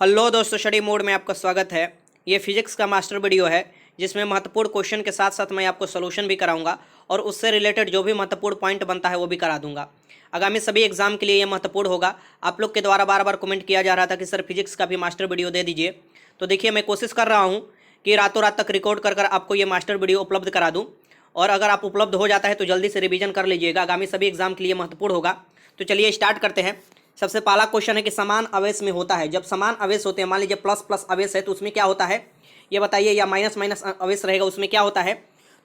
Hello दोस्तों, study mode में आपका स्वागत है। ये फिजिक्स का मास्टर वीडियो है जिसमें महत्वपूर्ण क्वेश्चन के साथ साथ मैं आपको सॉल्यूशन भी कराऊंगा और उससे रिलेटेड जो भी महत्वपूर्ण पॉइंट बनता है वो भी करा दूंगा। आगामी सभी एग्जाम के लिए ये महत्वपूर्ण होगा। आप लोग के द्वारा बार बार कमेंट किया जा रहा था कि सर फिजिक्स का भी मास्टर वीडियो दे दीजिए, तो देखिए मैं कोशिश कर रहा हूँ कि रातों रात तक रिकॉर्ड कर आपको ये मास्टर वीडियो उपलब्ध करा दूँ। और अगर आप उपलब्ध हो जाता है तो जल्दी से रिवीजन कर लीजिएगा, आगामी सभी एग्जाम के लिए महत्वपूर्ण होगा। तो चलिए स्टार्ट करते हैं। सबसे पहला क्वेश्चन है कि समान आवेश में होता है, जब समान आवेश होते हैं, मान लीजिए प्लस प्लस आवेश है तो उसमें क्या होता है ये बताइए, या माइनस माइनस आवेश रहेगा उसमें क्या होता है।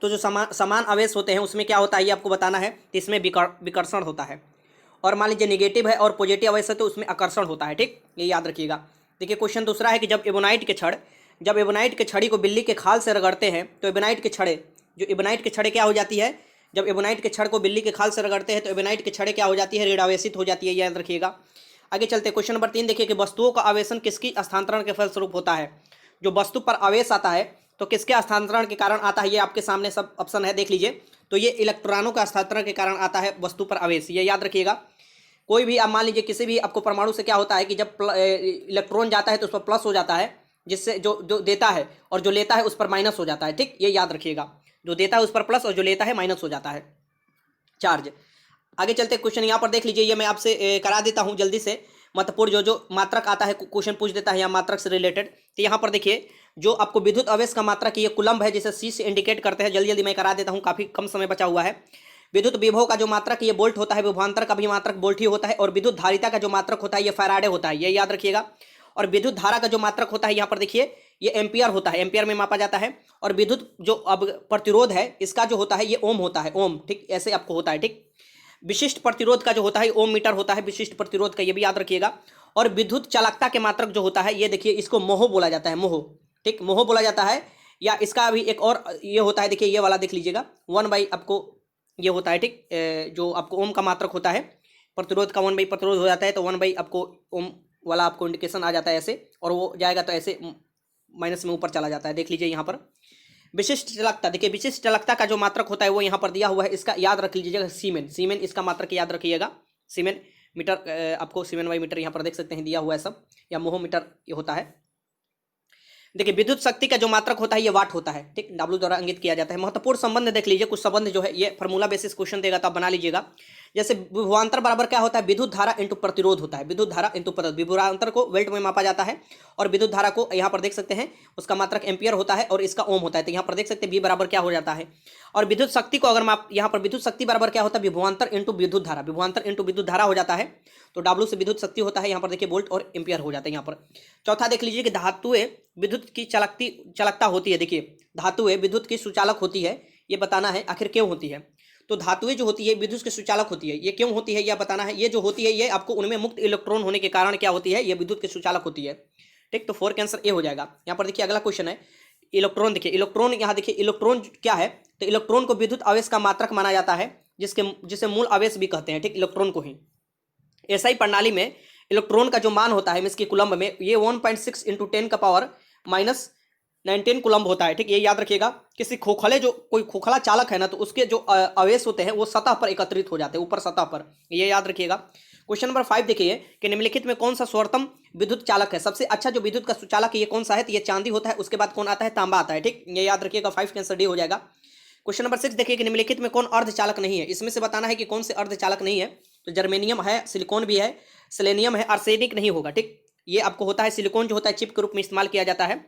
तो जो समान समान आवेश होते हैं उसमें क्या होता है ये आपको बताना है। तो इसमें विकर्षण होता है। और मान लीजिए निगेटिव है और पॉजिटिव आवेश है तो उसमें आकर्षण होता है। ठीक, ये याद रखिएगा। देखिए क्वेश्चन दूसरा है कि जब एबोनाइट के छड़ी को बिल्ली के खाल से रगड़ते हैं तो एबोनाइट के छड़े क्या हो जाती है। जब एबोनाइट के छड़ को बिल्ली के खाल से रगड़ते हैं तो एबोनाइट के छड़े क्या हो जाती है, ऋण आवेशित हो जाती है, याद रखिएगा। आगे चलते क्वेश्चन नंबर 3 देखिए कि वस्तुओं का आवेशन किसकी स्थानांतरण के फलस्वरूप होता है। जो वस्तु पर आवेश आता है तो किसके स्थानांतरण के कारण आता है, ये आपके सामने सब ऑप्शन है, देख लीजिए। तो ये इलेक्ट्रॉनों का स्थानांतरण के कारण आता है वस्तु पर आवेश, ये याद रखिएगा। कोई भी आप मान लीजिए किसी भी आपको परमाणु से क्या होता है कि जब इलेक्ट्रॉन जाता है तो उस पर प्लस हो जाता है, जिससे जो जो देता है और जो लेता है उस पर माइनस हो जाता है। ठीक, ये याद रखिएगा। जो देता है उस पर प्लस और जो लेता है माइनस हो जाता है चार्ज। आगे चलते क्वेश्चन यहाँ पर देख लीजिए, ये मैं आपसे करा देता हूँ जल्दी से। महत्वपूर्ण जो मात्रक आता है क्वेश्चन पूछ देता है या मात्रक से रिलेटेड। तो यहाँ पर देखिए जो आपको विद्युत आवेश का मात्रक ये कुलम्ब है, जिसे सी से इंडिकेट करते हैं। जल्दी जल्दी मैं करा देता हूँ, काफी कम समय बचा हुआ है। विद्युत विभव का जो मात्रक ये वोल्ट होता है, विभवांतर का भी मात्रक वोल्ट ही होता है। और विद्युत धारिता का जो मात्रक होता है ये फैराडे होता है, ये याद रखिएगा। और विद्युत धारा का जो मात्रक होता है यहाँ पर देखिए ये एम्पियर होता है, एम्पियर में मापा जाता है। और विद्युत जो अब प्रतिरोध है इसका जो होता है ये ओम होता है, ओम। ठीक, ऐसे आपको होता है। ठीक, विशिष्ट प्रतिरोध का जो होता है ओम मीटर होता है विशिष्ट प्रतिरोध का, ये भी याद रखिएगा। और विद्युत चालकता के मात्रक जो होता है ये देखिए इसको मोह बोला जाता है, मोह। ठीक, मोह बोला जाता है। या इसका भी एक और ये होता है, देखिए ये वाला देख लीजिएगा, 1/, आपको ये होता है। ठीक, जो आपको ओम का मात्रक होता है, प्रतिरोध का 1/, प्रतिरोध हो जाता है तो 1/, आपको ओम वाला आपको इंडिकेशन आ जाता है ऐसे, और वो जाएगा तो ऐसे माइनस में ऊपर चला जाता है, देख लीजिए यहाँ पर। विशिष्ट चालकता, देखिए विशिष्ट चालकता का जो मात्रक होता है वो यहाँ पर दिया हुआ है, इसका याद रख लीजिएगा, सीमेन। सीमेन इसका मात्रक याद रखिएगा, सीमेन मीटर। आपको सीमेन बाई मीटर यहाँ पर देख सकते हैं दिया हुआ है सब, या मोह मीटर ये होता है। देखिए विद्युत शक्ति का जो मात्रक होता है ये वाट होता है। ठीक, डब्ल्यू द्वारा इंगित किया जाता है। महत्वपूर्ण संबंध देख लीजिए, कुछ संबंध जो है ये फार्मूला बेसिस क्वेश्चन देगा तो आप बना लीजिएगा। जैसे विभवांतर बराबर क्या होता है, विद्युत धारा इंटू प्रतिरोध होता है, विद्युत धारा इंटू प्रतिरोध। विभवांतर को वोल्ट में मापा जाता है और विद्युत धारा को यहाँ पर देख सकते हैं उसका मात्रक एम्पियर होता है और इसका ओम होता है। तो यहाँ पर देख सकते हैं बी बराबर क्या हो जाता है। और विद्युत शक्ति को अगर माप, यहाँ पर विद्युत शक्ति बराबर क्या होता है, विभवांतर इंटू विद्युत धारा, विभवांतर इंटू विद्युत धारा हो जाता है। तो डब्ल्यू से विद्युत शक्ति होता है, यहाँ पर देखिए वोल्ट और एम्पियर हो जाता है यहाँ पर। चौथा देख लीजिए कि धातुएं विद्युत की चालकता होती है। देखिए धातुएं विद्युत की सुचालक होती है, ये बताना है आखिर क्यों होती है। तो धातुएं जो होती है विद्युत की सुचालक होती है, ये क्यों होती है यह बताना है। ये जो होती है ये आपको उनमें मुक्त इलेक्ट्रॉन होने के कारण क्या होती है, ये विद्युत की सुचालक होती है। ठीक, तो 4 का आंसर ए हो जाएगा। यहाँ पर देखिए अगला क्वेश्चन है इलेक्ट्रॉन। देखिए इलेक्ट्रॉन, यहाँ देखिए इलेक्ट्रॉन क्या है, तो इलेक्ट्रॉन को विद्युत आवेश का मात्रक माना जाता है, जिसे मूल आवेश भी कहते हैं। ठीक, इलेक्ट्रॉन को ही एसआई प्रणाली में इलेक्ट्रॉन का जो मान होता है इसके कुलम्ब में ये 1.6 इंटू 10 का पावर माइनस 19 कुलम्ब होता है। ठीक, ये याद रखिएगा। किसी खोखले जो कोई खोखला चालक है ना तो उसके जो आवेश होते हैं वो सतह पर एकत्रित हो जाते हैं, ऊपर सतह पर, ये याद रखिएगा। क्वेश्चन नंबर 5 देखिए कि निम्नलिखित में कौन सा सर्वोत्तम विद्युत चालक है। सबसे अच्छा जो विद्युत का सुचालक है ये कौन सा है, तो ये चांदी होता है। उसके बाद कौन आता है, तांबा आता है। ठीक, ये याद रखिएगा। 5 का आंसर डी हो जाएगा। क्वेश्चन नंबर 6 देखिए कि निम्नलिखित में कौन अर्धचालक नहीं है। इसमें से बताना है कि कौन से अर्धचालक नहीं है। तो जर्मेनियम है, सिलिकॉन भी है, सेलेनियम है, आर्सेनिक नहीं होगा। ठीक, ये आपको होता है सिलिकॉन जो होता है चिप के रूप में इस्तेमाल किया जाता है।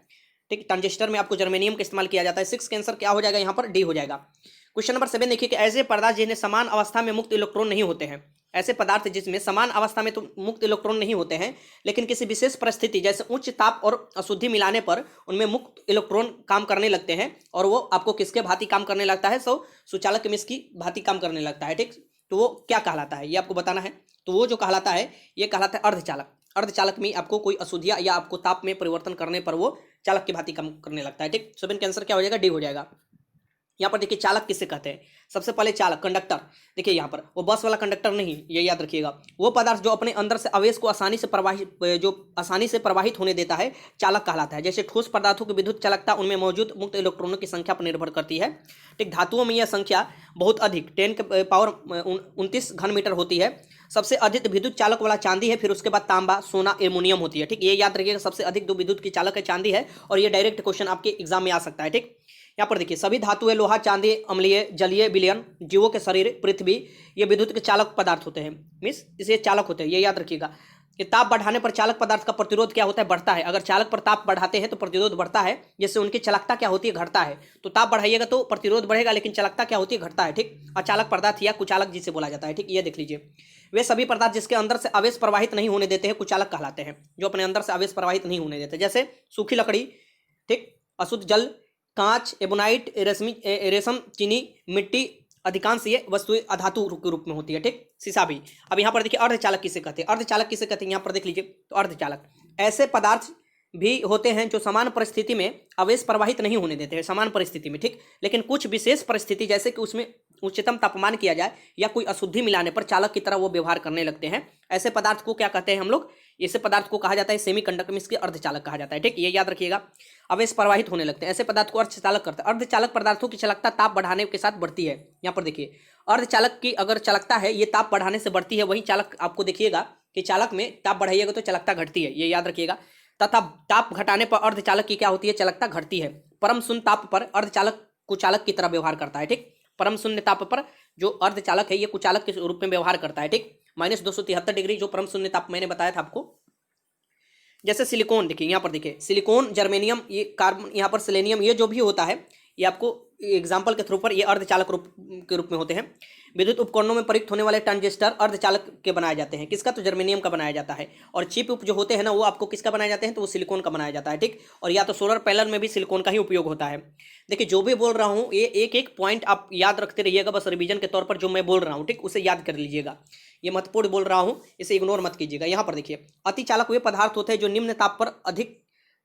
ठीक, ट्रांजिस्टर में आपको जर्मेनियम का इस्तेमाल किया जाता है। 6 का आंसर क्या हो जाएगा यहाँ पर, डी हो जाएगा। क्वेश्चन नंबर 7 देखिए कि ऐसे पदार्थ जिन्हें समान अवस्था में मुक्त इलेक्ट्रॉन नहीं होते हैं, ऐसे पदार्थ जिसमें समान अवस्था में तो मुक्त इलेक्ट्रॉन नहीं होते हैं लेकिन किसी विशेष परिस्थिति जैसे उच्च ताप और अशुद्धि मिलाने पर उनमें मुक्त इलेक्ट्रॉन काम करने लगते हैं, और वो आपको किसके भांति काम करने लगता है, सो सुचालक केमिस्ट की भांति काम करने लगता है। ठीक, तो वो क्या कहलाता है ये आपको बताना है। तो वो जो कहलाता है ये कहलाता है अर्धचालक। अर्धचालक में आपको कोई अशुद्धियां या आपको ताप में परिवर्तन करने पर वो चालक की भांति काम करने लगता है। ठीक, 7 का आंसर क्या हो जाएगा, डी हो जाएगा। यहाँ पर देखिए चालक किसे कहते हैं, सबसे पहले चालक कंडक्टर। देखिए यहाँ पर वो बस वाला कंडक्टर नहीं, ये याद रखिएगा। वो पदार्थ जो अपने अंदर से आवेश को आसानी से प्रवाहित होने देता है चालक कहलाता है। जैसे ठोस पदार्थों की विद्युत चालकता उनमें मौजूद मुक्त इलेक्ट्रॉनों की संख्या पर निर्भर करती है। ठीक, धातुओं में यह संख्या बहुत अधिक 10 के पावर 29 घन मीटर होती है। सबसे अधिक विद्युत चालक वाला चांदी है, फिर उसके बाद तांबा, सोना, एल्युमिनियम होती है। ठीक, ये याद रखिएगा, सबसे अधिक जो विद्युत की चालक है चांदी है, और ये डायरेक्ट क्वेश्चन आपके एग्जाम में आ सकता है। ठीक, यहाँ पर देखिए सभी धातुएं, लोहा, चांदी, अम्लीय, जलीय, विलयन, जीवों के शरीर, पृथ्वी, ये विद्युत के चालक पदार्थ होते हैं। मीन्स इसे चालक होते हैं, ये याद रखिएगा कि ताप बढ़ाने पर चालक पदार्थ का प्रतिरोध क्या होता है, बढ़ता है। अगर चालक पर ताप बढ़ाते हैं तो प्रतिरोध बढ़ता है, जिससे उनकी चालकता क्या होती है, घटता है। तो ताप बढ़ाइएगा तो प्रतिरोध बढ़ेगा, लेकिन चालकता क्या होती है, घटता है। ठीक, अचालक पदार्थ या कुचालक जिसे बोला जाता है। ठीक, ये देख लीजिए, वे सभी पदार्थ जिसके अंदर से आवेश प्रवाहित नहीं होने देते हैं कुचालक कहलाते हैं, जो अपने अंदर से आवेश प्रवाहित नहीं होने देते, जैसे सूखी लकड़ी, ठीक, अशुद्ध जल, कांच, एबोनाइट, रेशम, चीनी, मिट्टी, अधिकांश ये वस्तुएं अधातु के रूप में होती है। ठीक, शीशा भी। अब यहाँ पर देखिए अर्धचालक किसे कहते हैं, अर्धचालक किसे कहते हैं, यहाँ पर देख लीजिए। तो अर्धचालक ऐसे पदार्थ भी होते हैं जो समान परिस्थिति में आवेश प्रवाहित नहीं होने देते हैं, समान परिस्थिति में। ठीक, लेकिन कुछ विशेष परिस्थिति, जैसे कि उसमें उच्चतम तापमान किया जाए या कोई अशुद्धि मिलाने पर चालक की तरह वो व्यवहार करने लगते हैं, ऐसे पदार्थ को क्या कहते हैं हम लोग, ऐसे पदार्थ को कहा जाता है सेमीकंडक्टर में, इसके अर्धचालक कहा जाता है। ठीक, ये याद रखिएगा, आवेश प्रवाहित होने लगते हैं, ऐसे पदार्थ को अर्धचालक करते हैं। अर्धचालक पदार्थों की चालकता ताप बढ़ाने के साथ बढ़ती है। यहाँ पर देखिए अर्धचालक की अगर चालकता है ये ताप बढ़ाने से बढ़ती है, वहीं चालक आपको देखिएगा कि चालक में ताप बढ़ाइएगा तो चालकता घटती है, ये याद रखिएगा। तथा ताप घटाने पर अर्धचालक की क्या होती है, चालकता घटती है। परम शून्य ताप पर अर्धचालक कुचालक की तरह व्यवहार करता है। ठीक, परम शून्य ताप पर जो अर्धचालक है ये कुचालक के रूप में व्यवहार करता है। ठीक, -273 डिग्री जो परम शून्य ताप मैंने बताया था आपको। जैसे सिलिकॉन, देखिए यहाँ पर देखिए सिलिकॉन, जर्मेनियम, ये कार्बन, यहाँ पर सेलेनियम, ये जो भी होता है ये आपको एग्जाम्पल के थ्रू पर ये अर्धचालक के रूप में होते हैं। विद्युत उपकरणों में प्रयुक्त होने वाले ट्रांजिस्टर अर्धचालक के बनाए जाते हैं, किसका, तो जर्मेनियम का बनाया जाता है। और चिप जो होते हैं ना वो आपको किसका बनाए जाते हैं, तो वो सिलिकॉन का बनाया जाता है। ठीक, और या तो सोलर पैनल में भी सिलिकॉन का ही उपयोग होता है। देखिए जो भी बोल रहा हूँ ये एक एक पॉइंट आप याद रखते रहिएगा, बस रिवीजन के तौर पर जो मैं बोल रहा हूँ, ठीक, उसे याद कर लीजिएगा। ये महत्वपूर्ण बोल रहा हूँ, इसे इग्नोर मत कीजिएगा। यहाँ पर देखिए अति चालक वे पदार्थ होते हैं जो निम्न ताप पर अधिक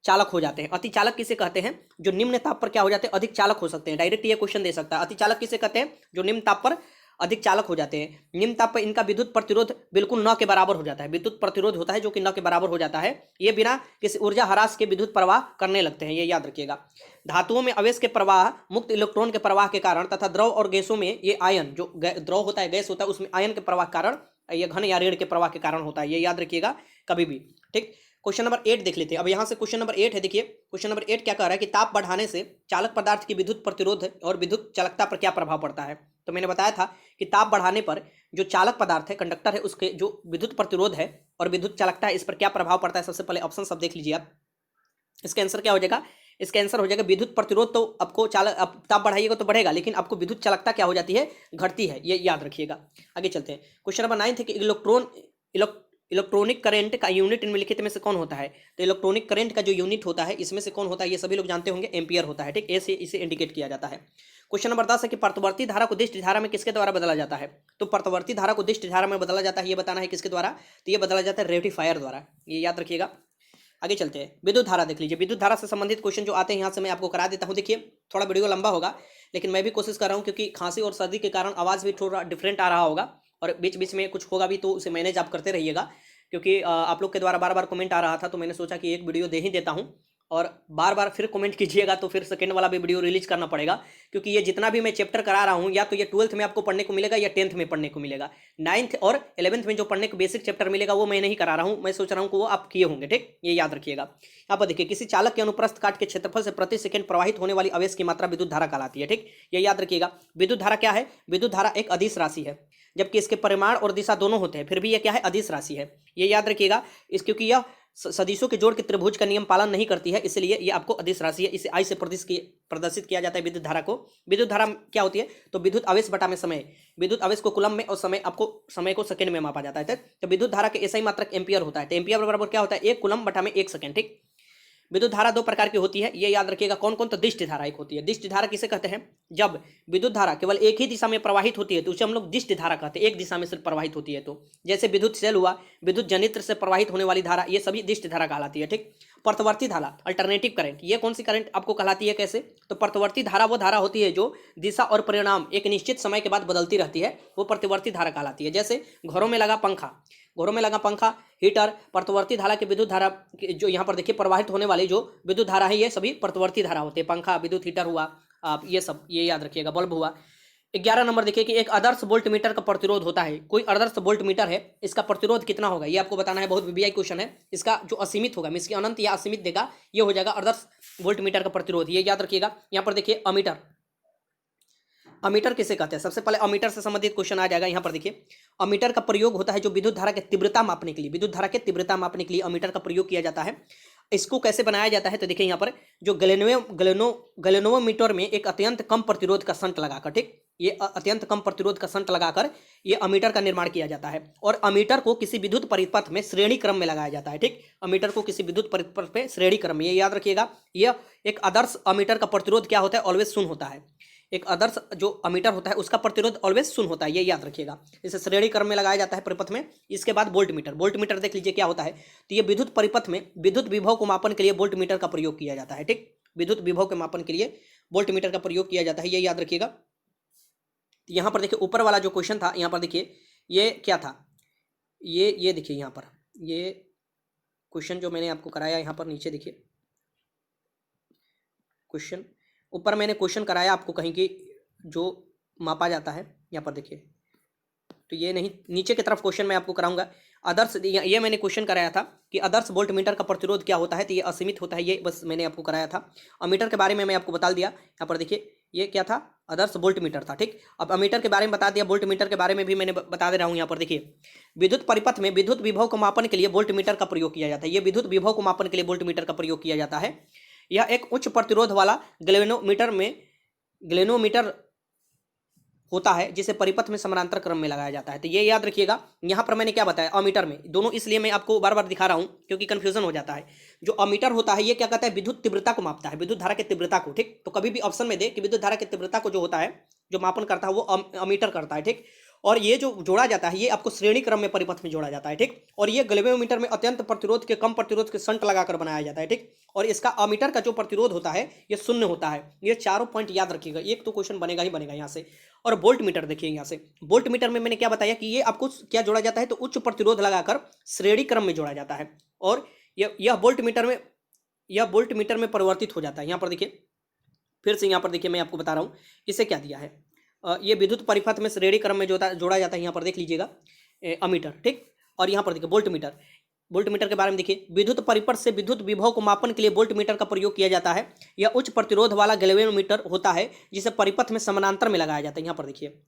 चालक हो जाते हैं। अति चालक किसे कहते हैं, जो निम्न ताप पर क्या हो जाते हैं, अधिक चालक हो सकते हैं। डायरेक्ट ये क्वेश्चन दे सकता है, अति चालक किसे कहते हैं, जो निम्न ताप पर अधिक चालक हो जाते हैं। निम्न ताप पर इनका विद्युत प्रतिरोध बिल्कुल न के बराबर हो जाता है, विद्युत प्रतिरोध होता है जो कि न के बराबर हो जाता है। ये बिना किसी ऊर्जा ह्रास के विद्युत प्रवाह करने लगते हैं, ये याद रखिएगा। धातुओं में आवेश के प्रवाह, मुक्त इलेक्ट्रॉन के प्रवाह के कारण तथा द्रव और गैसों में ये आयन, जो द्रव होता है, गैस होता है, उसमें आयन के प्रवाह के कारण, ये घन या ऋण के प्रवाह के कारण होता है, ये याद रखिएगा कभी भी। ठीक, क्वेश्चन नंबर 8 देख लेते हैं। अब यहाँ से क्वेश्चन नंबर 8 है, देखिए क्वेश्चन नंबर 8 क्या कह रहा है कि ताप बढ़ाने से चालक पदार्थ की विद्युत प्रतिरोध और विद्युत चालकता पर क्या प्रभाव पड़ता है। तो मैंने बताया था कि ताप बढ़ाने पर जो चालक पदार्थ है, कंडक्टर है, उसके जो विद्युत प्रतिरोध है और विद्युत चालकता है, इस पर क्या प्रभाव पड़ता है। सबसे पहले ऑप्शन सब देख लीजिए आप, इसका आंसर क्या हो जाएगा, इसका आंसर हो जाएगा विद्युत प्रतिरोध। तो आपको ताप बढ़ाइएगा तो बढ़ेगा, लेकिन आपको विद्युत चालकता क्या हो जाती है, घटती है, ये याद रखिएगा। आगे चलते हैं। क्वेश्चन नंबर 9 है कि इलेक्ट्रॉनिक करंट का यूनिट निम्नलिखित में से कौन होता है। तो इलेक्ट्रॉनिक करंट का जो यूनिट होता है इसमें से कौन होता है, ये सभी लोग जानते होंगे, एम्पियर होता है। ठीक, ऐसे इसे इंडिकेट किया जाता है। क्वेश्चन नंबर 10 है कि प्रवर्ती धारा को दिष्ट धारा में किसके द्वारा बदला जाता है। तो प्रवर्ती धारा को दिष्ट धारा में बदला जाता है, ये बताना है किसके द्वारा, तो ये बदला जाता है रेक्टिफायर द्वारा, ये याद रखिएगा। आगे चलते हैं। विद्युत धारा देख लीजिए, विद्युत धारा से संबंधित क्वेश्चन जो आते हैं यहाँ से मैं आपको करा देता हूँ। देखिए थोड़ा वीडियो लंबा होगा, लेकिन मैं भी कोशिश कर रहा हूँ, क्योंकि खांसी और सर्दी के कारण आवाज़ भी थोड़ा डिफरेंट आ रहा होगा और बीच बीच में कुछ होगा भी, तो उसे मैनेज आप करते रहिएगा। क्योंकि आप लोग के द्वारा बार बार कमेंट आ रहा था, तो मैंने सोचा कि एक वीडियो दे ही देता हूं, और बार बार फिर कमेंट कीजिएगा तो फिर सेकंड वाला भी वीडियो रिलीज करना पड़ेगा। क्योंकि ये जितना भी मैं चैप्टर करा रहा हूं, या तो ये 12th में आपको पढ़ने को मिलेगा या 10th में पढ़ने को मिलेगा। 9th और 11th में जो पढ़ने को बेसिक चैप्टर मिलेगा वो मैं नहीं करा रहा हूँ, मैं सोच रहा हूँ कि वो आप किए होंगे। ठीक, ये याद रखिएगा। यहाँ पर देखिए, किसी चालक के अनुप्रस्थ काट के क्षेत्रफल से प्रति सेकंड प्रवाहित होने वाली आवेश की मात्रा विद्युत धारा कहलाती है। ठीक, ये याद रखिएगा। विद्युत धारा क्या है, विद्युत धारा एक अदिश राशि है, जबकि इसके परिमाण और दिशा दोनों होते हैं, फिर भी यह क्या है, अदिश राशि है, ये याद रखिएगा। क्योंकि यह सदिशों के जोड़ के त्रिभुज का नियम पालन नहीं करती है, इसलिए ये आपको अदिश राशि है। इसे आई से प्रदर्शित किया जाता है विद्युत धारा को। विद्युत धारा क्या होती है, तो विद्युत आवेश बटा में समय, विद्युत आवेश को कूलम में और समय आपको समय को सेकंड में मापा जाता है। तो विद्युत धारा के ऐसा ही मात्रक एम्पियर होता है। तो एम्पियर बराबर क्या होता है, 1 कूलम बटा में 1 सेकंड। ठीक, विद्युत धारा दो प्रकार की होती है, ये याद रखिएगा। कौन कौन, तो दिष्ट धारा एक होती है। दिष्ट धारा किसे कहते हैं, जब विद्युत धारा केवल एक ही दिशा में प्रवाहित होती है तो उसे हम लोग दिष्ट धारा कहते हैं, एक दिशा में सिर्फ प्रवाहित होती है। तो जैसे विद्युत सेल हुआ, विद्युत जनित्र से प्रवाहित होने वाली धारा, ये सभी दिष्ट धारा कहलाती है। ठीक, प्रवर्ती धारा, अल्टरनेटिव करंट, ये कौन सी करंट आपको कहलाती है, कैसे, तो प्रवर्ती धारा वो धारा होती है जो दिशा और परिणाम एक निश्चित समय के बाद बदलती रहती है, वो प्रवर्ती धारा कहलाती है। जैसे घरों में लगा पंखा, घरों में लगा पंखा, हीटर, प्रवर्ती धारा के विद्युत धारा जो यहाँ पर देखिए प्रवाहित होने वाली जो विद्युत धारा है, ये सभी प्रवर्ती धारा होते हैं। पंखा, विद्युत हीटर हुआ, आप ये सब ये याद रखिएगा, बल्ब हुआ। 11 नंबर देखिए कि एक आदर्श वोल्ट मीटर का प्रतिरोध होता है। कोई आदर्श वोल्ट मीटर है, इसका प्रतिरोध कितना होगा ये आपको बताना है। बहुत वीवीआई क्वेश्चन है। इसका जो असीमित होगा मीन्स की अनंत या असीमित देगा, ये हो जाएगा आदर्श वोल्ट मीटर का प्रतिरोध। ये याद रखिएगा। यहाँ पर देखिए अमीटर, अमीटर किसे कहते हैं? सबसे पहले अमीटर से संबंधित क्वेश्चन आ जाएगा। यहाँ पर देखिए अमीटर का प्रयोग होता है जो विद्युत धारा की तीव्रता मापने के लिए, विद्युत धारा की तीव्रता मापने के लिए अमीटर का प्रयोग किया जाता है। इसको कैसे बनाया जाता है तो देखिए यहाँ पर जो गैल्वेनोमीटर में एक अत्यंत कम प्रतिरोध का शंट लगाकर, ठीक, ये अत्यंत कम प्रतिरोध का शंट लगाकर ये अमीटर का निर्माण किया जाता है। और अमीटर को किसी विद्युत परिपथ में श्रेणी क्रम में लगाया जाता है। ठीक, अमीटर को किसी विद्युत परिपथ में श्रेणी क्रम में, ये याद रखिएगा। यह एक आदर्श अमीटर का प्रतिरोध क्या होता है? ऑलवेज शून्य होता है। एक आदर्श जो अमीटर होता है उसका प्रतिरोध ऑलवेज शून्य होता है, ये याद रखिएगा। इसे श्रेणी क्रम में लगाया जाता है परिपथ में। इसके बाद वोल्ट मीटर, वोल्ट मीटर देख लीजिए क्या होता है। तो ये विद्युत परिपथ में विद्युत विभव को मापन के लिए वोल्ट मीटर का प्रयोग किया जाता है। ठीक, विद्युत विभव के मापन के लिए वोल्ट मीटर का प्रयोग किया जाता है, ये याद रखिएगा। यहाँ पर देखिए ऊपर वाला जो क्वेश्चन था, यहाँ पर देखिए ये क्या था, ये देखिए यहाँ पर ये क्वेश्चन जो मैंने आपको कराया, यहाँ पर नीचे देखिए क्वेश्चन, ऊपर मैंने क्वेश्चन कराया आपको कहीं की जो मापा जाता है, यहाँ पर देखिए। तो ये नहीं, नीचे की तरफ क्वेश्चन मैं आपको कराऊंगा। आदर्श, ये मैंने क्वेश्चन कराया था कि आदर्श वोल्ट मीटर का प्रतिरोध क्या होता है, तो ये असीमित होता है, ये बस मैंने आपको कराया था। अमीटर के बारे में मैं आपको बता दिया। यहाँ पर देखिए ये क्या था, आदर्श वोल्ट मीटर था। ठीक, अब अमीटर के बारे में बता दिया, वोल्ट मीटर के बारे में भी मैंने बता दे रहा हूँ। यहाँ पर देखिए विद्युत परिपथ में विद्युत विभव को मापन के लिए वोल्ट मीटर का प्रयोग किया जाता है। ये विद्युत विभव को मापन के लिए वोल्ट मीटर का प्रयोग किया जाता है। यह एक उच्च प्रतिरोध वाला ग्लेनोमीटर होता है जिसे परिपथ में समानांतर क्रम में लगाया जाता है। तो ये याद रखिएगा। यहाँ पर मैंने क्या बताया, अमीटर में दोनों, इसलिए मैं आपको बार बार दिखा रहा हूँ क्योंकि कंफ्यूजन हो जाता है। जो अमीटर होता है ये क्या कहता है, विद्युत तीव्रता को मापता है, विद्युत धारा की तीव्रता को। ठीक, तो कभी भी ऑप्शन में दे कि विद्युत धारा की तीव्रता को जो होता है, जो मापन करता है वो अमीटर करता है। ठीक, और ये जो जोड़ा जाता है ये आपको श्रेणी क्रम में परिपथ में जोड़ा जाता है। ठीक, और ये गैल्वेनोमीटर में अत्यंत प्रतिरोध के कम प्रतिरोध के शंट लगाकर बनाया जाता है। ठीक, और इसका अमीटर का जो प्रतिरोध होता है ये शून्य होता है। ये चारों पॉइंट याद रखिएगा, एक तो क्वेश्चन बनेगा ही बनेगा यहाँ से। और वोल्ट मीटर देखिए, यहाँ से वोल्ट मीटर में मैंने क्या बताया कि ये आपको क्या जोड़ा जाता है, तो उच्च प्रतिरोध लगाकर श्रेणी क्रम में जोड़ा जाता है। और यह वोल्ट मीटर में परिवर्तित हो जाता है। यहाँ पर देखिए फिर से, यहाँ पर देखिए मैं आपको बता रहा हूँ इसे क्या दिया है। ये विद्युत परिपथ में श्रेणी क्रम में जोड़ा जाता है। यहाँ पर देख लीजिएगा अमीटर। ठीक, और यहाँ पर देखिए वोल्ट मीटर, वोल्ट मीटर के बारे में देखिए विद्युत परिपथ से विद्युत विभव को मापन के लिए वोल्ट मीटर का प्रयोग किया जाता है। यह उच्च प्रतिरोध वाला गैल्वेनोमीटर होता है जिसे परिपथ में समानांतर में लगाया जाता है। यहाँ पर देखिए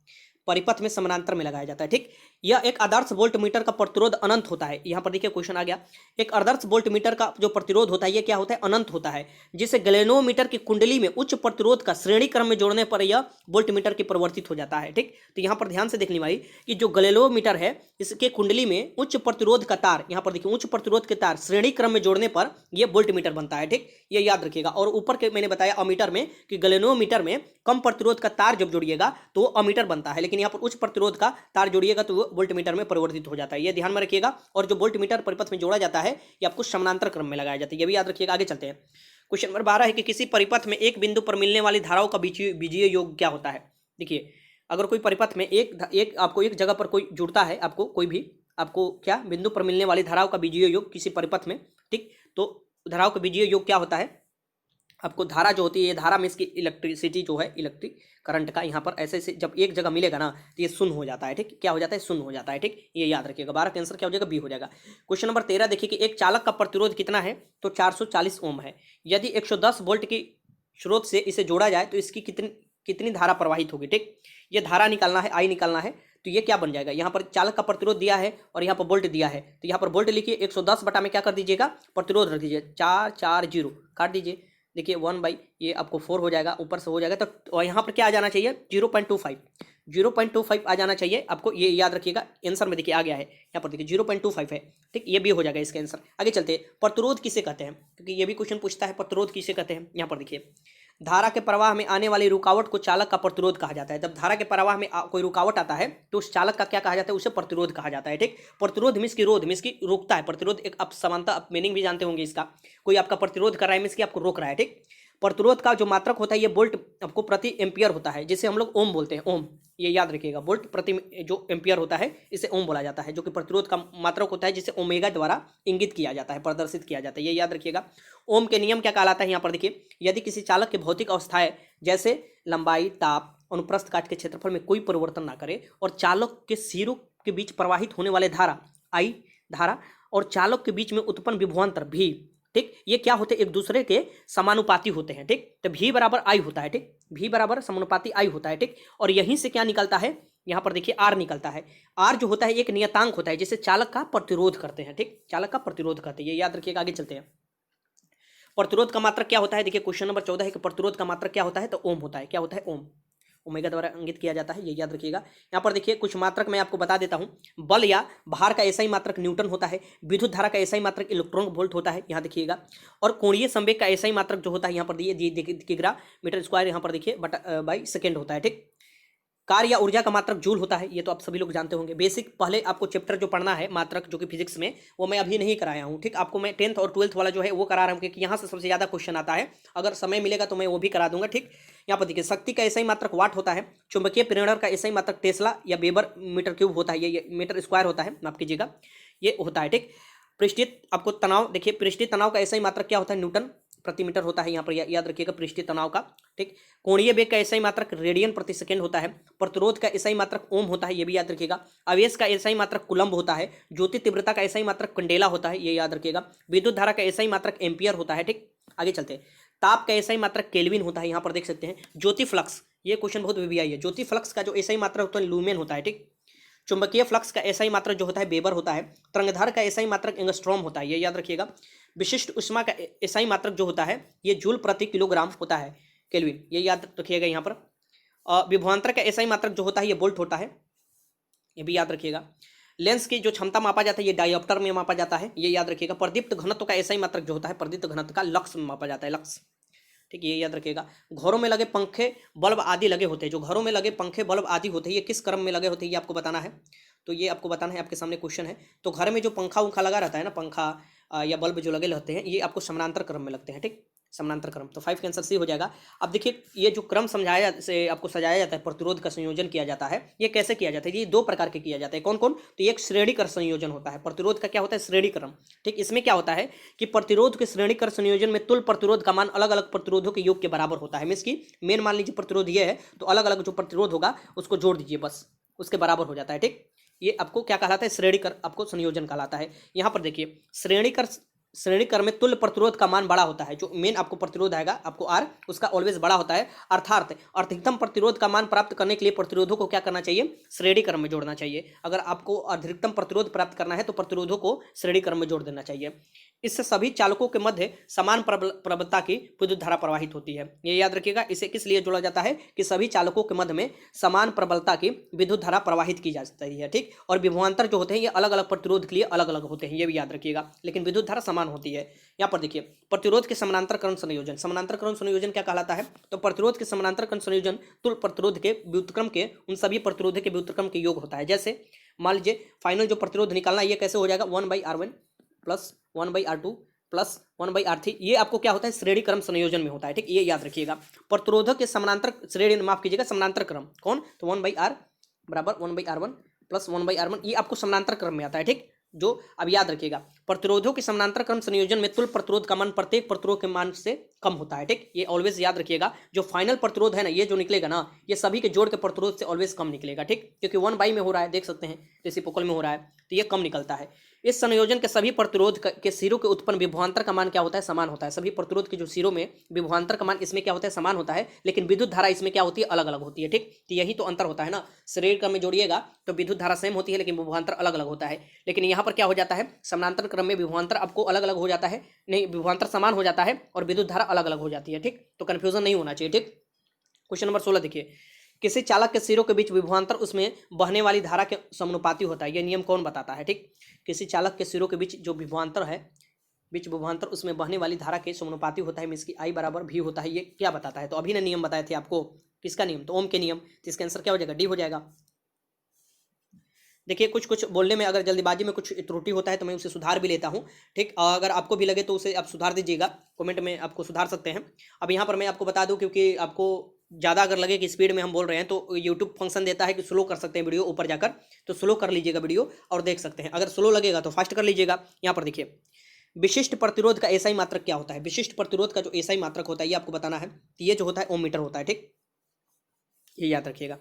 परिपथ में समानांतर में लगाया जाता है। ठीक, यह एक आदर्श वोल्ट मीटर का प्रतिरोध अनंत होता है। यहाँ पर देखिए क्वेश्चन आ गया, एक आदर्श वोल्ट मीटर का जो प्रतिरोध होता है ये क्या होता है, अनंत होता है, जिसे गैल्वेनोमीटर की कुंडली में उच्च प्रतिरोध का श्रेणी क्रम में जोड़ने पर यह वोल्ट मीटर की परिवर्तित हो जाता है। ठीक, तो यहाँ पर ध्यान से देखने वाली कि जो गैल्वेनोमीटर है इसके कुंडली में उच्च प्रतिरोध का तार, यहाँ पर देखिए उच्च प्रतिरोध के तार श्रेणी क्रम में जोड़ने पर यह वोल्ट मीटर बनता है। ठीक, ये याद रखिएगा। और ऊपर के मैंने बताया अमीटर में कि गैल्वेनोमीटर में कम प्रतिरोध का तार जब जोड़िएगा तो वो अमीटर बनता है, लेकिन यहाँ पर उच्च प्रतिरोध का तार जोड़िएगा तो वो वोल्ट मीटर में परिवर्तित हो जाता है, ये ध्यान में रखिएगा। और जो वोल्ट मीटर परिपथ में जोड़ा जाता है ये आपको समानांतर क्रम में लगाया जाता है, ये भी याद रखिएगा। आगे चलते हैं। क्वेश्चन नंबर 12 है कि किसी परिपथ में एक बिंदु पर मिलने वाली धाराओं का बीजीय योग क्या होता है। देखिए अगर कोई परिपथ में आपको एक जगह पर कोई जुड़ता है, आपको कोई भी आपको क्या बिंदु पर मिलने वाली धाराओं का बीजीय योग किसी परिपथ में, ठीक, तो धाराओं का बीजीय योग क्या होता है, आपको धारा जो होती है, ये धारा में इसकी इलेक्ट्रिसिटी जो है, इलेक्ट्रिक करंट का यहाँ पर ऐसे से जब एक जगह मिलेगा ना तो ये शून्य हो जाता है। ठीक, क्या हो जाता है, शून्य हो जाता है। ठीक, ये याद रखिएगा। 12 का आंसर क्या हो जाएगा, बी हो जाएगा। क्वेश्चन नंबर 13 देखिए कि एक चालक का प्रतिरोध कितना है, तो 440 ओम है। यदि 110 वोल्ट की स्रोत से इसे जोड़ा जाए तो इसकी कितनी धारा प्रवाहित होगी। ठीक, ये धारा निकालना है, आई निकालना है, तो ये क्या बन जाएगा, यहाँ पर चालक का प्रतिरोध दिया है और यहाँ पर वोल्ट दिया है, तो यहाँ पर वोल्ट लिखिए, 110 बटा में क्या कर दीजिएगा, प्रतिरोध रख दीजिए, 440 काट दीजिए। देखिए 1 बाई ये आपको 4 हो जाएगा, ऊपर से हो जाएगा, तो यहाँ पर क्या आ जाना चाहिए, 0.25 आ जाना चाहिए आपको, ये याद रखिएगा। आंसर में देखिए आ गया है, यहाँ पर देखिए 0.25 है। ठीक, ये भी हो जाएगा इसका आंसर। आगे चलते हैं, प्रतिरोध किसे कहते हैं, क्योंकि ये भी क्वेश्चन पूछता है प्रतिरोध किसे कहते हैं। यहाँ पर देखिए धारा के प्रवाह में आने वाली रुकावट को चालक का प्रतिरोध कहा जाता है। जब धारा के प्रवाह में कोई रुकावट आता है तो उस चालक का क्या कहा जाता है, उसे प्रतिरोध कहा जाता है। ठीक, प्रतिरोध मीन्स की रोध, मीन्स की रोकता है। प्रतिरोध एक आप समानता, आप मीनिंग भी जानते होंगे इसका, कोई आपका प्रतिरोध कर रहा है मीन्स की आपको रोक रहा है। ठीक, प्रतिरोध का जो मात्रक होता है ये वोल्ट आपको प्रति एम्पियर होता है, जिसे हम लोग ओम बोलते हैं, ओम, ये याद रखिएगा। वोल्ट प्रति जो एम्पियर होता है इसे ओम बोला जाता है, जो कि प्रतिरोध का मात्रक होता है जिसे ओमेगा द्वारा इंगित किया जाता है, प्रदर्शित किया जाता है, ये याद रखिएगा। ओम के नियम क्या कहलाता है, यहाँ पर देखिए, यदि किसी चालक की भौतिक अवस्थाएं जैसे लंबाई, ताप, अनुप्रस्थ काट के क्षेत्रफल में कोई परिवर्तन ना करे और चालक के सिरों के बीच प्रवाहित होने वाले धारा आई धारा और चालक के बीच में उत्पन्न विभवांतर भी, ठीक, ये क्या होते हैं, एक दूसरे के समानुपाती होते हैं, ठीक। तो V बराबर I होता है, ठीक, V बराबर समानुपाती I होता है, ठीक। और यहीं से क्या निकलता है, यहाँ पर देखिए R निकलता है। R जो होता है एक नियतांक होता है जिसे चालक का प्रतिरोध करते हैं, ठीक, चालक का प्रतिरोध करते हैं, ये याद रखिएगा। आगे चलते हैं। प्रतिरोध का मात्रक क्या होता है, देखिए क्वेश्चन नंबर 14 है कि प्रतिरोध का मात्रक क्या होता है, तो ओम होता है। क्या होता है, ओम, ओमेगा द्वारा इंगित किया जाता है, ये याद रखिएगा। यहाँ पर देखिए कुछ मात्रक मैं आपको बता देता हूँ। बल या भार का ऐसा ही मात्रक न्यूटन होता है, विद्युत धारा का ऐसा ही मात्रक इलेक्ट्रॉन वोल्ट होता है, यहाँ देखिएगा। और कोणीय संवेग का ऐसा ही मात्रक जो होता है, यहाँ पर दिखेगा मीटर स्क्वायर, यहाँ पर देखिए बटा बाई सेकेंड होता है, ठीक। कार्य या ऊर्जा का मात्रक जूल होता है, ये तो आप सभी लोग जानते होंगे। बेसिक पहले आपको चैप्टर जो पढ़ना है मात्रक जो कि फिजिक्स में, वो मैं अभी नहीं कराया हूँ, ठीक। आपको मैं 10th और 12th वाला जो है वो करा रहा हूँ, क्योंकि यहाँ से सबसे ज़्यादा क्वेश्चन आता है। अगर समय मिलेगा तो मैं वो भी करा दूंगा, ठीक। यहाँ पर देखिए शक्ति का ऐसा ही मात्रक वाट होता है, चुंबकीय प्रेरण का ऐसा ही मात्रक टेस्ला या वेबर मीटर क्यूब होता है, ये मीटर स्क्वायर होता है, माफ कीजिएगा, ये होता है, ठीक। पृष्ठीय आपको तनाव देखिए, पृष्ठीय तनाव का ऐसा ही मात्रक क्या होता है, न्यूटन प्रति मीटर होता है, यहाँ पर याद रखिएगा पृष्ठीय तनाव का, ठीक। कोणीय वेग का ऐसा ही मात्रक रेडियन प्रति सेकंड होता है। प्रतिरोध का ऐसा ही मात्रक ओम होता है, ये भी याद रखिएगा। आवेश का ऐसा ही मात्रक कूलम्ब होता है। ज्योति तीव्रता का ऐसा ही मात्रक कंडेला होता है, ये याद रखिएगा। विद्युत धारा का ऐसा ही मात्रक एम्पियर होता है, ठीक। आगे चलते हैं। ताप का ऐसा ही मात्रक केल्विन होता है, यहाँ पर देख सकते हैं। ज्योति फ्लक्स, ये क्वेश्चन बहुत वीवीआई है। ज्योति फ्लक्स का जो ऐसा ही मात्रक होता है लूमेन होता है, ठीक। चुंबकीय फ्लक्स का ऐसा ही मात्रक जो होता है वेबर होता है। तरंगधार का ऐसा ही मात्रक एंगस्ट्रॉम होता है, ये याद रखिएगा। विशिष्ट उष्मा का ऐसा ही मात्रक जो होता है ये जूल प्रति किलोग्राम होता है, केल्विन, ये याद रखिएगा यहाँ पर। विभवांतर का ऐसा ही मात्रक जो होता है ये वोल्ट होता है, ये भी याद रखिएगा। लेंस की जो क्षमता मापा जाता है ये डायोप्टर में मापा जाता है, ये याद रखिएगा। प्रदीप्त घनत्व का ऐसा ही मात्रक जो होता है प्रदीप्त घनत्व का लक्स में मापा जाता है, लक्स, ठीक, ये याद रखिएगा। घरों में लगे पंखे बल्ब आदि लगे होते हैं, जो घरों में लगे पंखे बल्ब आदि होते हैं ये किस क्रम में लगे होते हैं, ये आपको बताना है। तो ये आपको बताना है, आपके सामने क्वेश्चन है। तो घर में जो पंखा उंखा लगा रहता है ना, पंखा या बल्ब जो लगे रहते हैं ये आपको समानांतर क्रम में लगते हैं, ठीक, समानांतर क्रम। तो 5 का आंसर सी हो जाएगा। अब देखिए ये जो क्रम समझाया से आपको सजाया जाता है, प्रतिरोध का संयोजन किया जाता है, ये कैसे किया जाता है, ये 2 प्रकार के किया जाता है। कौन कौन, तो ये एक श्रेणीक्रम संयोजन होता है। प्रतिरोध का क्या होता है, श्रेणीक्रम, ठीक। इसमें क्या होता है कि प्रतिरोध के श्रेणीक्रम संयोजन में तुल्य प्रतिरोध का मान अलग अलग प्रतिरोधों के योग के बराबर होता है। मीन्स की मेन मान लीजिए प्रतिरोध ये है, तो अलग अलग जो प्रतिरोध होगा उसको जोड़ दीजिए, बस उसके बराबर हो जाता है, ठीक। ये आपको क्या कहलाता है, श्रेणीकर आपको संयोजन कहलाता है। यहाँ पर देखिए श्रेणीकर में तुल्य प्रतिरोध का मान बड़ा होता है। जो मेन आपको प्रतिरोध आएगा आपको आर, उसका ऑलवेज बड़ा होता है। अर्थात अधिकतम प्रतिरोध का मान प्राप्त करने के लिए प्रतिरोधों को क्या करना चाहिए, श्रेणीक्रम में जोड़ना चाहिए। अगर आपको अधिकतम प्रतिरोध प्राप्त करना है तो प्रतिरोधों को श्रेणीक्रम में जोड़ देना चाहिए। इससे सभी चालकों के मध्य समान प्रबलता की विद्युत धारा प्रवाहित होती है, ये याद रखिएगा। इसे किस लिए जोड़ा जाता है कि सभी चालकों के मध्य में समान प्रबलता की विद्युत धारा प्रवाहित की जाती है, ठीक। और विभवांतर जो होते हैं ये अलग अलग प्रतिरोध के लिए अलग अलग होते हैं, ये भी याद रखिएगा, लेकिन विद्युत धारा समान होती है। यहाँ पर देखिए प्रतिरोध के समानांतर करण संयोजन, समानांतर करण संयोजन क्या कहलाता है, तो प्रतिरोध के समानांतर करण संयोजन तुल्य प्रतिरोध के व्युत्क्रम के उन सभी प्रतिरोध के व्युत्क्रम के योग होता है। जैसे मान लीजिए फाइनल जो प्रतिरोध निकालना है ये कैसे हो जाएगा, 1/R1 plus 1/R2 plus 1/R3, ये आपको क्या होता है, श्रेणी क्रम संयोजन में होता है, ठीक, ये याद रखिएगा। प्रतिरोधक के समानांतर श्रेणी, माफ कीजिएगा समानांतर क्रम कौन, तो 1/R बराबर 1/R1 प्लस 1/R1, ये आपको समानांतर क्रम में आता है, ठीक। जो अब याद रखिएगा प्रतिरोधों के समानांतर क्रम संयोजन में तुल्य प्रतिरोध का मान प्रत्येक प्रतिरोध के मान से कम होता है, ठीक, ये ऑलवेज याद रखिएगा। जो फाइनल प्रतिरोध है ना, ये जो निकलेगा ना, ये सभी के जोड़ के प्रतिरोध से ऑलवेज कम निकलेगा, ठीक, क्योंकि 1/, में हो रहा है, देख सकते हैं रेसिप्रोकल में हो रहा है, तो ये कम निकलता है। इस संयोजन के सभी प्रतिरोध के सिरों के उत्पन्न विभवांतर का मान क्या होता है, समान होता है। सभी प्रतिरोध के जो सिरों में विभवांतर का मान इसमें क्या होता है, समान होता है, लेकिन विद्युत धारा इसमें क्या होती है, अलग अलग होती है, ठीक। तो यही तो अंतर होता है ना, श्रेणी क्रम में जोड़िएगा तो विद्युत धारा सेम होती है लेकिन विभवांतर अलग अलग होता है। लेकिन यहाँ पर क्या हो जाता है, समानांतर क्रम में विभवांतर आपको अलग अलग हो जाता है, नहीं विभवांतर समान हो जाता है और विद्युत धारा अलग अलग हो जाती है, ठीक। तो कंफ्यूजन नहीं होना चाहिए, ठीक। क्वेश्चन नंबर 16 देखिए, किसी चालक के सिरों के बीच विभवांतर उसमें बहने वाली धारा के समानुपाती होता है, यह नियम कौन बताता है, ठीक। किसी चालक के सिरों के बीच जो विभवांतर है, बीच विभवांतर उसमें बहने वाली धारा के समानुपाती होता है, इसकी I बराबर V होता है, ये क्या बताता है, तो अभी ने नियम बताए थे आपको, किसका नियम, तो ओम के नियम। तो इसका आंसर क्या हो जाएगा, डी हो जाएगा। देखिए कुछ बोलने में अगर जल्दीबाजी में कुछ त्रुटि होता है तो मैं उसे सुधार भी लेता हूँ, ठीक। अगर आपको भी लगे तो उसे आप सुधार दीजिएगा, कमेंट में आपको सुधार सकते हैं। अब यहाँ पर मैं आपको बता दूँ, क्योंकि आपको ज़्यादा अगर लगे कि स्पीड में हम बोल रहे हैं तो यूट्यूब फंक्शन देता है कि स्लो कर सकते हैं वीडियो ऊपर जाकर, तो स्लो कर लीजिएगा वीडियो और देख सकते हैं। अगर स्लो लगेगा तो फास्ट कर लीजिएगा। यहाँ पर देखिए विशिष्ट प्रतिरोध का एसआई मात्रक क्या होता है, विशिष्ट प्रतिरोध का जो एसआई मात्रक होता है ये आपको बताना है। तो ये जो होता है ओम मीटर होता है, ठीक। ये याद रखिएगा।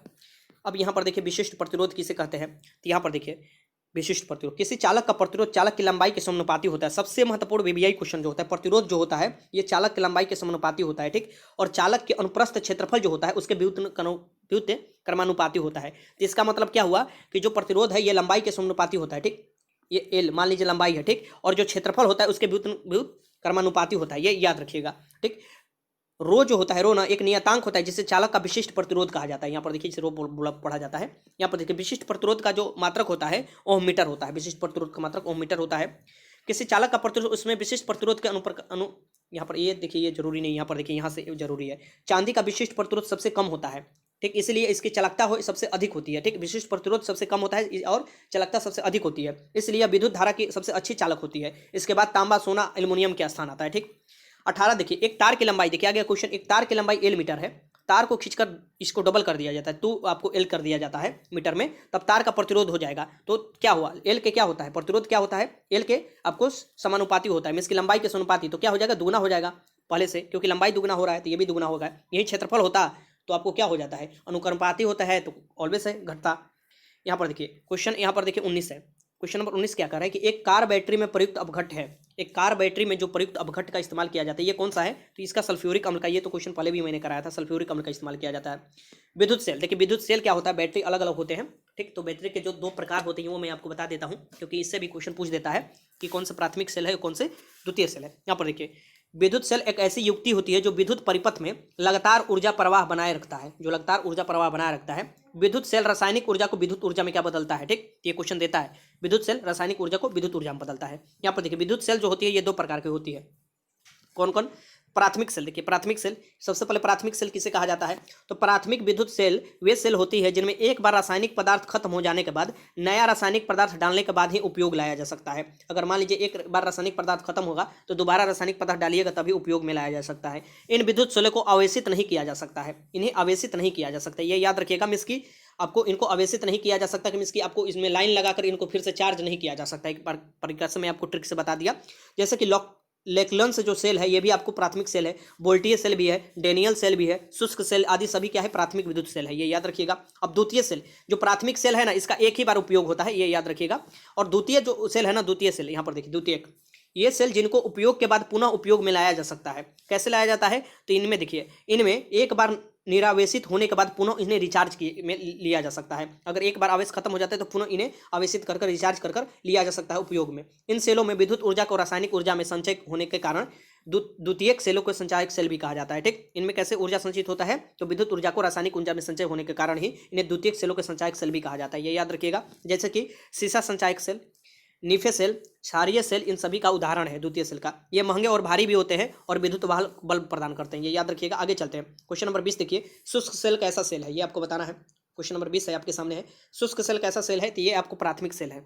अब यहाँ पर देखिए विशिष्ट प्रतिरोध किसे कहते हैं, तो यहाँ पर देखिए विशिष्ट प्रतिरोध किसी चालक का प्रतिरोध चालक की लंबाई के समानुपाती होता है। सबसे महत्वपूर्ण वीवीआई क्वेश्चन जो होता है, प्रतिरोध जो होता है ये चालक की लंबाई के समानुपाती होता है, ठीक। और चालक के अनुप्रस्थ क्षेत्रफल जो होता है उसके व्युत्क्रमानुपाती क्रमानुपाती होता है। तो इसका मतलब क्या हुआ कि जो प्रतिरोध है ये लंबाई के समानुपाती होता है, ठीक। ये एल मान लीजिए लंबाई है, ठीक, और जो क्षेत्रफल होता है उसके व्युत्क्रमानुपाती होता है, ये याद रखिएगा, ठीक। रो जो होता है, रो ना एक नियतांक होता है जिसे चालक का विशिष्ट प्रतिरोध कहा जाता है। यहाँ पर देखिए इसे रो पढ़ा जाता है। यहाँ पर देखिए विशिष्ट प्रतिरोध का जो मात्रक होता है ओम मीटर होता है। विशिष्ट प्रतिरोध का मात्रक ओम मीटर होता है। किसी चालक का प्रतिरोध उसमें विशिष्ट प्रतिरोध के यहाँ पर ये देखिए ये जरूरी नहीं, यहाँ पर देखिए यहाँ से जरूरी है। चांदी का विशिष्ट प्रतिरोध सबसे कम होता है, ठीक, इसलिए इसकी चालकता हो सबसे अधिक होती है, ठीक। विशिष्ट प्रतिरोध सबसे कम होता है और चालकता सबसे अधिक होती है, इसलिए विद्युत धारा की सबसे अच्छी चालक होती है। इसके बाद तांबा, सोना, एल्युमिनियम के स्थान आता है, ठीक। 18 देखिए एक तार की लंबाई, देखिए आ गया क्वेश्चन, एक तार की लंबाई एल मीटर है, तार को खींचकर इसको डबल कर दिया जाता है, तो आपको एल कर दिया जाता है मीटर में, तब तार का प्रतिरोध हो जाएगा। तो क्या हुआ, एल के क्या होता है, प्रतिरोध क्या होता है, एल के आपको समानुपाती होता है, मीन्स की लंबाई के समानुपाती, तो क्या हो जाएगा, दुगना हो जाएगा पहले से, क्योंकि लंबाई दुगना हो रहा है तो ये भी दुगना होगा। यही क्षेत्रफल होता तो आपको क्या हो जाता है, अनुक्रमपाती होता है तो ऑलवेज है घटता। यहाँ पर देखिए क्वेश्चन, यहाँ पर देखिए 19 है, क्वेश्चन नंबर 19 क्या कर रहा है कि एक कार बैटरी में प्रयुक्त अपघट्ट है, एक कार बैटरी में जो प्रयुक्त अपघट्ट का इस्तेमाल किया जाता है ये कौन सा है, तो इसका सल्फ्यूरिक अम्ल का, ये तो क्वेश्चन पहले भी मैंने कराया था, सल्फ्यूरिक अम्ल का इस्तेमाल किया जाता है। विद्युत सेल, देखिए विद्युत सेल क्या होता है, बैटरी अलग अलग होते हैं, ठीक, तो बैटरी के जो दो प्रकार होते हैं वो मैं आपको बता देता हूँ, क्योंकि इससे भी क्वेश्चन पूछ देता है कि कौन सा प्राथमिक सेल है कौन से द्वितीय सेल है। यहाँ पर देखिए विद्युत सेल एक ऐसी युक्ति होती है जो विद्युत परिपथ में लगातार ऊर्जा प्रवाह बनाए रखता है, जो लगातार ऊर्जा प्रवाह बनाए रखता है। विद्युत सेल रासायनिक ऊर्जा को विद्युत ऊर्जा में क्या बदलता है, ठीक, ये क्वेश्चन देता है, विद्युत सेल रासायनिक ऊर्जा को विद्युत ऊर्जा में बदलता है। यहाँ पर देखिए विद्युत सेल जो होती है ये दो प्रकार की होती है, कौन कौन, प्राथमिक सेल, देखिए प्राथमिक सेल, सबसे पहले प्राथमिक सेल किसे कहा जाता है, तो प्राथमिक विद्युत सेल वे सेल होती है जिनमें एक बार रासायनिक पदार्थ खत्म हो जाने के बाद नया रासायनिक पदार्थ डालने के बाद ही उपयोग लाया जा सकता है। अगर मान लीजिए एक बार रासायनिक पदार्थ खत्म होगा तो दोबारा रासायनिक पदार्थ डालिएगा तभी उपयोग में लाया जा सकता है। इन विद्युत सेलों को आवेशित नहीं किया जा सकता है, इन्हें आवेशित नहीं किया जा सकता, ये याद रखिएगा, मिस की आपको इनको आवेशित नहीं किया जा सकता कि इसकी आपको इसमें लाइन लगाकर इनको फिर से चार्ज नहीं किया जा सकता। एक बार परीक्षा से मैं आपको ट्रिक से बता दिया, जैसे कि लेक्लेंस जो सेल है ये भी आपको प्राथमिक सेल है, वोल्टीय सेल भी है, डेनियल सेल भी है, शुष्क सेल आदि सभी क्या है, प्राथमिक विद्युत सेल है, ये याद रखिएगा। अब द्वितीय सेल, जो प्राथमिक सेल है ना इसका एक ही बार उपयोग होता है, ये याद रखिएगा। और द्वितीय जो सेल है ना, द्वितीय सेल, यहाँ पर देखिए द्वितीयक, ये सेल जिनको उपयोग के बाद पुनः उपयोग में लाया जा सकता है। कैसे लाया जाता है, तो इनमें देखिए, इनमें एक बार निरावेशित होने के बाद पुनः इन्हें रिचार्ज किए में लिया जा सकता है। अगर एक बार आवेश खत्म हो जाता है तो पुनः इन्हें आवेशित कर रिचार्ज कर लिया जा सकता है उपयोग में। इन सेलों में विद्युत ऊर्जा को रासायनिक ऊर्जा में संचय होने के कारण द्वितीयक सेलों को संचायक सेल भी कहा जाता है, ठीक। इनमें कैसे ऊर्जा संचित होता है, तो विद्युत ऊर्जा को रासायनिक ऊर्जा में संचय होने के कारण ही इन्हें द्वितीयक सेलों के संचायक सेल भी कहा जाता है, ये याद रखिएगा। जैसे कि सीसा संचायक सेल, निफे सेल, क्षारीय सेल, इन सभी का उदाहरण है द्वितीय सेल का। ये महंगे और भारी भी होते हैं और विद्युत वाहक बल प्रदान करते हैं, ये याद रखिएगा। आगे चलते हैं, क्वेश्चन नंबर 20 देखिए, शुष्क सेल कैसा सेल है, ये आपको बताना है। क्वेश्चन नंबर 20 है आपके सामने है, शुष्क सेल कैसा सेल है, तो ये आपको प्राथमिक सेल है।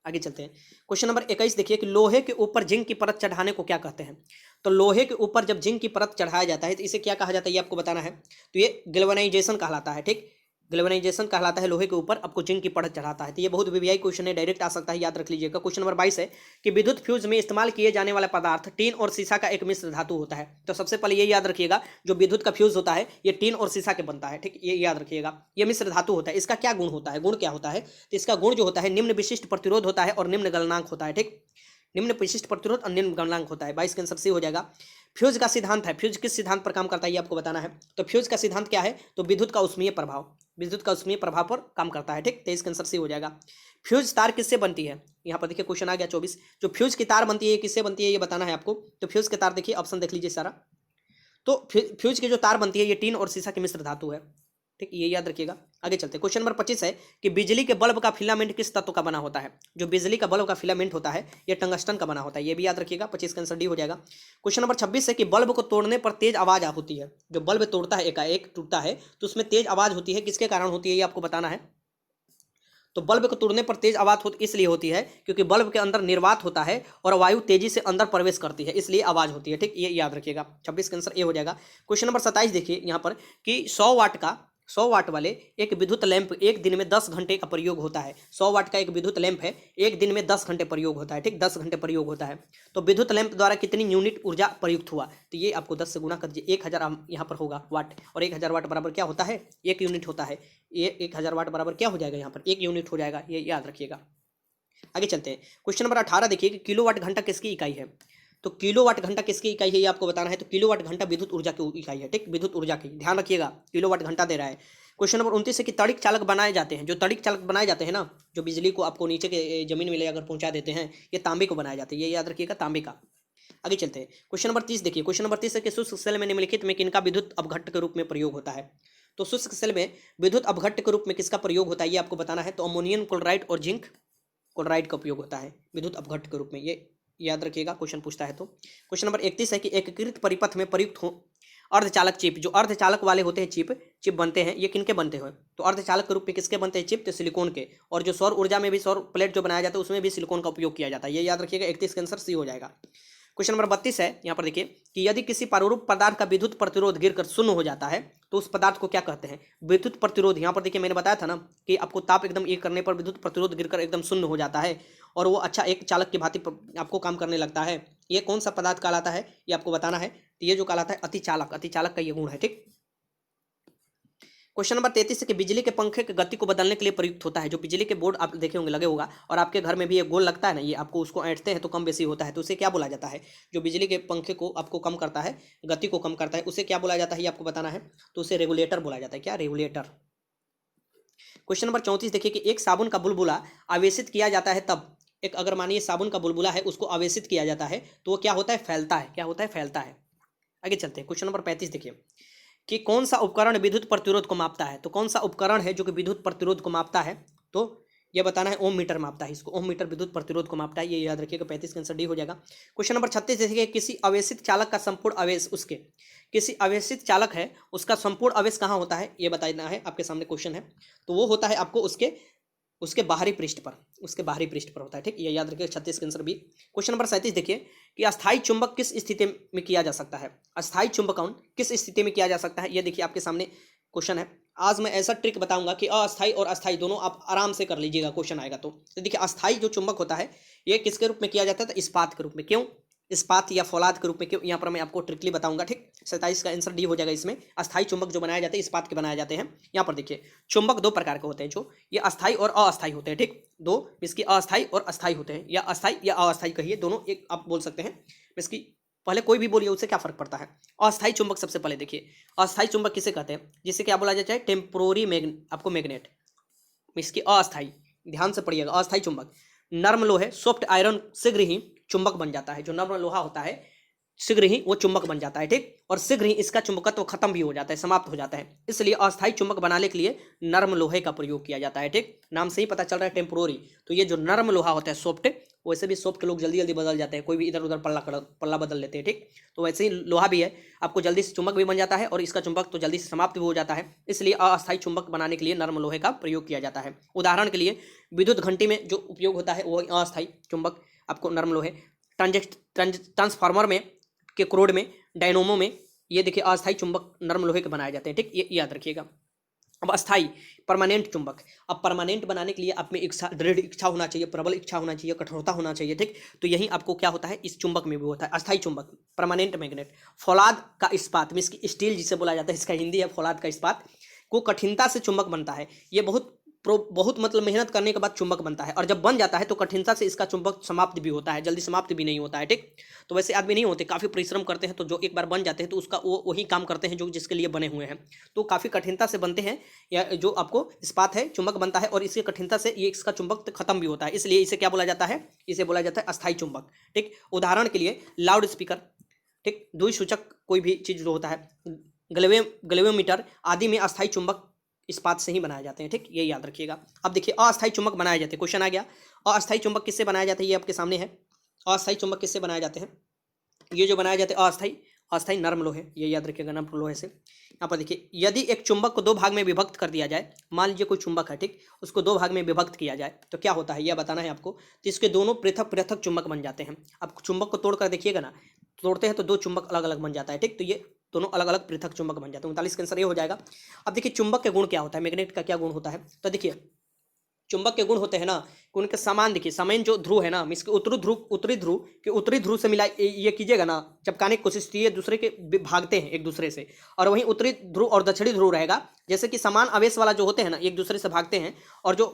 आगे चलते हैं, क्वेश्चन नंबर 21 देखिए कि लोहे के ऊपर जिंक की परत चढ़ाने को क्या कहते हैं। तो लोहे के ऊपर जब जिंक की परत चढ़ाया जाता है तो इसे क्या कहा जाता है, ये आपको बताना है। तो ये गैल्वेनाइजेशन कहलाता है, ठीक, गैल्वेनाइजेशन कहलाता है, लोहे के ऊपर आपको जिंक की परत चढ़ाता है। तो ये बहुत वीवीआई क्वेश्चन है, डायरेक्ट आ सकता है, याद रख लीजिएगा। क्वेश्चन नंबर 22 है कि विद्युत फ्यूज में इस्तेमाल किए जाने वाला पदार्थ टीन और सीसा का एक मिश्र धातु होता है। तो सबसे पहले ये याद रखिएगा, जो विद्युत का फ्यूज होता है ये टीन और सीसा के बनता है, ठीक, ये याद रखिएगा। ये मिश्र धातु होता है, इसका क्या गुण होता है, गुण क्या होता है, तो इसका गुण जो होता है निम्न विशिष्ट प्रतिरोध होता है और निम्न गलनांक होता है, ठीक, निम्न विशिष्ट प्रतिरोध और निम्न गलनांक होता है। 22 के आंसर सी हो जाएगा। फ्यूज का सिद्धांत है, फ्यूज किस सिद्धांत पर काम करता है ये आपको बताना है। तो फ्यूज का सिद्धांत क्या है, तो विद्युत का उष्मीय प्रभाव, विद्युत का उष्मीय प्रभाव पर काम करता है, ठीक, 23 के आंसर सी हो जाएगा। फ्यूज तार किससे बनती है, यहाँ पर देखिए क्वेश्चन आ गया 24, जो फ्यूज की तार बनती है किससे बनती है ये बताना है आपको। तो फ्यूज की तार देखिए, ऑप्शन देख लीजिए सारा, तो फ्यूज की जो तार बनती है ये टीन और सीसा की मिश्र धातु है, ठीक, ये याद रखिएगा। आगे चलते हैं, क्वेश्चन नंबर 25 है कि बिजली के बल्ब का फिलामेंट किस तत्व का बना होता है। जो बिजली का बल्ब का फिलामेंट होता है ये टंगस्टन का बना होता है, ये भी याद रखिएगा। 25 का आंसर डी हो जाएगा। क्वेश्चन नंबर 26 है कि बल्ब को तोड़ने पर तेज आवाज होती है। जो बल्ब तोड़ता है, एकाएक टूटता है तो उसमें तेज आवाज होती है, किसके कारण होती है ये आपको बताना है। तो बल्ब को तोड़ने पर तेज आवाज इसलिए होती है क्योंकि बल्ब के अंदर निर्वात होता है और वायु तेजी से अंदर प्रवेश करती है, इसलिए आवाज होती है, ठीक, ये याद रखिएगा। 26 का आंसर ए हो जाएगा। क्वेश्चन नंबर 27 देखिए यहाँ पर कि 100 वाट का 100 वाट वाले एक विद्युत लैंप एक दिन में 10 घंटे का प्रयोग होता है। 100 वाट का एक विद्युत लैंप है, एक दिन में 10 घंटे प्रयोग होता है, ठीक, 10 घंटे प्रयोग होता है। तो विद्युत लैंप द्वारा कितनी यूनिट ऊर्जा प्रयुक्त हुआ, तो ये आपको 10 से गुना कर दीजिए, 1000 यहाँ पर होगा वाट, और 1000 वाट बराबर क्या होता है, 1 यूनिट होता है। ये 1000 वाट बराबर क्या हो जाएगा, यहाँ पर 1 यूनिट हो जाएगा, ये याद रखिएगा। आगे चलते हैं, क्वेश्चन नंबर 18 देखिए कि किलोवाट घंटा किसकी इकाई है। तो किलोवाट घंटा किसकी इकाई है ये आपको बताना है। तो किलोवाट घंटा विद्युत ऊर्जा की इकाई है, ठीक, विद्युत ऊर्जा की, ध्यान रखिएगा, किलोवाट घंटा दे रहा है। क्वेश्चन नंबर 29 है कि तड़िक चालक बनाए जाते हैं, जो तड़िक चालक बनाए जाते हैं ना, जो बिजली को आपको नीचे के जमीन में ले अगर पहुंचा देते हैं, ये तांबे को बनाए जाते हैं, ये याद रखिएगा, तांबे का। आगे चलते हैं, क्वेश्चन नंबर 30 देखिए, क्वेश्चन नंबर 30 है कि शुष्क सेल में निम्नलिखित में किनका विद्युत अपघट्ट के रूप में प्रयोग होता है। तो शुष्क सेल में विद्युत अपघट्ट के रूप में किसका प्रयोग होता है ये आपको बताना है। तो अमोनियम क्लोराइड और जिंक क्लोराइड का उपयोग होता है विद्युत अपघट्ट के रूप में, ये याद रखिएगा, क्वेश्चन पूछता है। तो क्वेश्चन नंबर 31 है कि एकीकृत परिपथ में प्रयुक्त हो अर्धचालक चिप, जो अर्धचालक वाले होते हैं चिप बनते हैं, ये किनके बनते हैं। तो अर्धचालक के रूप में किसके बनते हैं चिप, तो सिलिकॉन के। और जो सौर ऊर्जा में भी सौर प्लेट जो बनाया जाता है उसमें भी सिलिकॉन का उपयोग किया जाता है, ये याद रखिएगा। 31 का आंसर सी हो जाएगा। क्वेश्चन नंबर 32 है, यहाँ पर देखिए कि यदि किसी पारूप पदार्थ का विद्युत प्रतिरोध गिरकर शून्य हो जाता है तो उस पदार्थ को क्या कहते हैं, विद्युत प्रतिरोध। यहाँ पर देखिए मैंने बताया था ना कि आपको ताप एकदम एक करने पर विद्युत प्रतिरोध गिरकर एकदम शून्य हो जाता है और वो अच्छा एक चालक की भांति आपको काम करने लगता है। ये कौन सा पदार्थ कहलाता है ये आपको बताना है। तो ये जो कहलाता है अतिचालक का ये गुण है, ठीक। क्वेश्चन नंबर 33 है कि बिजली के पंखे की गति को बदलने के लिए प्रयुक्त होता है। जो बिजली के बोर्ड आप देखे होंगे लगे होगा और आपके घर में भी एक गोल लगता है ना, ये आपको उसको ऐंठते हैं तो कम बेसी होता है, तो उसे क्या बोला जाता है। जो बिजली के पंखे को आपको कम करता है, गति को कम करता है, उसे क्या बोला जाता है ये आपको बताना है। तो उसे रेगुलेटर बोला जाता है, क्या, रेगुलेटर। क्वेश्चन नंबर 34 देखिए कि एक साबुन का बुलबुला आवेशित किया जाता है तब, एक अगर मानिए साबुन का बुलबुला है उसको आवेशित किया जाता है तो वो क्या होता है, फैलता है, क्या होता है, फैलता है। आगे चलते हैं, क्वेश्चन नंबर 35 देखिए कि कौन सा उपकरण विद्युत प्रतिरोध को मापता है। तो कौन सा उपकरण है जो कि विद्युत प्रतिरोध को मापता है, तो ये बताना है। ओम मीटर मापता है इसको, ओम मीटर विद्युत प्रतिरोध को मापता है, ये याद रखिएगा। 35 का आंसर डी हो जाएगा। क्वेश्चन नंबर 36 देखिए किसी आवेशित चालक का संपूर्ण आवेश उसके, किसी आवेशित चालक है उसका संपूर्ण आवेश कहाँ होता है ये बताना है, आपके सामने क्वेश्चन है। तो वो होता है आपको उसके बाहरी पृष्ठ पर, उसके बाहरी पृष्ठ पर होता है, ठीक, ये याद रखिए। 36 का आंसर बी। क्वेश्चन नंबर 37 देखिए कि अस्थायी चुंबक किस स्थिति में किया जा सकता है। अस्थायी चुंबकन किस स्थिति में किया जा सकता है ये देखिए आपके सामने क्वेश्चन है। आज मैं ऐसा ट्रिक बताऊंगा कि अस्थायी और अस्थायी दोनों आप आराम से कर लीजिएगा, क्वेश्चन आएगा तो देखिए अस्थायी जो चुंबक होता है ये किसके रूप में किया जाता है, तो इस्पात के रूप में। क्यों, इस्पात या फौलाद के रूप में क्यों, यहाँ पर मैं आपको ट्रिकली बताऊंगा, ठीक। 27 का आंसर डी हो जाएगा। इसमें अस्थायी चुंबक जो बनाए जाते हैं इस्पात के बनाए जाते हैं। यहाँ पर देखिए चुंबक दो प्रकार के होते हैं, जो ये अस्थायी और अस्थायी होते हैं, ठीक, दो इसकी अस्थायी और अस्थायी होते हैं, या अस्थायी या अस्थायी कहिए, दोनों एक आप बोल सकते हैं। इसकी पहले कोई भी बोलिए उससे क्या फर्क पड़ता है। अस्थायी चुंबक सबसे पहले देखिए, अस्थायी चुंबक किसे कहते हैं, जिसे क्या बोला जाता है, टेम्पोररी आपको मैग्नेट। इसकी अस्थायी, ध्यान से पढ़िएगा, अस्थायी चुंबक नर्म लोहे सॉफ्ट आयरन शीघ्र ही चुंबक बन जाता है। जो नर्म लोहा होता है शीघ्र ही वो चुंबक बन जाता है, ठीक, और शीघ्र ही इसका चुंबकत्व खत्म भी हो जाता है, समाप्त हो जाता है। इसलिए अस्थायी चुंबक बनाने के लिए नर्म लोहे का प्रयोग किया जाता है, ठीक। नाम से ही पता चल रहा है टेम्पोररी। तो ये जो नर्म लोहा होता है सॉफ्ट, वैसे भी सॉफ्ट लोग जल्दी जल्दी बदल जाते हैं, कोई भी इधर उधर पल्ला बदल लेते हैं, ठीक। तो वैसे ही लोहा भी है, आपको जल्दी से चुंबक भी बन जाता है और इसका चुंबक तो जल्दी से समाप्त भी हो जाता है। इसलिए अस्थायी चुंबक बनाने के लिए नर्म लोहे का प्रयोग किया जाता है। उदाहरण के लिए विद्युत घंटी में जो उपयोग होता है वो अस्थायी चुंबक आपको नर्म लोहे, ट्रांसफार्मर में के क्रोड में, डायनोमो में, ये देखिए अस्थायी चुंबक नर्म लोहे के बनाए जाते हैं, ठीक, ये याद रखिएगा। अब अस्थाई परमानेंट चुंबक, अब परमानेंट बनाने के लिए आप में इच्छा, दृढ़ इच्छा होना चाहिए, प्रबल इच्छा होना चाहिए, कठोरता होना चाहिए, ठीक। तो यही आपको क्या होता है इस चुंबक में भी होता है, अस्थाई चुंबक, परमानेंट मैग्नेट। फौलाद का इस्पात में इसकी स्टील जिसे बोला जाता है, इसका हिंदी है फौलाद का इस्पात, को कठिनता से चुंबक बनता है। ये बहुत मतलब मेहनत करने के बाद चुंबक बनता है, और जब बन जाता है तो कठिनता से इसका चुंबक समाप्त भी होता है, जल्दी समाप्त भी नहीं होता है, ठीक। तो वैसे आदमी नहीं होते, काफ़ी परिश्रम करते हैं, तो जो एक बार बन जाते हैं तो उसका वही काम करते हैं जो जिसके लिए बने हुए हैं। तो काफ़ी कठिनता से बनते हैं, या जो आपको इस्पात है चुंबक बनता है और इसकी कठिनता से ये इसका चुंबक खत्म भी होता है, इसलिए इसे क्या बोला जाता है, इसे बोला जाता है अस्थायी चुंबक, ठीक। उदाहरण के लिए लाउड स्पीकर, ठीक, द्वि सूचक कोई भी चीज़ जो होता है, गलेवियोमीटर आदि में अस्थायी चुंबक इस्पात से ही बनाए जाते हैं, ठीक, ये याद रखिएगा। अब देखिए अस्थायी चुंबक बनाए जाते हैं, क्वेश्चन आ गया अस्थायी चुंबक किससे बनाया जाता है, ये आपके सामने है। अस्थायी चुंबक किससे बनाए जाते हैं, ये जो बनाए जाते हैं अस्थायी नर्म लोहे, ये याद रखिएगा, नर्म लोहे से। यहाँ पर देखिए यदि एक चुंबक को दो भाग में विभक्त कर दिया जाए, मान लीजिए कोई चुंबक है, ठीक, उसको दो भाग में विभक्त किया जाए तो क्या होता है यह बताना है आपको। तो इसके दोनों पृथक पृथक चुंबक बन जाते हैं। अब चुंबक को तोड़कर देखिएगा ना, तोड़ते हैं तो दो चुंबक अलग अलग बन जाता है, ठीक। तो ये दोनों अलग अलग पृथक चुंबक बन जाते हैं। 39 का आंसर ये हो जाएगा। अब देखिए चुंबक के गुण क्या होता है, मैग्नेट का क्या गुण होता है, तो देखिए चुंबक के गुण होते हैं ना कि उनके समान, देखिए समान जो ध्रुव है ना, इसके उत्तरी ध्रुव से मिला ये कीजिएगा ना, चिपकाने की कोशिश की, दूसरे के भागते हैं एक दूसरे से, और वहीं उत्तरी ध्रुव और दक्षिणी ध्रुव रहेगा, जैसे कि समान आवेश वाला जो होते हैं ना एक दूसरे से भागते हैं, और जो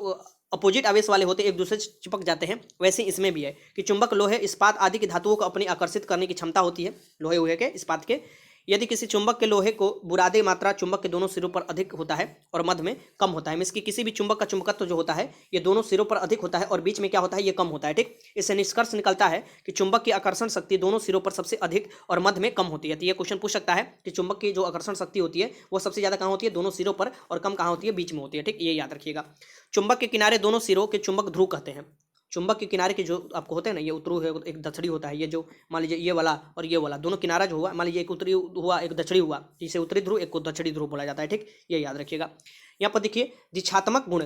अपोजिट आवेश वाले होते हैं एक दूसरे से चिपक जाते हैं। वैसे इसमें भी है कि चुंबक लोहे इस्पात आदि की धातुओं को अपनी आकर्षित करने की क्षमता होती है, लोहे के इस्पात के। यदि किसी चुंबक के लोहे को बुरादे मात्रा चुंबक के दोनों सिरों पर अधिक होता है और मध्य में कम होता है, इसकी किसी भी चुंबक का चुंबकत्व जो होता है ये दोनों सिरों पर अधिक होता है और बीच में क्या होता है ये कम होता है, ठीक। इससे निष्कर्ष निकलता है कि चुंबक की आकर्षण शक्ति दोनों सिरों पर सबसे अधिक और मध्य में कम होती है। तो ये क्वेश्चन पूछ सकता है कि चुंबक की जो आकर्षण शक्ति होती है वो सबसे ज्यादा कहाँ होती है, दोनों सिरों पर, और कम कहाँ होती है, बीच में होती है, ठीक। ये याद रखिएगा। चुंबक के किनारे दोनों सिरों के चुंबक ध्रुव कहते हैं। चुंबक के किनारे के जो आपको होते हैं ना, ये उत्तरी है एक दक्षिणी होता है, ये जो मान लीजिए ये वाला और ये वाला दोनों किनारा जो हुआ, मान लीजिए एक उत्तरी हुआ एक दक्षिणी हुआ, जिसे उत्तरी ध्रुव एक को दक्षिणी ध्रुव बोला जाता है, ठीक। ये याद रखिएगा। यहाँ पर देखिए दिशात्मक गुण,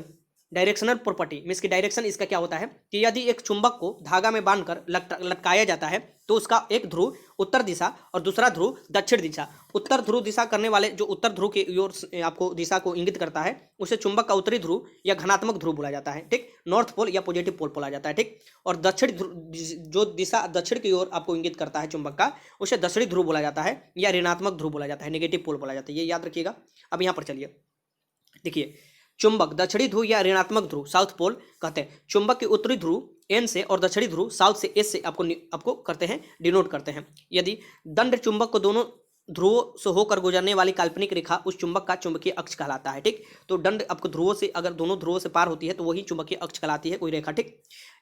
डायरेक्शनल प्रॉपर्टी में इसकी डायरेक्शन इसका क्या होता है कि यदि एक चुंबक को धागा में बांधकर लटकाया जाता है तो उसका एक ध्रुव उत्तर दिशा और दूसरा ध्रुव दक्षिण दिशा, उत्तर ध्रुव दिशा करने वाले जो उत्तर ध्रुव की ओर आपको दिशा को इंगित करता है उसे चुंबक का उत्तरी ध्रुव या घनात्मक ध्रुव बोला जाता है, ठीक। नॉर्थ पोल या पॉजिटिव पोल बोला जाता है, ठीक। और दक्षिण जो दिशा दक्षिण की ओर आपको इंगित करता है चुंबक का, उसे दक्षिणी ध्रुव बोला जाता है या ऋणात्मक ध्रुव बोला जाता है, नेगेटिव पोल बोला जाता है। ये याद रखिएगा। अब यहाँ पर चलिए देखिए चुंबक दक्षिणी ध्रुव या ऋणात्मक ध्रुव साउथ पोल कहते हैं। चुंबक के उत्तरी ध्रुव एन से और दक्षिणी ध्रुव साउथ से एस से आपको करते हैं डिनोट करते हैं। यदि दंड चुंबक को दोनों ध्रुवों से होकर गुजरने वाली काल्पनिक रेखा उस चुंबक का चुंबकीय अक्ष कहलाता है, ठीक। तो दंड आपको ध्रुवों से, अगर दोनों ध्रुवों से पार होती है तो वही चुंबकीय अक्ष कहलाती है कोई रेखा, ठीक।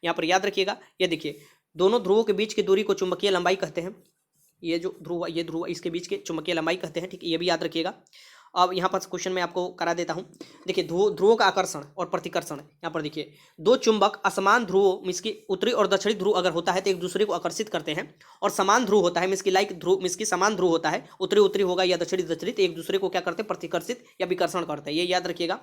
यहाँ पर याद रखिएगा। ये देखिए दोनों ध्रुवों के बीच की दूरी को चुंबकीय लंबाई कहते हैं। ये जो ध्रुव ये ध्रुव इसके बीच के चुंबकीय लंबाई कहते हैं, ठीक। ये भी याद रखिएगा। अब यहाँ पर क्वेश्चन मैं आपको करा देता हूँ। देखिए ध्रुवों का आकर्षण और प्रतिकर्षण। यहाँ पर देखिए दो चुंबक असमान ध्रुवों इसकी उत्तरी और दक्षिणी ध्रुव अगर होता है तो एक दूसरे को आकर्षित करते हैं, और समान ध्रुव होता है इसकी लाइक ध्रुव इसकी समान ध्रुव होता है, उत्तरी होगा या दक्षिणी तो एक दूसरे को क्या करते हैं, प्रतिकर्षित या विकर्षण करते हैं। ये याद रखिएगा,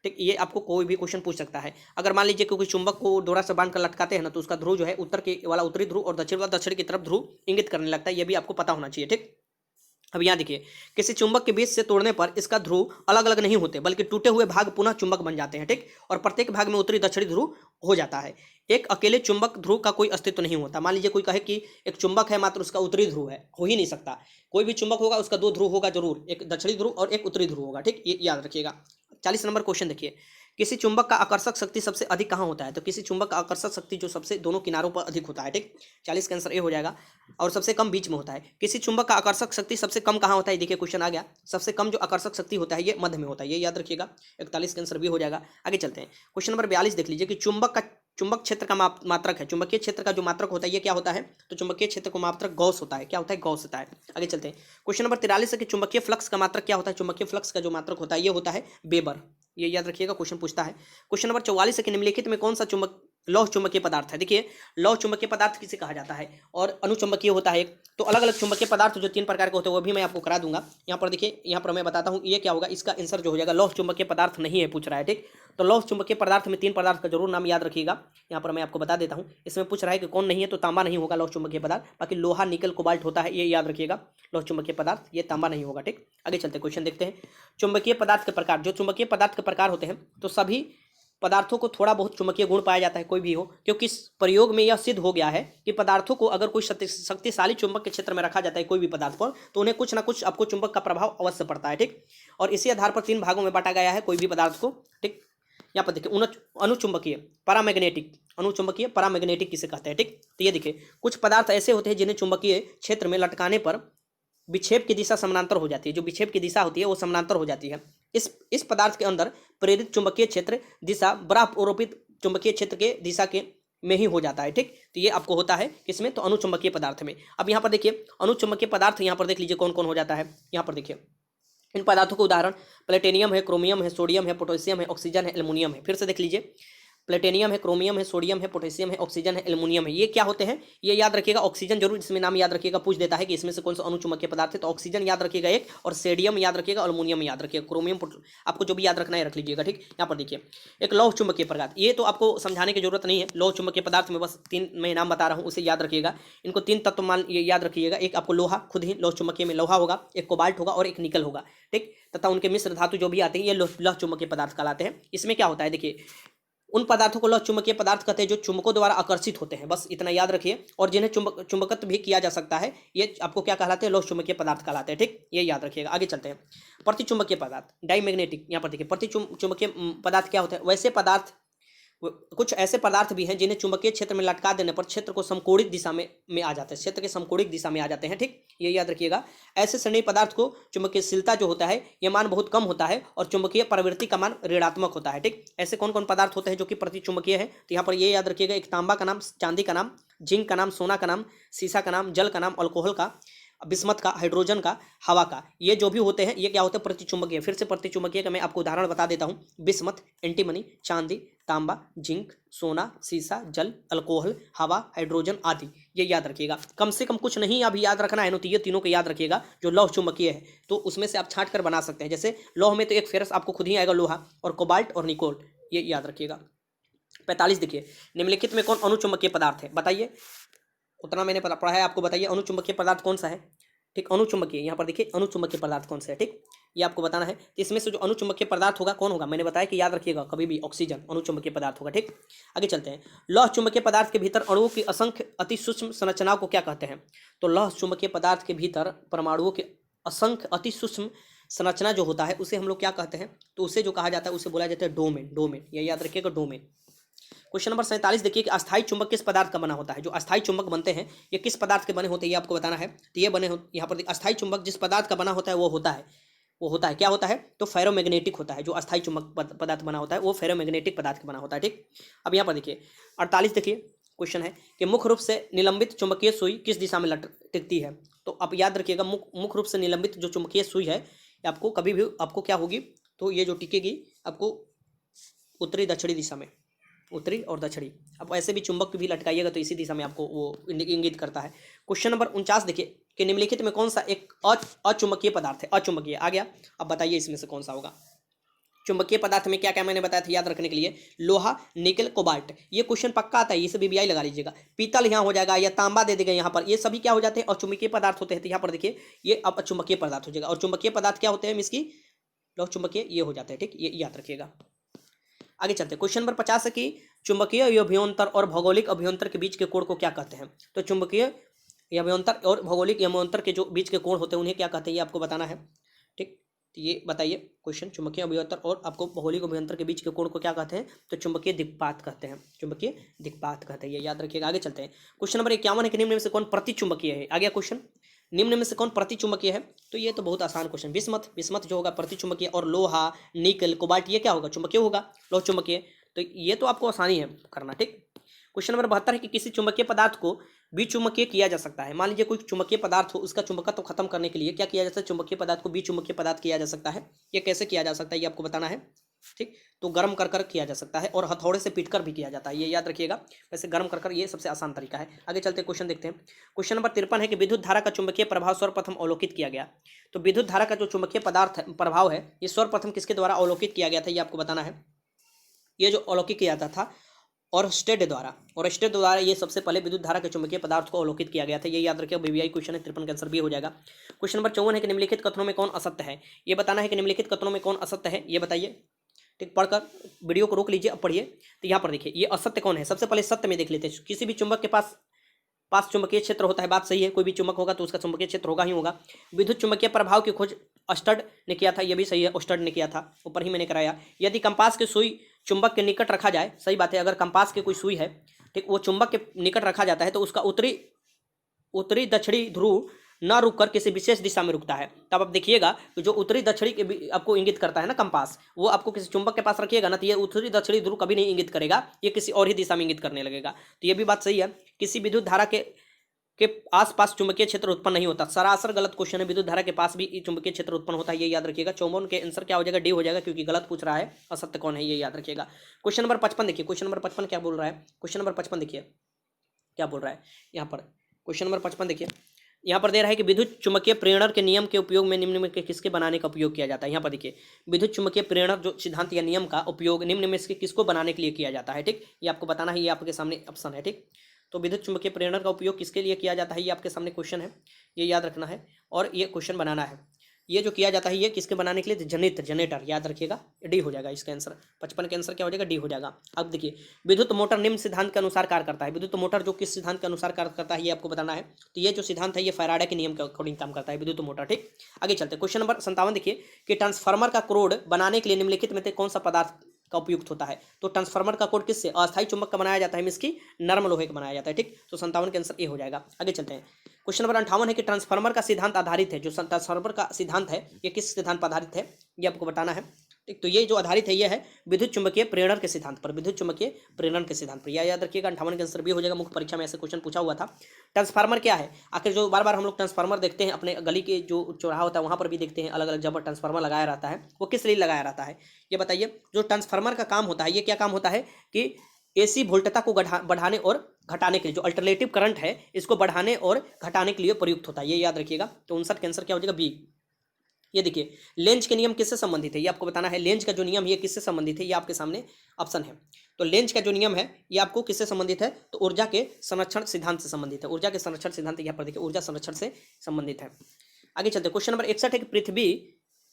ठीक। ये आपको कोई भी क्वेश्चन पूछ सकता है। अगर मान लीजिए कोई चुंबक को डोरा से बांध कर लटकाते हैं ना तो उसका ध्रुव जो है उत्तर के वाला उत्तरी ध्रुव और दक्षिण वाला दक्षिण की तरफ ध्रुव इंगित करने लगता है। ये भी आपको पता होना चाहिए, ठीक। अब यहाँ देखिए किसी चुंबक के बीच से तोड़ने पर इसका ध्रुव अलग अलग नहीं होते बल्कि टूटे हुए भाग पुनः चुंबक बन जाते हैं, ठीक। और प्रत्येक भाग में उत्तरी दक्षिणी ध्रुव हो जाता है। एक अकेले चुंबक ध्रुव का कोई अस्तित्व नहीं होता। मान लीजिए कोई कहे कि एक चुंबक है मात्र उसका उत्तरी ध्रुव है, हो ही नहीं सकता। कोई भी चुंबक होगा उसका दो ध्रुव होगा जरूर, एक दक्षिणी ध्रुव और एक उत्तरी ध्रुव होगा, ठीक। ये याद रखिएगा। 40 नंबर क्वेश्चन देखिए, किसी चुंबक का आकर्षक शक्ति सबसे अधिक कहाँ होता है, तो किसी चुंबक का आकर्षक शक्ति जो सबसे दोनों किनारों पर अधिक होता है, ठीक। 40 का आंसर ए हो जाएगा। और सबसे कम बीच में होता है। किसी चुंबक का आकर्षक शक्ति सबसे कम कहाँ होता है, देखिए क्वेश्चन आ गया। सबसे कम जो आकर्षक शक्ति होता है ये मध्य में होता है, ये याद रखिएगा। 41 का आंसर भी हो जाएगा। आगे चलते हैं क्वेश्चन नंबर 42 देख लीजिए कि चुंबक क्षेत्र का मात्रक है। चुंबकीय क्षेत्र का जो मात्रक होता है ये क्या होता है, तो चुंबकीय क्षेत्र का मात्रक गॉस होता है। क्या होता है, गॉस होता है। आगे चलते हैं क्वेश्चन नंबर 43 है कि चुंबकीय फ्लक्स का मात्रक क्या होता है। चुंबकीय फ्लक्स का जो मात्रक होता है ये होता है वेबर। ये याद रखिएगा, क्वेश्चन पूछता है। क्वेश्चन नंबर 44 है कि निम्नलिखित में कौन सा लौह चुंबकीय पदार्थ है। देखिए लौह चुंबकीय पदार्थ किसे कहा जाता है, और अनुचुंबकीय होता है एक। तो अलग अलग चुंबकीय पदार्थ जो 3 प्रकार के होते हैं वो भी मैं आपको करा दूंगा। यहाँ पर देखिए, यहाँ पर मैं बताता हूँ ये क्या होगा। इसका आंसर जो हो जाएगा लौह चुंबकीय पदार्थ नहीं है, पूछ रहा है, ठीक। तो लौह चुंबकीय पदार्थ में 3 पदार्थ का जरूर नाम याद रखिएगा। यहाँ पर मैं आपको बता देता हूँ। इसमें पूछ रहा है कि कौन नहीं है, तो तांबा नहीं होगा लौह चुंबकीय पदार्थ। बाकी लोहा, निकल, कोबाल्ट होता है, ये याद रखिएगा। लौह चुंबकीय पदार्थ ये तांबा नहीं होगा, ठीक। आगे चलते क्वेश्चन देखते हैं। चुंबकीय पदार्थ के प्रकार। जो चुंबकीय पदार्थ के प्रकार होते हैं तो सभी पदार्थों को थोड़ा बहुत चुंबकीय गुण पाया जाता है, कोई भी हो, क्योंकि इस प्रयोग में यह सिद्ध हो गया है कि पदार्थों को अगर कोई शक्तिशाली चुंबक के क्षेत्र में रखा जाता है कोई भी पदार्थ पर, तो उन्हें कुछ ना कुछ आपको चुंबक का प्रभाव अवश्य पड़ता है, ठीक। और इसी आधार पर 3 भागों में बांटा गया है कोई भी पदार्थ को, ठीक। यहाँ पर देखिए अनुचुंबकीय पैरामैग्नेटिक, अनुचुंबकीय पैरामैग्नेटिक किसे कहते हैं, ठीक। तो ये देखिए कुछ पदार्थ ऐसे होते हैं जिन्हें चुंबकीय क्षेत्र में लटकाने पर विक्षेप की दिशा समानांतर हो जाती है। जो विक्षेप की दिशा होती है वो समानांतर हो जाती है। इस पदार्थ के अंदर प्रेरित चुंबकीय क्षेत्र दिशा बराबर आरोपित चुंबकीय क्षेत्र के दिशा के में ही हो जाता है, ठीक। तो ये आपको होता है किसमें, तो अनुचुंबकीय पदार्थ में। अब यहाँ पर देखिए अनुचुंबकीय पदार्थ यहाँ पर देख लीजिए कौन कौन हो जाता है। यहाँ पर देखिए इन पदार्थों के उदाहरण प्लेटिनियम है, क्रोमियम है, सोडियम है, पोटेशियम है, ऑक्सीजन है, एल्युमिनियम है। फिर से देख लीजिए प्लेटिनियम है, क्रोमियम है, सोडियम है, पोटेशियम है, ऑक्सीजन है, एल्युमिनियम है। ये क्या होते हैं, ये याद रखिएगा। ऑक्सीजन जरूर इसमें नाम याद रखिएगा, पूछ देता है कि इसमें से कौन सा अणु चुंबकीय पदार्थ है, तो ऑक्सीजन याद रखिएगा एक, और सोडियम याद रखिएगा, एल्युमिनियम याद रखिएगा, क्रोमियम, आपको जो भी याद रखना है रख लीजिएगा। ठीक, यहाँ पर देखिए एक लौह चुंबकीय पदार्थ, ये तो आपको समझाने की जरूरत नहीं है। लौह चुंबकीय पदार्थ में बस 3 मैं नाम बता रहा हूँ, उसे याद रखिएगा। इनको 3 तत्व मान ये याद रखिएगा। एक आपको लोहा, खुद ही लौह चुंबकीय में लोहा होगा, एक कोबाल्ट होगा और एक निकल होगा। ठीक, तथा उनके मिश्र धातु जो भी आते हैं ये लौह चुंबकीय पदार्थ कहलाते हैं। इसमें क्या होता है, देखिए उन पदार्थों को लौह चुंबकीय पदार्थ कहते हैं जो चुंबकों द्वारा आकर्षित होते हैं, बस इतना याद रखिए। और जिन्हें चुंबकत्व भी किया जा सकता है, ये आपको क्या कहलाते हैं, लौह चुंबकीय पदार्थ कहलाते हैं। ठीक, ये याद रखिएगा। आगे चलते हैं, प्रतिचुंबकीय पदार्थ, डाईमैग्नेटिक। यहाँ पर देखिए प्रतिचुंबकीय पदार्थ क्या होता है, वैसे पदार्थ, कुछ ऐसे पदार्थ भी हैं जिन्हें चुंबकीय क्षेत्र में लटका देने पर क्षेत्र को समकोणिक दिशा में आ जाते हैं, क्षेत्र के समकोणिक दिशा में आ जाते हैं। ठीक, ये याद रखिएगा। ऐसे सरणीय पदार्थ को चुंबकीयशीलता जो होता है ये मान बहुत कम होता है और चुंबकीय प्रवृत्ति का मान ऋणात्मक होता है। ठीक, ऐसे कौन कौन पदार्थ होते हैं जो कि प्रतिचुंबकीय है, तो यहाँ पर ये याद रखिएगा। एक तांबा का नाम, चांदी का नाम, जिंक का नाम, सोना का नाम, सीसा का नाम, जल का नाम, अल्कोहल का, बिस्मथ का, हाइड्रोजन का, हवा का, ये जो भी होते हैं ये क्या होते हैं, प्रतिचुंबकीय। फिर से प्रतिचुंबकीय का मैं आपको उदाहरण बता देता हूँ। बिस्मथ, एंटीमनी, चांदी, तांबा, जिंक, सोना, सीसा, जल, अल्कोहल, हवा, हाइड्रोजन आदि, ये याद रखिएगा। कम से कम कुछ नहीं अभी याद रखना है, तो ये तीनों को याद रखिएगा जो लौह चुंबकीय है। तो उसमें से आप छांट कर बना सकते हैं। जैसे लौह में तो एक फेरस आपको खुद ही आएगा, लोहा, और कोबाल्ट और निकोल, ये याद रखिएगा। 45 देखिए, निम्नलिखित में कौन अणुचुंबकीय पदार्थ है, बताइए। उतना मैंने पढ़ा है, आपको बताइए अणुचुंबकीय पदार्थ कौन सा है। ठीक, अणुचुंबकीय, यहाँ पर देखिए अणुचुंबकीय पदार्थ कौन सा है। ठीक, ये आपको बताना है। इसमें से जो अणुचुंबकीय पदार्थ होगा कौन होगा, मैंने बताया कि याद रखिएगा कभी भी, ऑक्सीजन अणुचुंबकीय पदार्थ होगा। ठीक, आगे चलते हैं। लौह चुंबकीय पदार्थ के भीतर अणुओं की असंख्य अति सूक्ष्म संरचनाओं को क्या कहते हैं, तो लौह चुंबकीय पदार्थ के भीतर परमाणुओं के असंख्य अति सूक्ष्म संरचना जो होता है उसे हम लोग क्या कहते हैं, तो उसे जो कहा जाता है उसे बोला जाता है डोमेन। डोमेन, ये याद रखिएगा, डोमेन। क्वेश्चन नंबर 47 देखिए कि अस्थायी चुंबक किस पदार्थ का बना होता है। जो अस्थायी चुंबक बनते हैं ये किस पदार्थ के बने होते हैं, ये आपको बताना है। तो ये बने यहाँ पर अस्थायी चुंबक जिस पदार्थ का बना होता है वो होता है क्या होता है, तो फेरोमैग्नेटिक होता है। जो अस्थायी चुंबक पदार्थ बना होता है वो फेरोमैग्नेटिक पदार्थ का बना होता है। ठीक, अब यहाँ पर देखिए 48 देखिए, क्वेश्चन है कि मुख्य रूप से निलंबित चुंबकीय सुई किस दिशा में टिकती है। तो आप याद रखिएगा, मुख्य रूप से निलंबित जो चुंबकीय सुई है आपको कभी भी आपको क्या होगी, तो ये जो टिकेगी आपको उत्तरी दक्षिणी दिशा में, उत्तरी और दक्षिणी। अब ऐसे भी चुंबक भी लटकाइएगा तो इसी दिशा में आपको वो इंगित करता है। क्वेश्चन नंबर 49 देखिए कि निम्नलिखित में कौन सा एक अचुंबकीय पदार्थ है, अचुंबकीय आ गया। अब बताइए इसमें से कौन सा होगा। चुंबकीय पदार्थ में क्या क्या मैंने बताया था याद रखने के लिए, लोहा, निकल, कोबाल्ट, ये क्वेश्चन पक्का आता है, ये सभी बीआई लगा लीजिएगा। पीतल यहाँ हो जाएगा या तांबा दे देगा यहाँ पर, ये सभी क्या हो जाते हैं, अचुंबकीय पदार्थ होते हैं। तो यहाँ पर देखिए ये अब अचुंबकीय पदार्थ हो जाएगा। और चुंबकीय पदार्थ क्या होते हैं इसकी, लौह चुंबकीय ये हो जाते हैं। ठीक, ये याद रखिएगा। आगे चलते हैं। क्वेश्चन नंबर 50 है कि चुंबकीय अभ्यंतर और भौगोलिक अभ्यंतर के बीच के कोण को क्या कहते हैं। तो चुंबकीय अभ्यंतर और भौगोलिक अभ्यंतर के जो बीच के कोण होते हैं उन्हें क्या कहते हैं, ये आपको बताना है। ठीक, तो ये बताइए क्वेश्चन, चुंबकीय अभ्यंतर और आपको भौगोलिक अभ्यंतर के बीच के कोण को क्या कहते हैं, तो चुंबकीय दिक्पात कहते हैं। चुंबकीय दिक्पात कहते हैं, ये याद रखिएगा। आगे चलते हैं। क्वेश्चन नंबर 51 है कि निम्न में से कौन प्रतिचुंबकीय है। आ गया क्वेश्चन, निम्न में से कौन प्रतिचुंबकीय है। तो ये तो बहुत आसान क्वेश्चन, बिस्मथ, बिस्मथ जो होगा प्रतिचुंबकीय, और लोहा, निकल, कोबाल्ट ये क्या होगा, चुंबकीय होगा, लौह चुंबकीय। तो ये तो आपको आसानी है करना। ठीक, क्वेश्चन नंबर 72 है कि किसी चुंबकीय पदार्थ को विचुंबकीय किया जा सकता है। मान लीजिए कोई चुंबकीय पदार्थ हो, उसका चुंबकत्व खत्म करने के लिए क्या किया जाता है, चुंबकीय पदार्थ को विचुंबकीय पदार्थ किया जा सकता है। ये कैसे किया जा सकता है ये आपको बताना है। ठीक, तो गर्म कर किया जा सकता है और हथौड़े से पीटकर भी किया जाता है, ये याद रखिएगा। वैसे गर्म कर ये सबसे आसान तरीका है। आगे चलते क्वेश्चन देखते हैं। क्वेश्चन नंबर 53 है कि विद्युत धारा का चुंबकीय प्रभाव सर्वप्रथम अवलोकित किया गया। तो विद्युत धारा का जो चुंबकीय पदार्थ प्रभाव है ये सर्वप्रथम किसके द्वारा अवलोकित किया गया था, ये आपको बताना है। ये जो अवलोकित किया जाता था ऑरस्टेड द्वारा, ऑरस्टेड द्वारा ये सबसे पहले विद्युत धारा के चुंबकीय पदार्थ को अवलोकित किया गया था। ये याद रखिए, बीबीआई क्वेश्चन है, 53 का आंसर भी हो जाएगा। क्वेश्चन नंबर 54 है कि निम्नलिखित कथनों में कौन असत्य है। ये बताना है कि निम्नलिखित कथनों में कौन असत्य है, ये बताइए। ठीक, पढ़कर वीडियो को रोक लीजिए, अब पढ़िए। तो यहाँ पर देखिए ये असत्य कौन है, सबसे पहले सत्य में देख लेते हैं। किसी भी चुंबक के पास चुंबकीय क्षेत्र होता है, बात सही है, कोई भी चुंबक होगा तो उसका चुंबकीय क्षेत्र होगा ही होगा। विद्युत चुंबकीय प्रभाव की खोज अस्टड ने किया था, ये भी सही है, अस्टड ने किया था, ऊपर ही मैंने कराया। यदि कंपास की सुई चुंबक के निकट रखा जाए, सही बात है, अगर कंपास की कोई सुई है, ठीक, वो चुंबक के निकट रखा जाता है तो उसका उत्तरी दक्षिणी ध्रुव न रुककर किसी विशेष दिशा में रुकता है। तब आप देखिएगा कि जो उत्तरी दक्षिणी के आपको इंगित करता है ना कंपास, वो आपको किसी चुंबक के पास रखिएगा ना तो ये उत्तरी दक्षिणी ध्रुव कभी नहीं इंगित करेगा, ये किसी और ही दिशा में इंगित करने लगेगा। तो ये भी बात सही है। किसी विद्युत धारा के के आसपास चुंबकीय क्षेत्र उत्पन्न नहीं होता। सरासर गलत क्वेश्चन है, विद्युत धारा के पास भी चुंबकीय क्षेत्र उत्पन्न होता है, ये याद रखिएगा। 54 के आंसर क्या हो जाएगा, डी हो जाएगा, क्योंकि गलत पूछ रहा है, असत्य कौन है ये याद रखिएगा। क्वेश्चन नंबर 55 देखिए, क्वेश्चन नंबर 55 क्या बोल रहा है, क्वेश्चन नंबर 55 देखिए क्या बोल रहा है यहाँ पर। क्वेश्चन नंबर 55 देखिए, यहाँ पर दे रहा है कि विद्युत चुम्बकीय प्रेरण के नियम के उपयोग में निम्न में किसके बनाने का उपयोग किया जाता है। यहाँ पर देखिए, विद्युत चुम्बकीय प्रेरण जो सिद्धांत या नियम का उपयोग निम्न में से किसको बनाने के लिए किया जाता है। ठीक, ये आपको बताना है, ये आपके सामने ऑप्शन है। ठीक, तो विद्युत चुम्बकीय प्रेरण का उपयोग किसके लिए किया जाता है, ये आपके सामने क्वेश्चन है, ये याद रखना है और ये क्वेश्चन बनाना है। ये जो किया जाता है ये किसके बनाने के लिए, जनरेटर याद रखिएगा, डी हो जाएगा इसका आंसर। 55 के आंसर क्या हो जाएगा, डी हो जाएगा। अब देखिए, विद्युत मोटर निम्न सिद्धांत के अनुसार कार्य करता है। विद्युत मोटर जो किस सिद्धांत के अनुसार कार्य करता है ये आपको बताना है। तो ये जो सिद्धांत है ये फैराडे के नियम के अकॉर्डिंग काम करता है विद्युत मोटर। ठीक, आगे चलते क्वेश्चन नंबर 57 देखिए कि ट्रांसफार्मर का कोड बनाने के लिए निम्नलिखित में से कौन सा पदार्थ का उपयुक्त होता है। तो ट्रांसफार्मर का कोड किससे, अस्थायी चुंबक का बनाया जाता है, इसकी नर्म लोहे का बनाया जाता है। ठीक, तो 57 के आंसर ए हो जाएगा। आगे चलते हैं, क्वेश्चन नंबर 58 है कि ट्रांसफार्मर का सिद्धांत आधारित है, जो ट्रांसफार्मर का सिद्धांत है ये किस सिद्धांत पर आधारित है, ये आपको बताना है। ठीक, तो ये जो आधारित है ये है विद्युत चुंबकीय प्रेरण के सिद्धांत पर, विद्युत चुंबकीय प्रेरण के सिद्धांत पर, याद रखिएगा। 58 के आंसर भी हो जाएगा, मुख्य परीक्षा में ऐसे क्वेश्चन पूछा हुआ था। ट्रांसफार्मर क्या है, आखिर जो बार बार हम लोग ट्रांसफार्मर देखते हैं अपने गली के जो चौराहा होता है वहाँ पर भी देखते हैं, अलग अलग जगह ट्रांसफार्मर लगाया रहता है, वो किस लिए लगाया रहता है ये बताइए। जो ट्रांसफार्मर का काम होता है ये क्या काम होता है कि एसी वोल्टता को बढ़ाने और घटाने के लिए, जो अल्टरनेटिव करंट है इसको बढ़ाने और घटाने के लिए प्रयुक्त होता है, ये याद रखिएगा। तो 59 के आंसर क्या हो जाएगा, बी। ये देखिए, लेंज के नियम किससे संबंधित है, ये आपको बताना है। लेंज का जो नियम है किससे संबंधित है, ये आपके सामने ऑप्शन है। तो लेंज का जो नियम है ये आपको किससे संबंधित है, तो ऊर्जा के संरक्षण सिद्धांत से संबंधित है। ऊर्जा के संरक्षण सिद्धांत यहाँ पर देखिए, ऊर्जा संरक्षण से संबंधित है। आगे चलते क्वेश्चन नंबर 61 है कि पृथ्वी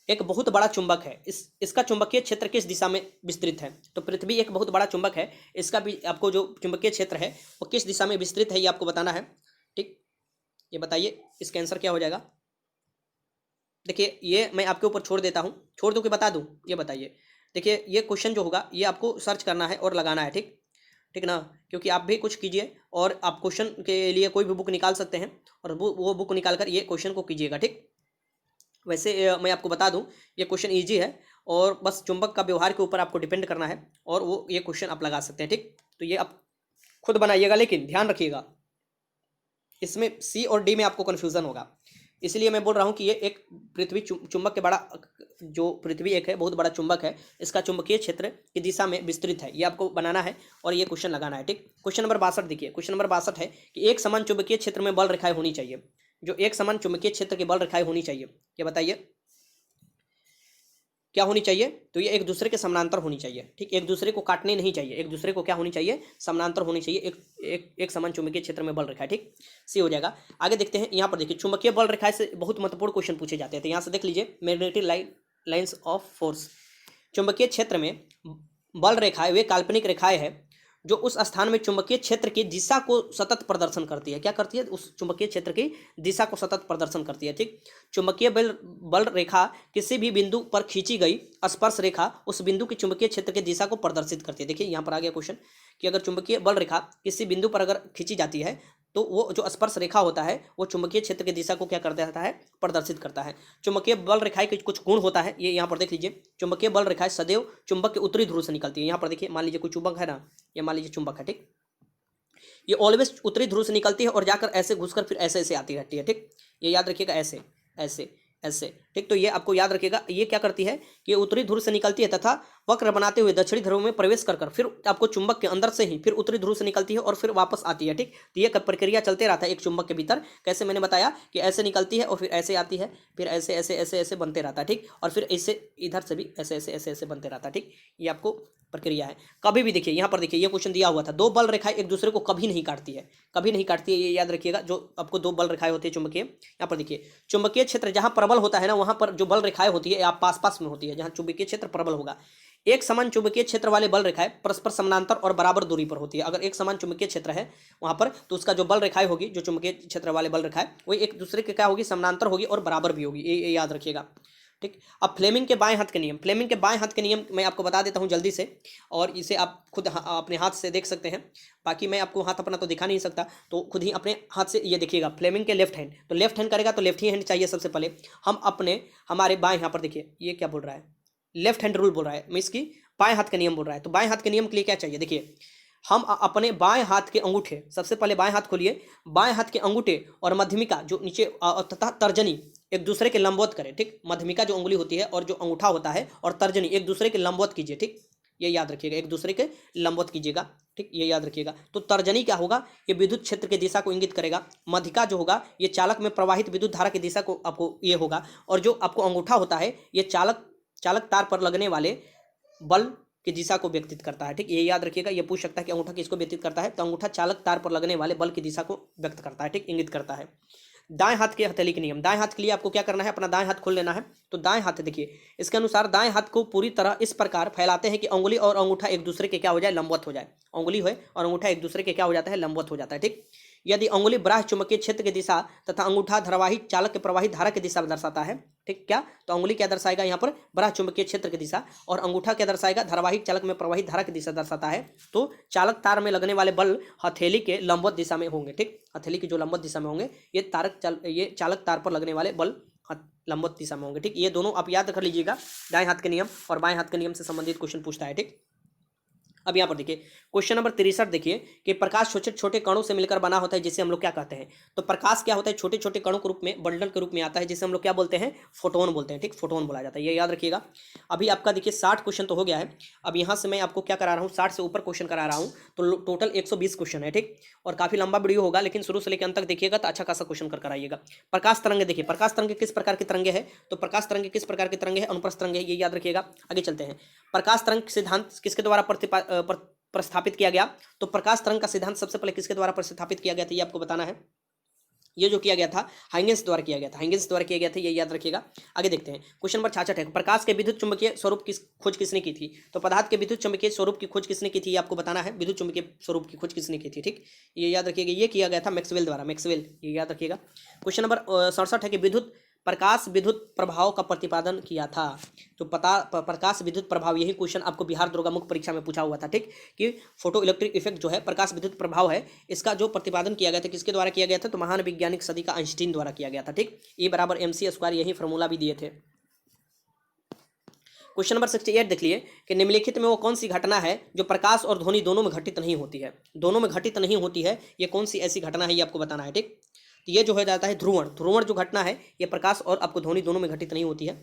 एक बहुत बड़ा चुंबक है, इसका चुंबकीय क्षेत्र किस दिशा में विस्तृत है। तो पृथ्वी एक बहुत बड़ा चुंबक है, इसका भी आपको जो चुंबकीय क्षेत्र है वो किस दिशा में विस्तृत है ये आपको बताना है। ठीक, ये बताइए इसका आंसर क्या हो जाएगा। देखिए, ये मैं आपके ऊपर छोड़ देता हूँ, छोड़ दूँ कि बता दूँ, ये बताइए। देखिए, ये क्वेश्चन जो होगा ये आपको सर्च करना है और लगाना है। ठीक, ठीक ना, क्योंकि आप भी कुछ कीजिए और आप क्वेश्चन के लिए कोई भी बुक निकाल सकते हैं और वो बुक निकाल कर ये क्वेश्चन को कीजिएगा। ठीक, वैसे मैं आपको बता दूं ये क्वेश्चन इजी है और बस चुंबक का व्यवहार के ऊपर आपको डिपेंड करना है और वो ये क्वेश्चन आप लगा सकते हैं। ठीक, तो ये आप खुद बनाइएगा, लेकिन ध्यान रखिएगा इसमें सी और डी में आपको कन्फ्यूजन होगा, इसलिए मैं बोल रहा हूँ कि ये एक पृथ्वी चुंबक के बड़ा, जो पृथ्वी एक है बहुत बड़ा चुंबक है, इसका चुंबकीय क्षेत्र की दिशा में विस्तृत है, ये आपको बनाना है और ये क्वेश्चन लगाना है। ठीक, क्वेश्चन नंबर 62 देखिए, क्वेश्चन नंबर 62 है कि एक समान चुंबकीय क्षेत्र में बल रेखाएं होनी चाहिए। जो एक समान चुंबकीय क्षेत्र की बल रेखाएं होनी चाहिए, ये बताइए क्या होनी चाहिए। तो ये एक दूसरे के समानांतर होनी चाहिए। ठीक, एक दूसरे को काटने नहीं चाहिए, एक दूसरे को क्या होनी चाहिए, समानांतर होनी चाहिए। एक समान चुंबकीय क्षेत्र में बल रेखा है। ठीक, सी हो जाएगा। आगे देखते हैं, यहाँ पर देखिए चुंबकीय बल रेखाएं से बहुत महत्वपूर्ण क्वेश्चन पूछे जाते हैं। तो यहाँ से देख लीजिए, मैग्नेटिक लाइन्स ऑफ फोर्स। चुंबकीय क्षेत्र में बल रेखाएं वे काल्पनिक रेखाएं हैं जो उस स्थान में चुंबकीय क्षेत्र की दिशा को सतत प्रदर्शन करती है। क्या करती है, उस चुंबकीय क्षेत्र की दिशा को सतत प्रदर्शन करती है। ठीक, चुंबकीय बल रेखा किसी भी बिंदु पर खींची गई स्पर्श रेखा उस बिंदु की चुंबकीय क्षेत्र की दिशा को प्रदर्शित करती है। देखिए यहाँ पर आ गया क्वेश्चन कि अगर चुंबकीय बल रेखा किसी बिंदु पर अगर खींची जाती है तो वो जो स्पर्श रेखा होता है वो चुंबकीय क्षेत्र की दिशा को क्या कर देता है, प्रदर्शित करता है। चुंबकीय बल रेखाएं के कुछ गुण होता है, ये यहाँ पर देख लीजिए। चुंबकीय बल रेखाएं सदैव चुंबक के उत्तरी ध्रुव से निकलती है। यहाँ पर देखिए, मान लीजिए कोई चुंबक है ना, ये मान लीजिए चुंबक है। ठीक, ये ऑलवेज उत्तरी ध्रुव से निकलती है और जाकर ऐसे घुसकर फिर ऐसे ऐसे आती रहती है। ठीक, ये याद रखिएगा, ऐसे ऐसे ऐसे। ठीक, तो ये आपको याद रखिएगा, ये क्या करती है कि उत्तरी ध्रुव से निकलती है तथा वक्र बनाते हुए दक्षिणी ध्रुव में प्रवेश कर फिर आपको चुंबक के अंदर से ही फिर उत्तरी ध्रुव से निकलती है और फिर वापस आती है। ठीक, तो ये प्रक्रिया चलते रहता है एक चुंबक के भीतर। कैसे, मैंने बताया कि ऐसे निकलती है और फिर ऐसे आती है, फिर ऐसे ऐसे ऐसे ऐसे बनते रहता है। ठीक, और फिर ऐसे इधर से भी ऐसे ऐसे ऐसे ऐसे बनते रहता है। ठीक, ये आपको प्रक्रिया है। कभी भी देखिए, यहाँ पर देखिए ये क्वेश्चन दिया हुआ था, दो बल रेखाएं एक दूसरे को कभी नहीं काटती है, कभी नहीं काटती है, ये याद रखिएगा। जो आपको दो बल रेखाएं होती है चुंबकीय, यहाँ पर देखिए चुंबकीय क्षेत्र जहाँ प्रबल होता है ना वहाँ पर जो बल रेखाएं होती है आप पास पास में होती है, जहाँ चुंबकीय क्षेत्र प्रबल होगा। एक समान चुंबकीय क्षेत्र वाले बल रेखाएं परस्पर समानांतर और बराबर दूरी पर होती है। अगर एक समान चुंबकीय क्षेत्र है वहां पर तो उसका जो बल रेखाएं होगी, जो चुंबकीय क्षेत्र वाले बल रेखाएं वो एक दूसरे के क्या होगी, समानांतर होगी और बराबर भी होगी, ये याद रखिएगा। ठीक, अब फ्लेमिंग के बाएं हाथ के नियम, फ्लेमिंग के बाएं हाथ के नियम मैं आपको बता देता हूं जल्दी से, और इसे आप खुद अपने हाथ से देख सकते हैं। बाकी मैं आपको हाथ अपना तो दिखा नहीं सकता, तो खुद ही अपने हाथ से ये देखिएगा। फ्लेमिंग के लेफ्ट हैंड, तो लेफ्ट हैंड करेगा तो लेफ्ट ही हैंड चाहिए सबसे पहले। हम हमारे बाएं, यहाँ पर देखिए ये क्या बोल रहा है, लेफ्ट हैंड रूल बोल रहा है, मैं इसकी बाएं हाथ का नियम बोल रहा है। तो बाएं हाथ के नियम के लिए क्या चाहिए, देखिए हम अपने बाएं हाथ के अंगूठे, सबसे पहले बाएं हाथ खोलिए, बाएं हाथ के अंगूठे और मध्यमिका जो नीचे तथा तर्जनी एक दूसरे के लंबवत करें, ठीक। मध्यमिका जो उंगली होती है और जो अंगूठा होता है और तर्जनी एक दूसरे के लंबवत कीजिए, ठीक। ये याद रखिएगा, एक दूसरे के लंबवत कीजिएगा, ठीक, ये याद रखिएगा। तो तर्जनी क्या होगा, ये विद्युत क्षेत्र की दिशा को इंगित करेगा। मध्यिका जो होगा ये चालक में प्रवाहित विद्युत धारा की दिशा को आपको ये होगा। और जो आपको अंगूठा होता है ये चालक तार पर लगने वाले बल की दिशा को व्यक्तित करता है, ठीक। ये याद रखिएगा, ये पूछ सकता है कि अंगूठा किसको व्यक्तित करता है, तो अंगूठा चालक तार पर लगने वाले बल की दिशा को व्यक्त करता है, ठीक, इंगित करता है। दाएं हाथ के हथेली के नियम, दाएं हाथ के लिए आपको क्या करना है, अपना दाएं हाथ खोल लेना है। तो दाएं हाथ देखिए, इसके अनुसार दाएं हाथ को पूरी तरह इस प्रकार फैलाते हैं कि उंगली और अंगूठा एक दूसरे के क्या हो जाए, लंबवत हो जाए। उंगली है और अंगूठा एक दूसरे के क्या हो जाता है, लंबवत हो जाता है, ठीक। यदि उंगली बाह्य चुंबकीय क्षेत्र की दिशा तथा अंगूठा धारावाही चालक के प्रवाहित धारा की दिशा दर्शाता है, ठीक। क्या, तो उंगली क्या दर्शाएगा यहाँ पर, बाह्य चुंबकीय क्षेत्र की दिशा, और अंगूठा क्या दर्शाएगा, धारावाहिक चालक में प्रवाहित धारा की दिशा दर्शाता है। तो चालक तार में लगने वाले बल हथेली के लंबवत दिशा में होंगे, ठीक। हथेली की जो लंबवत दिशा में होंगे ये चालक तार पर लगने वाले बल लंबवत दिशा में होंगे, ठीक। ये दोनों आप याद कर लीजिएगा, दाएं हाथ के नियम और बाएं हाथ के नियम से संबंधित क्वेश्चन पूछता है, ठीक। अब यहाँ पर देखिए क्वेश्चन नंबर 63 देखिए कि प्रकाश छोटे छोटे कणों से मिलकर बना होता है जिसे हम लोग क्या कहते हैं। तो प्रकाश क्या होता है, छोटे छोटे कणों के रूप में, बंडल के रूप में आता है, जिसे हम लोग क्या बोलते हैं, फोटोन बोलते हैं, ठीक। फोटोन बोला जाता है, ये याद रखिएगा। अभी आपका देखिए 60 क्वेश्चन तो हो गया है। अब यहाँ से मैं आपको क्या करा रहा हूँ, 60 से ऊपर क्वेश्चन करा रहा हूँ, तो टोटल 120 क्वेश्चन है, ठीक। और काफी लंबा वीडियो होगा, लेकिन शुरू से लेकर अंत तक देखिएगा तो अच्छा खासा क्वेश्चन कर कराइएगा। प्रकाश तरंगे देखिए, प्रकाश तरंगे किस प्रकार के तरंगे है, तो प्रकाश तरंगे किस प्रकार के तरंगे है, अनुप्रस्थ तरंगे है, ये याद रखिएगा। आगे चलते हैं, प्रकाश तरंग सिद्धांत किसके द्वारा प्रस्थापित किया गया। तो प्रकाश तरंग का सिद्धांत सबसे पहले किसके द्वारा प्रस्थापित किया गया था, ये आपको बताना है। ये जो किया गया था हाइगेंस द्वारा किया गया था, हाइगेंस द्वारा किया गया था, ये याद रखिएगा। आगे देखते हैं क्वेश्चन नंबर 66 है, प्रकाश के विद्युत चुंबकीय स्वरूप की खोज किसने की थी। तो पदार्थ के विद्युत चुंबकीय स्वरूप की खोज किसने की थी, ये आपको बताना है। विद्युत चुंबकीय स्वरूप की खोज किसने की थी, ठीक, ये याद रखिएगा। ये किया गया था मैक्सवेल द्वारा, मैक्सवेल, ये याद रखिएगा। क्वेश्चन नंबर 67 है कि प्रकाश विद्युत प्रभाव का प्रतिपादन किया था। तो प्रकाश विद्युत प्रभाव, यही क्वेश्चन आपको बिहार दुर्गा मुख्य परीक्षा में पूछा हुआ था, ठीक, कि फोटो इलेक्ट्रिक इफेक्ट जो है प्रकाश विद्युत प्रभाव है, इसका जो प्रतिपादन किया गया था किसके द्वारा किया गया था, तो महान वैज्ञानिक सदी का आइंस्टीन द्वारा किया गया था, ठीक। E = mc², यही फॉर्मूला भी दिए थे। क्वेश्चन नंबर 68 देख लिए कि निम्नलिखित में वो कौन सी घटना है जो प्रकाश और ध्वनि दोनों में घटित नहीं होती है। दोनों में घटित नहीं होती है, ये कौन सी ऐसी घटना है, ये आपको बताना है, ठीक। तो ये जो हो जाता है ध्रुवण, ध्रुवण जो घटना है ये प्रकाश और आपको ध्वनि दोनों में घटित नहीं होती है।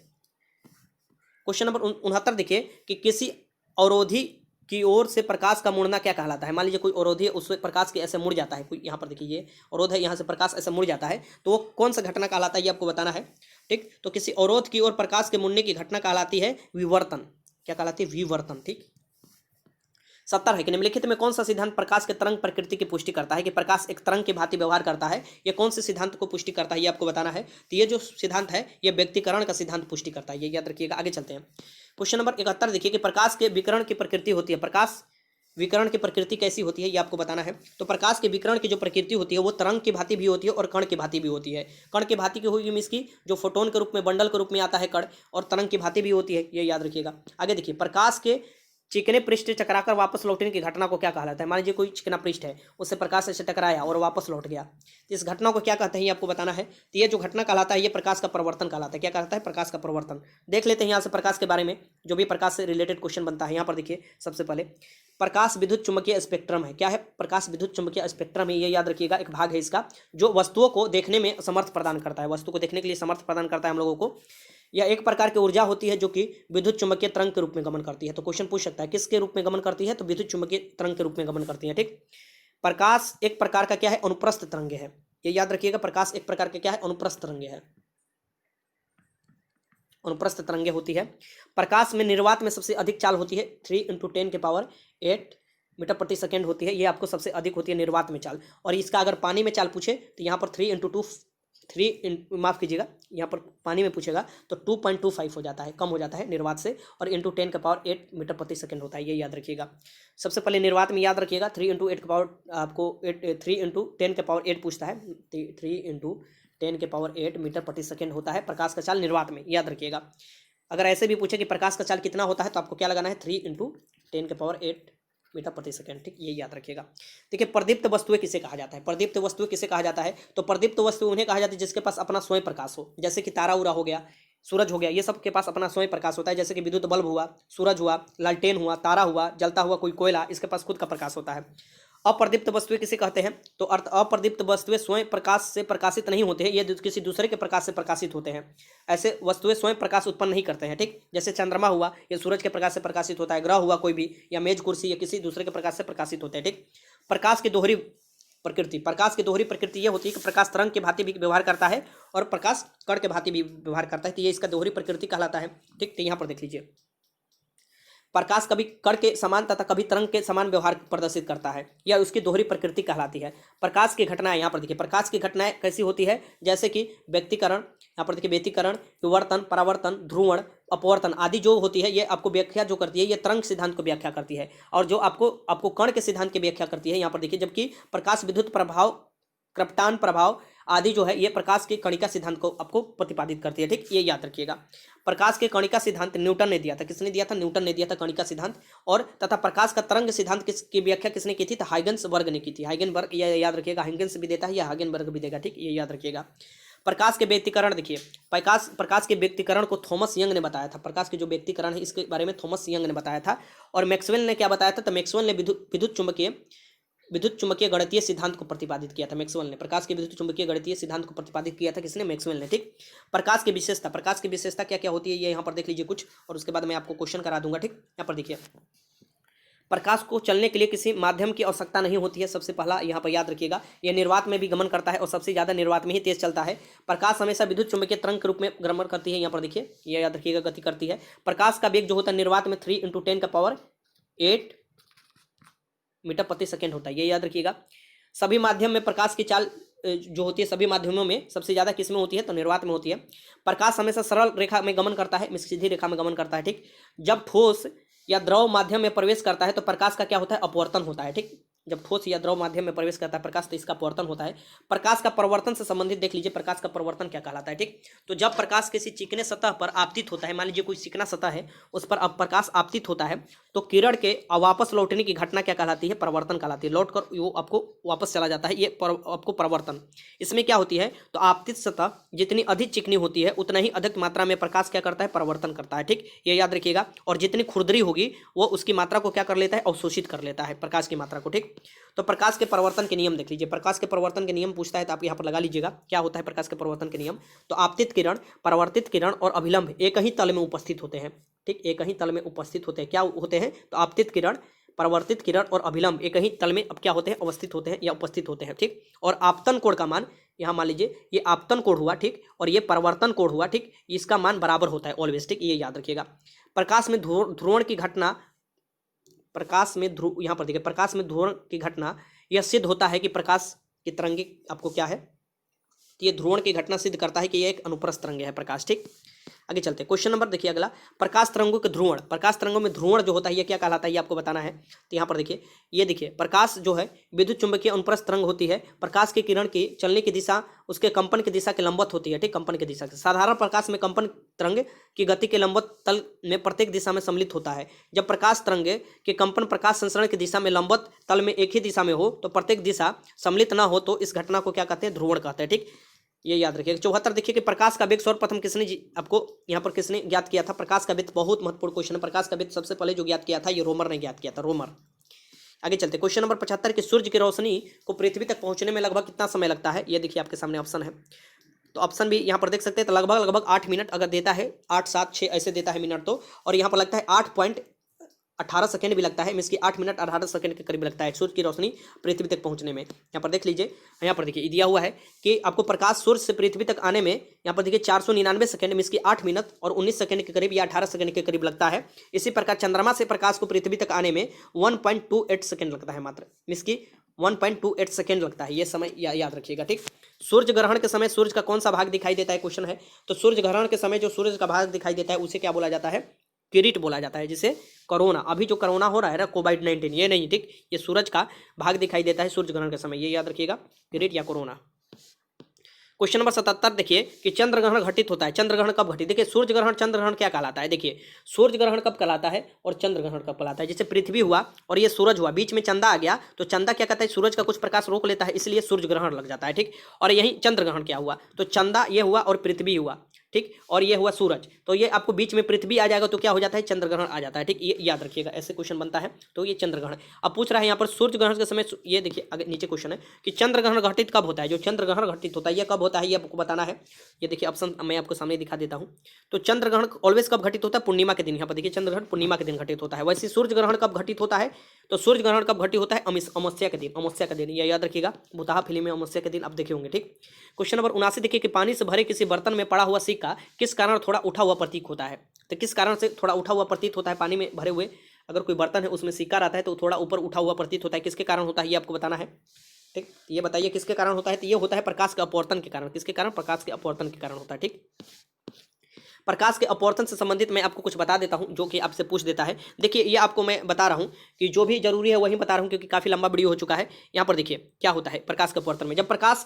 क्वेश्चन नंबर 69 देखिए कि किसी अवरोधी की ओर से प्रकाश का मुड़ना क्या कहलाता है। मान लीजिए कोई अवरोधी है, उससे प्रकाश के ऐसे मुड़ जाता है, कोई यहाँ पर देखिए ये अवरोध है, यहाँ से प्रकाश ऐसे मुड़ जाता है, तो वो कौन सा घटना कहलाता है, ये आपको बताना है, ठीक। तो किसी अवरोध की ओर प्रकाश के मुड़ने की घटना कहलाती है विवर्तन। क्या कहलाती है, विवर्तन, ठीक। 70 है कि निम्नलिखित में कौन सा सिद्धांत प्रकाश के तरंग प्रकृति की पुष्टि करता है, कि प्रकाश एक तरंग के भांति व्यवहार करता है, ये कौन से सिद्धांत को पुष्टि करता है, ये आपको बताना है। तो ये जो सिद्धांत है ये व्यक्तिकरण का सिद्धांत पुष्टि करता है, ये याद रखिएगा। आगे चलते हैं, क्वेश्चन नंबर 71 देखिए कि प्रकाश के विकिरण की प्रकृति होती है, प्रकाश विकिरण की प्रकृति कैसी होती है, ये आपको बताना है। तो प्रकाश के विकिरण की जो प्रकृति होती है वो तरंग की भांति भी होती है और कण की भांति भी होती है। कण की भांति की होगी मीन्स की जो फोटोन के रूप में, बंडल के रूप में आता है कण, और तरंग की भांति भी होती है, ये याद रखिएगा। आगे देखिए, प्रकाश के चिकने पृष्ठ चकराकर वापस लौटने की घटना को क्या कहलाता है। मान लीजिए कोई चिकना पृष्ठ है, उससे प्रकाश से टकराया और वापस लौट गया, तो इस घटना को क्या कहते हैं, ये आपको बताना है। तो ये जो घटना कहलाता है ये प्रकाश का परिवर्तन कहलाता है। क्या कहलाता है, प्रकाश का परिवर्तन। देख लेते हैं यहाँ से प्रकाश के बारे में, जो भी प्रकाश से रिलेटेड क्वेश्चन बनता है। यहाँ पर देखिए सबसे पहले प्रकाश विद्युत चुंबकीय स्पेक्ट्रम है। क्या है, प्रकाश विद्युत चुंबकीय स्पेक्ट्रम है, ये याद रखिएगा, एक भाग है इसका जो वस्तुओं को देखने में समर्थ प्रदान करता है, वस्तु को देखने के लिए समर्थ प्रदान करता है हम लोगों को। यह एक प्रकार की ऊर्जा होती है जो कि विद्युत चुंबकीय तरंग के रूप में गमन करती है। तो क्वेश्चन पूछ सकता है किसके रूप में गमन करती है, तो विद्युत चुंबकीय तरंग के रूप में गमन करती है, ठीक। प्रकाश एक प्रकार का क्या है, अनुप्रस्थ तरंग है, ये याद रखिएगा। प्रकाश एक प्रकार का क्या है, अनुप्रस्थ तरंग है, अनुप्रस्थ तरंगे होती है। प्रकाश में निर्वात में सबसे अधिक चाल होती है 3 × 10⁸ मीटर/सेकंड होती है, ये आपको सबसे अधिक होती है निर्वात में चाल। और इसका अगर पानी में चाल पूछे तो यहाँ पर 3 × यहाँ पर पानी में पूछेगा तो 2.25 हो जाता है, कम हो जाता है निर्वात से, और × 10⁸ मीटर/सेकंड होता है, ये याद रखिएगा। सबसे पहले निर्वात में याद रखिएगा 3 × 8 आपको 3 × 10⁸ पूछता है, 3 × 10⁸ मीटर/सेकंड होता है प्रकाश का चाल निर्वात में, याद रखिएगा। अगर ऐसे भी पूछे कि प्रकाश का चाल कितना होता है तो आपको क्या लगाना है, 3 × 10⁸ मीटर/सेकंड, ठीक, ये याद रखिएगा। देखिए प्रदीप्त वस्तुएं किसे कहा जाता है, प्रदीप्त वस्तुएं किसे कहा जाता है, तो प्रदीप्त वस्तु उन्हें कहा जाती है जिसके पास अपना स्वयं प्रकाश हो, जैसे कि तारा उरा हो गया, सूरज हो गया, ये सब के पास अपना स्वयं प्रकाश होता है। जैसे कि विद्युत बल्ब हुआ, सूरज हुआ, लालटेन हुआ, तारा हुआ, जलता हुआ कोई कोयला, इसके पास खुद का प्रकाश होता है। अप्रदीप्त वस्तुएं किसे कहते हैं? तो अर्थ अप्रदीप्त वस्तुएं स्वयं प्रकाश से प्रकाशित नहीं होते हैं, ये किसी दूसरे के प्रकाश से प्रकाशित होते हैं। ऐसे वस्तुएं स्वयं प्रकाश उत्पन्न नहीं करते हैं, ठीक। जैसे चंद्रमा हुआ, ये सूरज के प्रकाश से प्रकाशित होता है। ग्रह हुआ कोई भी, या मेज कुर्सी, ये किसी दूसरे के प्रकाश से प्रकाशित होते हैं, ठीक। प्रकाश की दोहरी प्रकृति, प्रकाश की दोहरी प्रकृति ये होती है कि प्रकाश तरंग के भांति भी व्यवहार करता है और प्रकाश कण के भांति भी व्यवहार करता है, तो ये इसका दोहरी प्रकृति कहलाता है, ठीक। तो यहाँ पर देख लीजिए, प्रकाश कभी कण के समान तथा कभी तरंग के समान व्यवहार प्रदर्शित करता है, यह उसकी दोहरी प्रकृति कहलाती है। प्रकाश की घटनाएं, यहाँ पर देखिए प्रकाश की घटनाएं कैसी होती है, जैसे कि व्यक्तीकरण, यहाँ पर देखिए व्यक्तीकरण, विवर्तन, परावर्तन, ध्रुवण, अपवर्तन आदि जो होती है, ये आपको व्याख्या जो करती है, ये तरंग सिद्धांत को व्याख्या करती है। और जो आपको कण के सिद्धांत की व्याख्या करती है, यहाँ पर देखिए, जबकि प्रकाश विद्युत प्रभाव, कृप्टान प्रभाव आदि जो है ये प्रकाश के कणिका सिद्धांत को आपको प्रतिपादित करती है, ठीक। ये याद रखिएगा। प्रकाश के कणिका सिद्धांत न्यूटन ने दिया था। किसने दिया था? न्यूटन ने दिया था कणिका सिद्धांत। और तथा प्रकाश का तरंग सिद्धांत की व्याख्या किसने की थी? तो हाइगेंसबर्ग ने की थी। हाइगेनबर्ग, ये याद रखिएगा, हाइगेंस भी देता है या हाइगेनबर्ग भी देगा, ठीक। ये याद रखिएगा। प्रकाश के व्यक्तीकरण देखिए, प्रकाश के व्यक्तीकरण को थॉमस यंग ने बताया था। प्रकाश के जो व्यक्तीकरण है इसके बारे में थॉमस यंग ने बताया था। और मैक्सवेल ने क्या बताया था? तो मैक्सवेल ने विद्युत चुंबकीय गणितीय सिद्धांत को प्रतिपादित किया था। मैक्सवेल ने प्रकाश के विद्युत चुंबकीय गणितीय सिद्धांत को प्रतिपादित किया था। किसने? मैक्सवेल ने, ठीक। प्रकाश की विशेषता क्या क्या होती है, ये यहाँ पर देख लीजिए कुछ, और उसके बाद मैं आपको क्वेश्चन करा दूंगा, ठीक। यहाँ पर देखिए, प्रकाश को चलने के लिए किसी माध्यम की आवश्यकता नहीं होती है। सबसे पहला यहाँ पर याद रखिएगा, यह निर्वात में भी गमन करता है और सबसे ज्यादा निर्वात में ही तेज चलता है। प्रकाश हमेशा विद्युत चुंबकीय तरंग के रूप में गमन करती है। यहाँ पर देखिए, यह याद रखिएगा, गति करती है। प्रकाश का वेग जो होता है निर्वात में 3 × 10⁸ मीटर प्रति सेकेंड होता है, ये याद रखिएगा। सभी माध्यम में प्रकाश की चाल जो होती है, सभी माध्यमों में सबसे ज्यादा किस में होती है? तो निर्वात में होती है। प्रकाश हमेशा सरल रेखा में गमन करता है, सीधी रेखा में गमन करता है, ठीक। जब ठोस या द्रव माध्यम में प्रवेश करता है तो प्रकाश का क्या होता है? अपवर्तन होता है, ठीक। जब ठोस या द्रव माध्यम में प्रवेश करता है प्रकाश तो इसका अपवर्तन होता है। प्रकाश का प्रवर्तन से संबंधित देख लीजिए, प्रकाश का प्रवर्तन क्या कहलाता है, ठीक। तो जब प्रकाश किसी चिकने सतह पर आपतित होता है, मान लीजिए कोई चिकना सतह है, उस पर अब प्रकाश आपतित होता है, तो किरण के वापस लौटने की घटना क्या कहलाती है? प्रवर्तन कहलाती है। लौट कर वो आपको वापस चला जाता है, ये आपको प्रवर्तन। इसमें क्या होती है? तो आपतित सतह जितनी अधिक चिकनी होती है उतना ही अधिक मात्रा में प्रकाश क्या करता है? प्रवर्तन करता है, ठीक। ये याद रखिएगा। और जितनी खुरदरी होगी वो उसकी मात्रा को क्या कर लेता है? अवशोषित कर लेता है, प्रकाश की मात्रा को, ठीक। तो प्रकाश के परिवर्तन के नियम देख लीजिए। प्रकाश के परिवर्तन के नियम पूछता है तो आप यहाँ पर लगा लीजिएगा, क्या होता है प्रकाश के परिवर्तन के नियम। तो आपतित किरण, परावर्तित किरण और अभिलंब एक ही तल में उपस्थित होते हैं, ठीक। एक ही तल में उपस्थित होते हैं। क्या होते हैं? तो आपतित किरण, परावर्तित किरण और अभिलंब एक ही तल में अब क्या होते हैं? अवस्थित होते हैं या उपस्थित होते हैं, ठीक। और आपतन कोण का मान, यहाँ मान लीजिए ये आपतन कोण हुआ, ठीक, और ये परिवर्तन कोण हुआ, ठीक। इसका मान बराबर होता है ऑलवेज, ठीक। ये याद रखिएगा। प्रकाश में ध्रुवण की घटना, यहाँ पर देखिए, प्रकाश में ध्रुवण की घटना यह सिद्ध होता है कि प्रकाश की तरंगे आपको क्या है? तो ये ध्रुवण की घटना सिद्ध करता है कि यह एक अनुप्रस्थ तरंग है प्रकाश, ठीक। आगे चलते हैं, क्वेश्चन नंबर देखिए अगला, प्रकाश तरंगों के ध्रुवण। प्रकाश तरंगों में ध्रुवण जो होता है ये क्या कहलाता है, ये आपको बताना है। तो यहाँ पर देखिए, ये देखिए, प्रकाश जो है विद्युत चुंबकीय अनुप्रस्थ तरंग होती है। प्रकाश की किरण की चलने की दिशा उसके कंपन की दिशा के लंबवत होती है, ठीक। कंपन की दिशा, साधारण प्रकाश में कंपन तरंग की गति के लंबवत तल में प्रत्येक दिशा में सम्मिलित होता है। जब प्रकाश तरंग के कंपन प्रकाश संसरण की दिशा में लंबवत तल में एक ही दिशा में हो तो प्रत्येक दिशा सम्मिलित ना हो तो इस घटना को क्या कहते हैं? ध्रुवण कहते हैं, ठीक। ये याद रखिएगा। 74 देखिए कि प्रकाश का वेग सर्वप्रथम किसने आपको यहाँ पर किसने ज्ञात किया था? प्रकाश का वेग बहुत महत्वपूर्ण क्वेश्चन है। प्रकाश का वेग सबसे पहले जो ज्ञात किया था ये रोमर ने ज्ञात किया था, रोमर। आगे चलते, क्वेश्चन नंबर 75 कि सूर्य की रोशनी को पृथ्वी तक पहुंचने में लगभग कितना समय लगता है? ये देखिए आपके सामने ऑप्शन है, तो ऑप्शन भी यहाँ पर देख सकते हैं। तो लगभग 8 मिनट अगर देता है, 8, 7, 6 ऐसे देता है मिनट तो, और यहाँ पर लगता है 8.18 सेकेंड भी लगता है, मींस कि 8 मिनट 18 सेकेंड के करीब लगता है सूर्य की रोशनी पृथ्वी तक पहुंचने में। यहाँ पर देख लीजिए, यहाँ पर देखिए दिया हुआ है कि आपको प्रकाश सूर्य से पृथ्वी तक आने में यहाँ पर देखिए 499 सेकेंड, मींस कि 8 मिनट और 19 सेकेंड के करीब या 18 सेकेंड के करीब लगता है। इसी प्रकार चंद्रमा से प्रकाश को पृथ्वी तक आने में 1.28 सेकेंड लगता है मात्र, मींस कि 1.28 सेकेंड लगता है। ये समय याद रखिएगा, ठीक। सूर्य ग्रहण के समय सूर्य का कौन सा भाग दिखाई देता है? क्वेश्चन है। तो सूर्य ग्रहण के समय जो सूर्य का भाग दिखाई देता है उसे क्या बोला जाता है? किरीट बोला जाता है, जिसे कोरोना, अभी जो कोरोना हो रहा है ना, कोविड-19, ये नहीं, ठीक। ये सूरज का भाग दिखाई देता है सूर्य ग्रहण के समय, ये याद रखिएगा, किरीट या कोरोना। क्वेश्चन नंबर 77 देखिए कि चंद्र ग्रहण घटित होता है। चंद्र ग्रहण कब घटित? देखिए सूर्य ग्रहण, चंद्र ग्रहण क्या कहलाता है? देखिए सूर्य ग्रहण कब कहलाता है और चंद्र ग्रहण कब कहलाता है? जैसे पृथ्वी हुआ और ये सूरज हुआ, बीच में चंदा आ गया तो चंदा क्या कहता है? सूरज का कुछ प्रकाश रोक लेता है, इसलिए सूर्य ग्रहण लग जाता है, ठीक। और यही चंद्र ग्रहण क्या हुआ? तो चंदा ये हुआ और पृथ्वी हुआ, ठीक, और ये हुआ सूरज, तो ये आपको बीच में पृथ्वी आ जाएगा तो क्या हो जाता है, चंद्र ग्रहण आ जाता है। ठीक, ये याद रखिएगा, ऐसे क्वेश्चन बनता है तो ये चंद्र ग्रहण। अब पूछ रहा है यहाँ पर सूर्य ग्रहण के समय, ये देखिए आगे नीचे क्वेश्चन है कि चंद्र ग्रहण घटित कब होता है। जो चंद्र ग्रहण घटित होता है ये कब होता है, ये आपको बताना है। ये देखिए ऑप्शन मैं आपको सामने दिखा देता हूँ। तो चंद्र ग्रहण ऑलवेज कब घटित होता है, पूर्णिमा के दिन। यहाँ पर देखिए चंद्र ग्रहण पूर्णिमा के दिन घटित होता है। वैसे सूर्य ग्रहण कब घटित होता है, तो सूर्य ग्रहण कब घटित होता है, अमावस्या के दिन। अमावस्या का दिन, ये याद रखिएगा, भूतहा फिल्म में अमावस्या के दिन आप देखे होंगे। ठीक, क्वेश्चन नंबर 79 देखिए कि पानी से भरे किसी बर्तन में पड़ा हुआ सिक्का किस कारण थोड़ा उठा हुआ प्रतीक होता है। तो किस कारण से थोड़ा उठा हुआ प्रतीत होता है, पानी में भरे हुए अगर कोई बर्तन है उसमें सिक्का रहता है तो थोड़ा ऊपर उठा हुआ प्रतीत होता है, किसके कारण होता है ये आपको बताना है। ठीक, ये बताइए किसके कारण होता है, तो ये होता है प्रकाश के अपवर्तन के कारण। किसके कारण, प्रकाश के अपवर्तन के कारण होता है। ठीक, प्रकाश के अपवर्तन से संबंधित मैं आपको कुछ बता देता हूं जो कि आपसे पूछ देता है। देखिए ये आपको मैं बता रहा हूं कि जो भी जरूरी है वही बता रहा हूं क्योंकि काफी लंबा वीडियो हो चुका है। यहाँ पर देखिए क्या होता है प्रकाश के अपवर्तन में, जब प्रकाश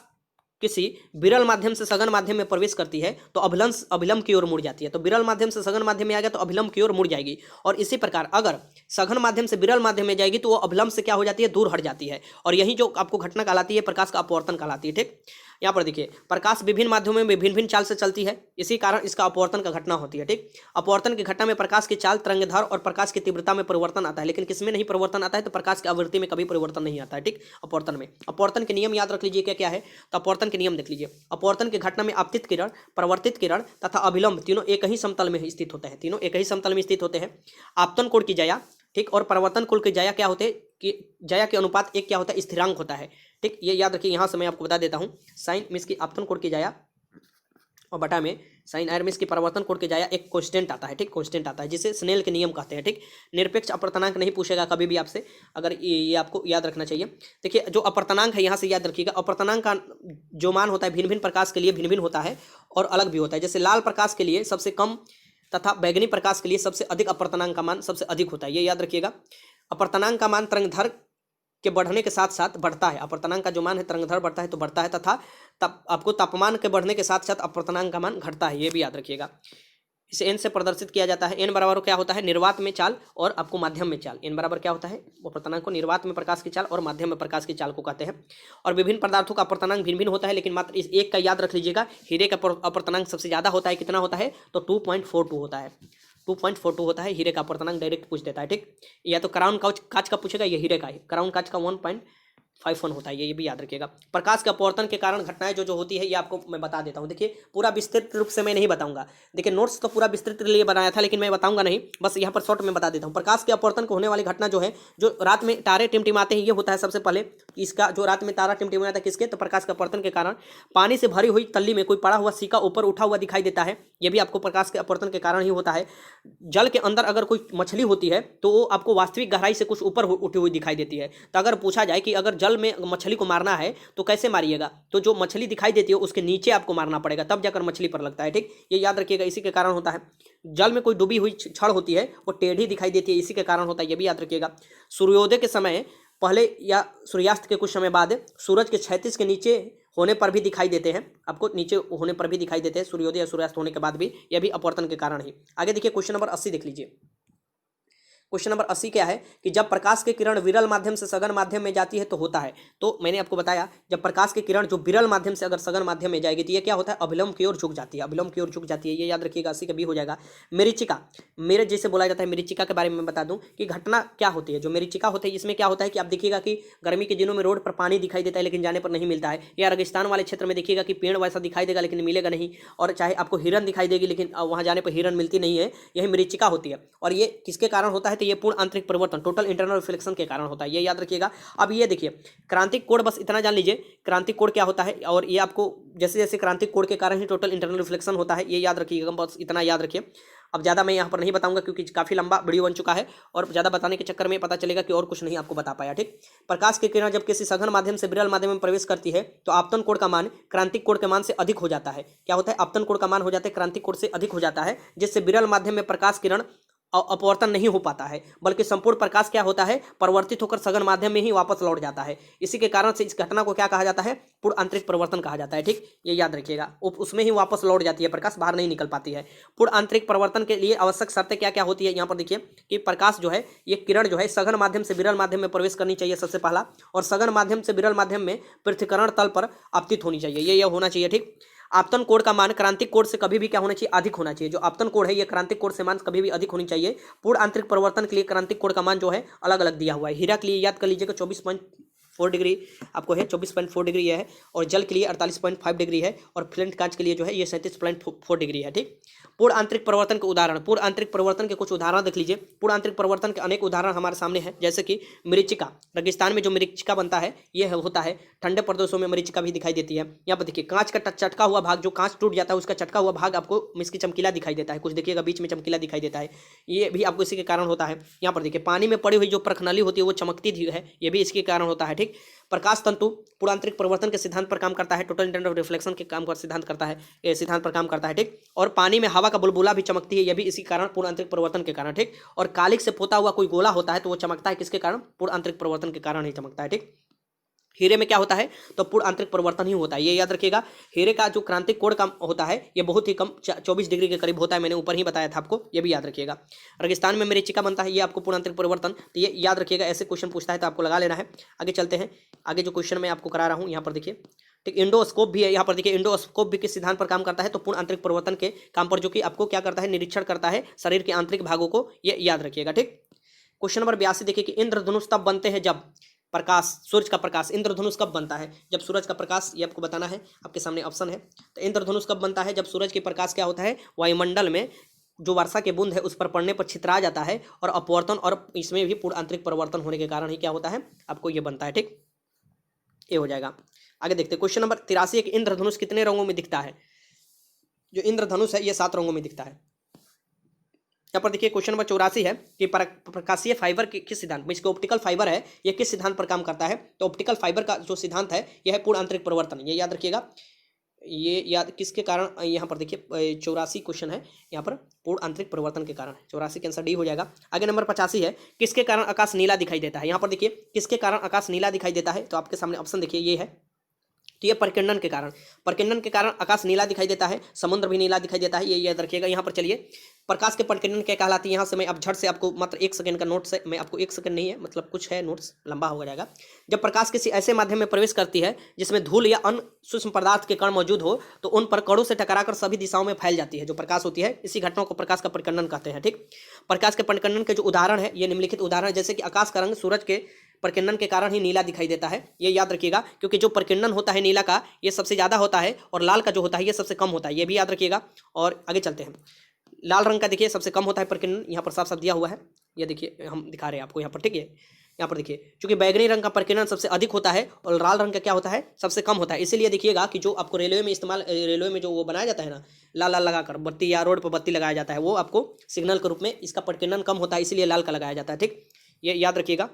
किसी विरल माध्यम से सघन माध्यम में प्रवेश करती है तो अभिलंब की ओर मुड़ जाती है। तो विरल माध्यम से सघन माध्यम में आ गया तो अभिलंब की ओर मुड़ जाएगी, और इसी प्रकार अगर सघन माध्यम से विरल माध्यम में जाएगी तो वो अभिलंब से क्या हो जाती है, दूर हट जाती है, और यही जो आपको घटना कहलाती है प्रकाश का अपवर्तन कहलाती है। ठीक, यहाँ पर देखिए प्रकाश विभिन्न माध्यमों में भिन्न भिन्न चाल से चलती है, इसी कारण इसका अपवर्तन का घटना होती है। ठीक, अपवर्तन की घटना में प्रकाश की चाल, तरंगदैर्घ्य और प्रकाश की तीव्रता में परिवर्तन आता है, लेकिन किसमें नहीं परिवर्तन आता है, तो प्रकाश की आवृत्ति में कभी परिवर्तन नहीं आता है। ठीक, अपवर्तन में अपवर्तन के नियम याद रख लीजिए क्या क्या है। तो अपवर्तन के नियम देख लीजिए। अपवर्तन की घटना में आपतित किरण, परावर्तित किरण तथा अभिलंब तीनों एक ही समतल में स्थित होते हैं। तीनों एक ही समतल में स्थित होते हैं। आपतन कोण की ज्या, ठीक, और परावर्तन कोण की ज्या क्या होते हैं कि ज्या के अनुपात एक क्या होता है, स्थिरांक होता है। ठीक, ये याद रखिए। यहाँ से मैं आपको बता देता हूँ, साइन मीन्स की आपतन कोण की ज्या और बटा में साइन आर मीन्स की परिवर्तन कोण की ज्या एक कांस्टेंट आता है। ठीक, कांस्टेंट आता है जिसे स्नेल के नियम कहते हैं। ठीक, निरपेक्ष अपर्तनांक नहीं पूछेगा कभी भी आपसे, अगर ये आपको याद रखना चाहिए। देखिए जो अपर्तनांक है यहाँ से याद रखिएगा, अपर्तनांक का जो मान होता है भिन्न भिन्न प्रकाश के लिए भिन्न भिन्न होता है और अलग भी होता है। जैसे लाल प्रकाश के लिए सबसे कम तथा बैगनी प्रकाश के लिए सबसे अधिक अपर्तनांक का मान सबसे अधिक होता है, ये याद रखिएगा। अपर्तनांक का मान तरंगदैर्घ्य के बढ़ने के साथ साथ बढ़ता है। अपर्तनांक का जो मान है तरंगदैर्घ्य बढ़ता है तो बढ़ता है, तथा आपको तापमान के बढ़ने के साथ साथ अपर्तनांक का मान घटता है, ये भी याद रखिएगा। इसे एन से प्रदर्शित किया जाता है। एन बराबर क्या होता है, निर्वात में चाल और आपको माध्यम में चाल। एन बराबर क्या होता है, अपर्तनांक को निर्वात में प्रकाश की चाल और माध्यम में प्रकाश की चाल को कहते हैं। और विभिन्न पदार्थों का अपर्तनांक भिन्न भिन्न होता है, लेकिन मात्र इस एक का याद रख लीजिएगा, हीरे का अपर्तनांक सबसे ज्यादा होता है। कितना होता है, तो 2.42 होता है। 2.42 होता है हीरे का अपर्तनांक, डायरेक्ट पूछ देता है। ठीक, या तो क्राउन कांच का पूछेगा, ये हीरे का है। क्राउन कांच का 1.51 होता है, ये भी याद रखिएगा। प्रकाश के अपवर्तन के कारण घटनाएं जो होती है ये आपको मैं बता देता हूँ। देखिए पूरा विस्तृत रूप से मैं नहीं बताऊंगा, देखिए नोट्स तो पूरा विस्तृत लिए बनाया था लेकिन मैं बताऊंगा नहीं, बस यहाँ पर शॉर्ट में बता देता हूँ। प्रकाश के अपवर्तन को होने वाली घटना जो है, जो रात में तारे टिमटिमाते हैं, ये होता है सबसे पहले। इसका जो रात में तारा टिमटिमाता है किसके, तो प्रकाश के अपवर्तन के कारण। पानी से भरी हुई तल्ली में कोई पड़ा हुआ सिक्का ऊपर उठा हुआ दिखाई देता है, ये भी आपको प्रकाश के अपवर्तन के कारण ही होता है। जल के अंदर अगर कोई मछली होती है तो वो आपको वास्तविक गहराई से कुछ ऊपर उठी हुई दिखाई देती है। तो अगर पूछा जाए कि अगर जल में मछली को मारना है तो कैसे मारिएगा, तो जो मछली दिखाई देती है उसके नीचे आपको मारना पड़ेगा, तब जाकर मछली पर लगता है। ठीक, ये याद रखिएगा, इसी के कारण होता है। जल में कोई डूबी हुई छड़ होती है वो टेढ़ी दिखाई देती है, इसी के कारण होता है, ये भी याद रखिएगा। सूर्योदय के समय पहले या सूर्यास्त के कुछ समय बाद सूरज के क्षैतिज के नीचे होने पर भी दिखाई देते हैं, आपको नीचे होने पर भी दिखाई देते हैं, सूर्योदय या सूर्यास्त होने के बाद भी, यह भी अपवर्तन के कारण ही। आगे देखिए क्वेश्चन नंबर 80 देख लीजिए। क्वेश्चन नंबर 80 क्या है कि जब प्रकाश की किरण विरल माध्यम से सघन माध्यम में जाती है तो होता है। तो मैंने आपको बताया जब प्रकाश की किरण जो विरल माध्यम से अगर सघन माध्यम में जाएगी तो ये क्या होता है, अभिलंब की ओर झुक जाती है। अभिलंब की ओर झुक जाती है, ये याद रखिएगा। 80 का बी हो जाएगा। मेरिचिका, मेरे जैसे बोला जाता है, मेरिचिका के बारे में बता दूं कि घटना क्या होती है। जो मेरिचिका होती है इसमें क्या होता है कि आप देखिएगा कि गर्मी के दिनों में रोड पर पानी दिखाई देता है लेकिन जाने पर नहीं मिलता है, या रेगिस्तान वाले क्षेत्र में देखिएगा कि पेड़ वैसा दिखाई देगा लेकिन मिलेगा नहीं, और चाहे आपको हिरन दिखाई देगी लेकिन वहां जाने पर हिरन मिलती नहीं है, यही मेरिचिका होती है। और ये किसके कारण होता है, तो ये पूर्ण आंतरिक टोटल इंटरनल रिफ्लेक्शन के कारण होता है, ये याद रखिएगा। अब ये देखिए क्रांतिक कोण, बस इतना जान लीजिए क्रांतिक कोण क्या होता है, और ये आपको जैसे जैसे क्रांतिक कोण के कारण ही टोटल इंटरनल रिफ्लेक्शन होता है, ये याद रखिएगा, बस इतना याद रखिए। अब ज़्यादा मैं यहाँ पर नहीं बताऊंगा क्योंकि काफ़ी लंबा वीडियो बन चुका है और ज़्यादा बताने के चक्कर में पता चलेगा कि और कुछ नहीं आपको बता पाया। ठीक, प्रकाश की किरण जब किसी सघन माध्यम से विरल माध्यम में प्रवेश करती है तो आपतन कोण का मान क्रांतिक कोण के मान से अधिक हो जाता है। क्या होता है, आपतन कोण का मान हो जाता है क्रांतिक कोण से अधिक हो जाता है, जिससे विरल माध्यम में प्रकाश किरण अपवर्तन नहीं हो पाता है, बल्कि संपूर्ण प्रकाश क्या होता है, परिवर्तित होकर सघन माध्यम में ही वापस लौट जाता है। इसी के कारण से इस घटना को क्या कहा जाता है, पूर्ण आंतरिक परिवर्तन कहा जाता है। ठीक, ये याद रखिएगा, उसमें ही वापस लौट जाती है, प्रकाश बाहर नहीं निकल पाती है। पूर्ण आंतरिक परिवर्तन के लिए आवश्यक शर्तें क्या क्या होती है, यहाँ पर देखिए कि प्रकाश जो है, ये किरण जो है सघन माध्यम से विरल माध्यम में प्रवेश करनी चाहिए सबसे पहला, और सघन माध्यम से विरल माध्यम में पृथ्वीकरण तल पर आपतित होनी चाहिए, ये होना चाहिए। ठीक, आपतन कोण का मान क्रांतिक कोण से कभी भी क्या होना चाहिए, अधिक होना चाहिए। जो आपतन कोण है ये क्रांतिक कोण से मान कभी भी अधिक होनी चाहिए। पूर्ण आंतरिक परिवर्तन के लिए क्रांतिक कोण का मान जो है अलग अलग दिया हुआ है। हीरा के लिए याद कर लीजिएगा 24.4 डिग्री आपको है, 24.4 डिग्री है, और जल के लिए 48.5 डिग्री है, और फ्लिंट कांच के लिए जो है ये 37.4 डिग्री है। ठीक, पूर्ण आंतरिक परिवर्तन के उदाहरण, पूर्ण आंतरिक परिवर्तन के कुछ उदाहरण देख लीजिए। पूर्ण आंतरिक परिवर्तन के अनेक उदाहरण हमारे सामने हैं, जैसे कि मरीचिका, रेगिस्तान में जो मरीचिका बनता है ये होता है। ठंडे प्रदेशों में मरीचिका भी दिखाई देती है। यहाँ पर देखिए कांच का चटका हुआ भाग, जो कांच टूट जाता है उसका चटका हुआ भाग आपको इसकी चमकीला दिखाई देता है, कुछ देखिएगा बीच में चमकीला दिखाई देता है, ये भी आपको इसी के कारण होता है। यहाँ पर देखिए पानी में पड़ी हुई जो प्रखनली होती है वो चमकती है, ये भी इसके कारण होता है। ठीक, प्रकाश तंतु पूर्ण आंतरिक परिवर्तन के सिद्धांत पर काम करता है, टोटल इंटेंट ऑफ रिफ्लेक्शन के काम पर सिद्धांत करता है, ये सिद्धांत पर काम करता है। ठीक, और पानी में हवा का बुलबुला भी चमकती है, यह भी इसी कारण पूर्ण आंतरिक परिवर्तन के कारण। ठीक, और कालिक से पोता हुआ कोई गोला होता है तो वो चमकता है किसके कारण, पूर्ण आंतरिक परिवर्तन के कारण ही चमकता है। ठीक, हीरे में क्या होता है तो पूर्ण आंतरिक परिवर्तन ही होता है, ये याद रखिएगा। हीरे का जो क्रांतिक कोण का होता है ये बहुत ही कम 24 डिग्री के करीब होता है, मैंने ऊपर ही बताया था आपको, ये भी याद रखिएगा। रेगिस्तान में मरीचिका बनता है, ये आपको पूर्ण आंतरिक परिवर्तन, तो ये याद रखिएगा। ऐसे क्वेश्चन पूछता है तो आपको लगा लेना है। आगे चलते हैं, आगे जो क्वेश्चन मैं आपको करा रहा हूँ यहाँ पर देखिए। ठीक, इंडोस्कोप भी है यहाँ पर देखिए। इंडोस्कोप भी किस सिद्धांत पर काम करता है तो पूर्ण आंतरिक परिवर्तन के काम पर, जो कि आपको क्या करता है, निरीक्षण करता है शरीर के आंतरिक भागों को, ये याद रखिएगा। ठीक, क्वेश्चन नंबर 82 देखिए कि इंद्रधनुष तब बनते हैं जब प्रकाश, सूरज का प्रकाश। इंद्रधनुष कब बनता है, जब सूरज का प्रकाश, ये आपको बताना है, आपके सामने ऑप्शन है। तो इंद्रधनुष कब बनता है, जब सूरज के प्रकाश क्या होता है, वायुमंडल में जो वर्षा के बूंद है उस पर पड़ने पर छितरा जाता है, और अपवर्तन, और इसमें भी पूर्ण आंतरिक परिवर्तन होने के कारण ही क्या होता है, आपको ये बनता है। ठीक, ये हो जाएगा। आगे देखते हैं क्वेश्चन नंबर 83 कि इंद्रधनुष कितने रंगों में दिखता है। जो इंद्रधनुष है ये 7 रंगों में दिखता है। यहाँ पर देखिए क्वेश्चन नंबर 84 है कि प्रकाशीय फाइबर किस सिद्धांत में, इसके ऑप्टिकल फाइबर है ये किस सिद्धांत पर काम करता है। तो ऑप्टिकल फाइबर का जो सिद्धांत है यह है पूर्ण आंतरिक परिवर्तन, ये याद रखिएगा। ये याद किसके कारण, यहाँ पर देखिए 84 क्वेश्चन है यहाँ पर, पूर्ण आंतरिक परिवर्तन के कारण। 84 के आंसर डी हो जाएगा। आगे नंबर 85 है किसके कारण आकाश नीला दिखाई देता है। यहाँ पर देखिए किसके कारण आकाश नीला दिखाई देता है, तो आपके सामने ऑप्शन देखिए ये है, तो ये प्रकीर्णन के कारण, प्रकीर्णन के कारण आकाश नीला दिखाई देता है, समुद्र भी नीला दिखाई देता है, ये याद रखिएगा। यहाँ पर चलिए प्रकाश के प्रकीर्णन क्या कहलाती है, यहाँ से मैं अब झट से आपको मात्र 1 सेकंड का नोट्स है, मैं आपको 1 सेकंड नहीं है, मतलब कुछ है नोट्स, लंबा हो जाएगा। जब प्रकाश किसी ऐसे माध्यम में प्रवेश करती है जिसमें धूल या अन्य सूक्ष्म पदार्थ के कण मौजूद हो तो उन पर कणों से टकराकर सभी दिशाओं में फैल जाती है। जो प्रकाश होती है इसी घटना को प्रकाश का प्रकीर्णन कहते हैं। ठीक, प्रकाश के प्रकीर्णन के जो उदाहरण है ये निम्नलिखित उदाहरण है, जैसे कि आकाश का रंग सूरज के प्रकीर्णन के कारण ही नीला दिखाई देता है, ये याद रखिएगा। क्योंकि जो प्रकीर्णन होता है नीला का ये सबसे ज़्यादा होता है, और लाल का जो होता है ये सबसे कम होता है, ये भी याद रखिएगा। और आगे चलते हैं, लाल रंग का देखिए सबसे कम होता है प्रकीर्णन, यहाँ पर साफ साफ दिया हुआ है, ये देखिए हम दिखा रहे हैं आपको यहाँ पर। ठीक है, यहाँ पर देखिए क्योंकि बैगनी रंग का प्रकीर्णन सबसे अधिक होता है और लाल रंग का क्या होता है, सबसे कम होता है। इसीलिए देखिएगा कि जो आपको रेलवे में इस्तेमाल, रेलवे में जो वो बनाया जाता है ना, लाल लाल लगाकर बत्ती, या रोड पर बत्ती लगाया जाता है, वो आपको सिग्नल के रूप में इसका प्रकीर्णन कम होता है, इसीलिए लाल का लगाया जाता है। ठीक, ये याद रखिएगा।